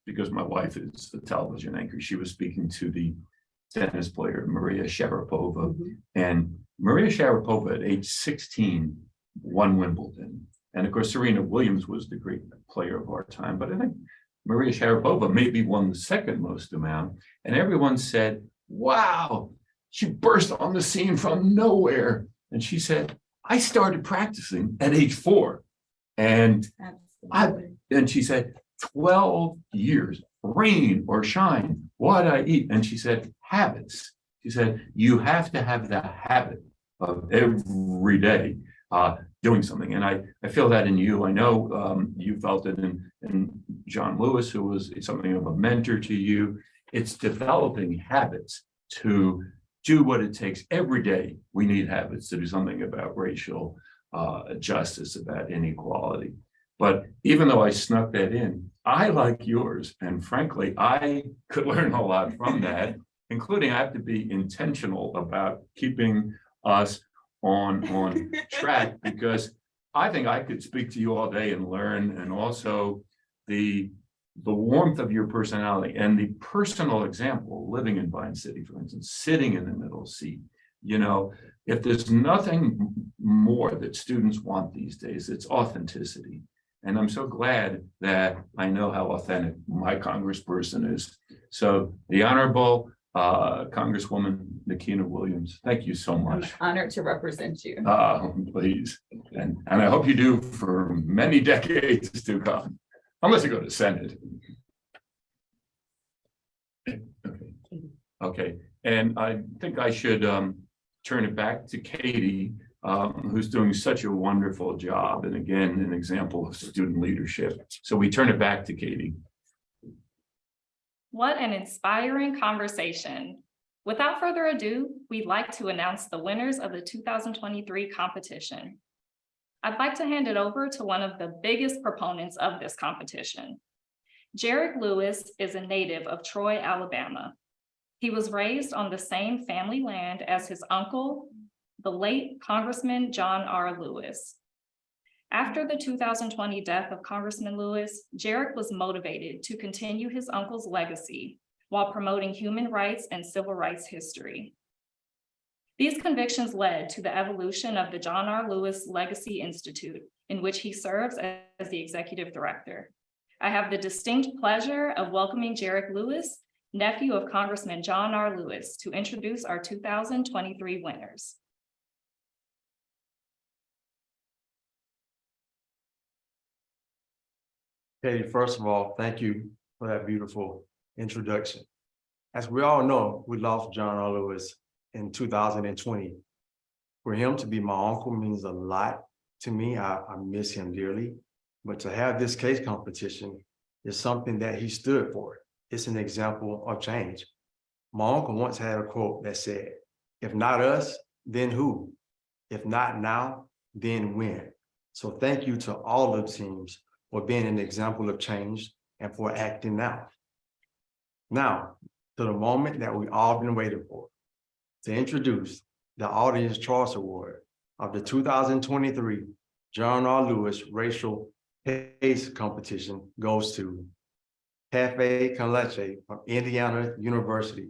because my wife is a television anchor, she was speaking to the tennis player Maria Sharapova, and Maria Sharapova at age 16 won Wimbledon. And of course, Serena Williams was the great player of our time, but I think Maria Sharapova maybe won the second most amount. And everyone said, wow, she burst on the scene from nowhere. And she said, I started practicing at age 4. And she said, 12 years, rain or shine, what I eat. And she said, habits. She said, you have to have the habit of every day doing something. And I feel that in you. I know you felt it in John Lewis, who was something of a mentor to you. It's developing habits to do what it takes every day. We need habits to do something about racial justice, about inequality. But even though I snuck that in, I like yours. And frankly, I could learn a lot from that, including I have to be intentional about keeping us on track, because I think I could speak to you all day and learn, and also the warmth of your personality and the personal example, living in Vine City, for instance, sitting in the middle seat. You know, if there's nothing more that students want these days, it's authenticity. And I'm so glad that I know how authentic my congressperson is. So the Honorable Congresswoman Nikina Williams, thank you so much. I'm honored to represent you. Please. And I hope you do for many decades to come, unless you go to Senate. Okay, and I think I should turn it back to Katie, who's doing such a wonderful job, and again, an example of student leadership. So we turn it back to Katie. What an inspiring conversation. Without further ado, we'd like to announce the winners of the 2023 competition. I'd like to hand it over to one of the biggest proponents of this competition. Jarek Lewis is a native of Troy, Alabama. He was raised on the same family land as his uncle, the late Congressman John R. Lewis. After the 2020 death of Congressman Lewis, Jarek was motivated to continue his uncle's legacy while promoting human rights and civil rights history. These convictions led to the evolution of the John R. Lewis Legacy Institute, in which he serves as the executive director. I have the distinct pleasure of welcoming Jarek Lewis, nephew of Congressman John R. Lewis, to introduce our 2023 winners. Katie, first of all, thank you for that beautiful introduction. As we all know, we lost John R. Lewis in 2020. For him to be my uncle means a lot to me. I miss him dearly. But to have this case competition is something that he stood for. It's an example of change. My uncle once had a quote that said, if not us, then who? If not now, then when? So thank you to all the teams for being an example of change and for acting now. Now, to the moment that we all been waiting for, to introduce the Audience Choice Award of the 2023 John R. Lewis Racial Case Competition goes to Cafe Con Leche from Indiana University,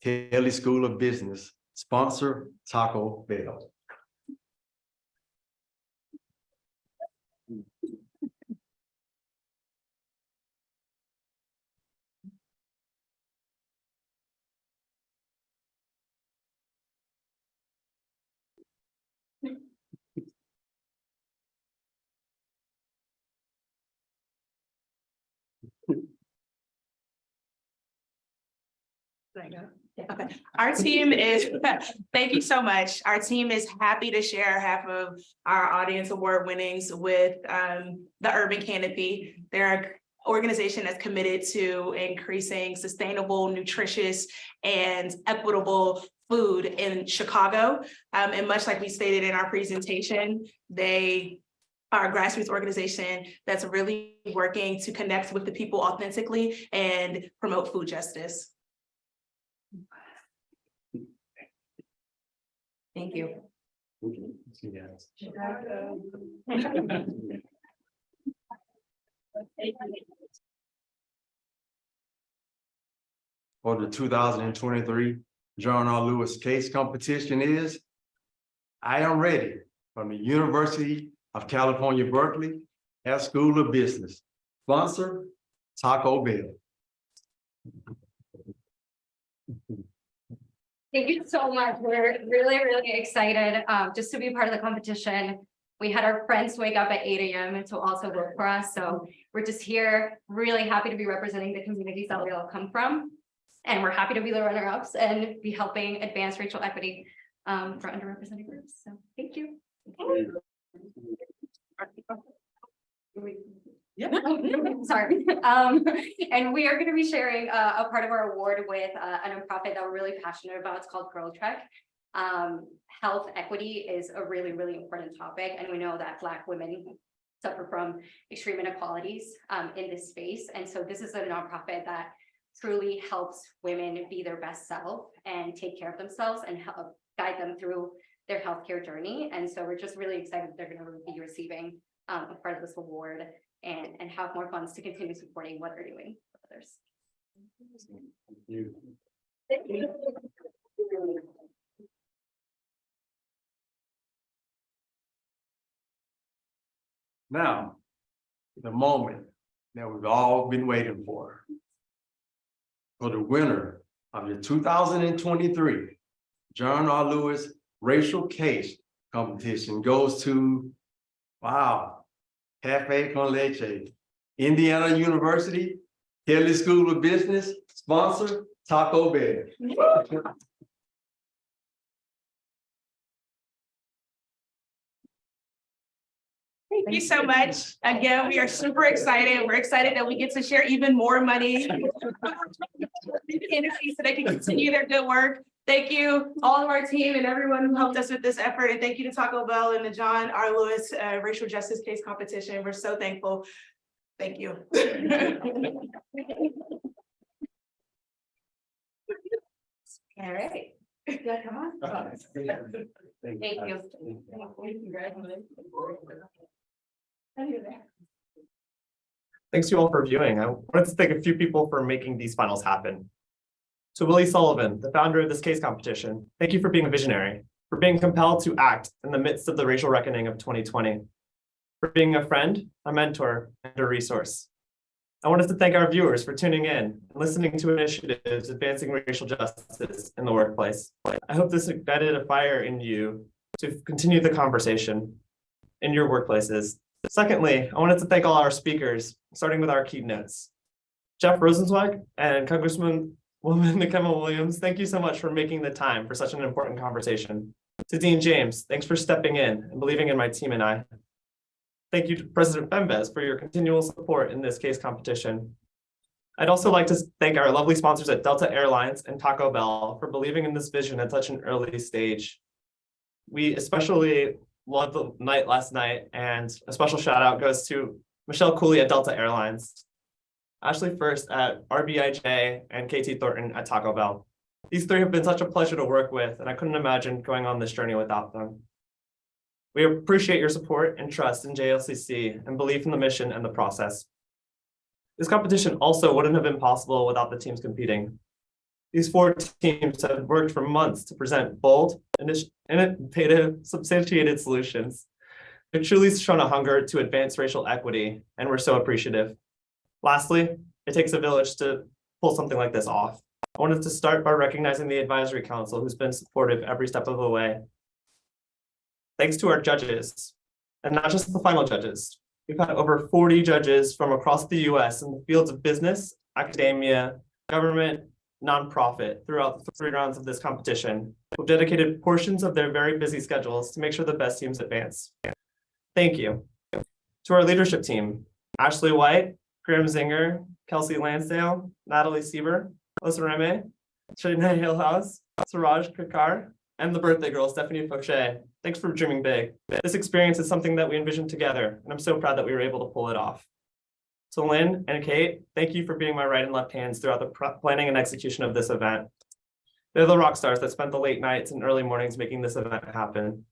Haley School of Business, sponsor Taco Bell. Okay. Our team is, thank you so much. Our team is happy to share half of our audience award winnings with the Urban Canopy. They're an organization that's committed to increasing sustainable, nutritious, and equitable food in Chicago. And much like we stated in our presentation, they are a grassroots organization that's really working to connect with the people authentically and promote food justice. Thank you. For the 2023 John R. Lewis Case Competition is I Am Ready from the University of California, Berkeley, School of Business. Sponsor, Taco Bell. Thank you so much. We're really, really excited just to be part of the competition. We had our friends wake up at 8 a.m. to also work for us. So we're just here, really happy to be representing the communities that we all come from. And we're happy to be the runner-ups and be helping advance racial equity for underrepresented groups. So thank you. Yeah. Sorry. And we are going to be sharing a part of our award with a nonprofit that we're really passionate about. It's called Girl Trek. Health equity is a really, really important topic. And we know that Black women suffer from extreme inequalities in this space. And so this is a nonprofit that truly helps women be their best self and take care of themselves and help guide them through their healthcare journey. And so we're just really excited that they're going to be receiving a part of this award and have more funds to continue supporting what they're doing for others. Thank you. Now, the moment that we've all been waiting for. For the winner of the 2023 John R. Lewis Racial Case Competition goes to, wow, Cafe con Leche, Indiana University, Kelly School of Business, sponsor, Taco Bell. Thank you so much. Again, we are super excited. We're excited that we get to share even more money so they can continue their good work. Thank you, all of our team and everyone who helped us with this effort. And thank you to Taco Bell and the John R. Lewis Racial Justice Case Competition. We're so thankful. Thank you. All right. Yeah, come on. Thank you. Thanks to you all for viewing. I wanted to thank a few people for making these finals happen. To Willie Sullivan, the founder of this case competition, thank you for being a visionary, for being compelled to act in the midst of the racial reckoning of 2020, for being a friend, a mentor, and a resource. I wanted to thank our viewers for tuning in and listening to initiatives advancing racial justice in the workplace. I hope this ignited a fire in you to continue the conversation in your workplaces. Secondly, I wanted to thank all our speakers, starting with our keynotes. Jeff Rosenzweig and Congresswoman Nikema Williams, thank you so much for making the time for such an important conversation. To Dean James, thanks for stepping in and believing in my team and I. Thank you to President Bembes for your continual support in this case competition. I'd also like to thank our lovely sponsors at Delta Airlines and Taco Bell for believing in this vision at such an early stage. We especially loved the night last night, and a special shout out goes to Michelle Cooley at Delta Airlines, Ashley First at RBIJ, and KT Thornton at Taco Bell. These three have been such a pleasure to work with, and I couldn't imagine going on this journey without them. We appreciate your support and trust in JLCC and belief in the mission and the process. This competition also wouldn't have been possible without the teams competing. These four teams have worked for months to present bold, innovative, substantiated solutions. They've truly shown a hunger to advance racial equity, and we're so appreciative. Lastly, it takes a village to pull something like this off. I wanted to start by recognizing the Advisory Council, who's been supportive every step of the way. Thanks to our judges, and not just the final judges. We've had over 40 judges from across the US in the fields of business, academia, government, nonprofit throughout the 3 rounds of this competition, who've dedicated portions of their very busy schedules to make sure the best teams advance. Thank you. To our leadership team, Ashley White, Graham Zinger, Kelsey Lansdale, Natalie Sieber, Alyssa Reme, Shadina Hillhouse, Suraj Kakar, and the birthday girl, Stephanie Fauché. Thanks for dreaming big. This experience is something that we envisioned together, and I'm so proud that we were able to pull it off. To Lynn and Kate, thank you for being my right and left hands throughout the planning and execution of this event. They're the rock stars that spent the late nights and early mornings making this event happen.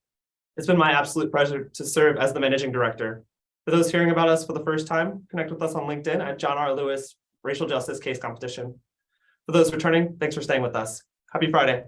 It's been my absolute pleasure to serve as the managing director. For those hearing about us for the first time, connect with us on LinkedIn at John R. Lewis Racial Justice Case Competition. For those returning, thanks for staying with us. Happy Friday.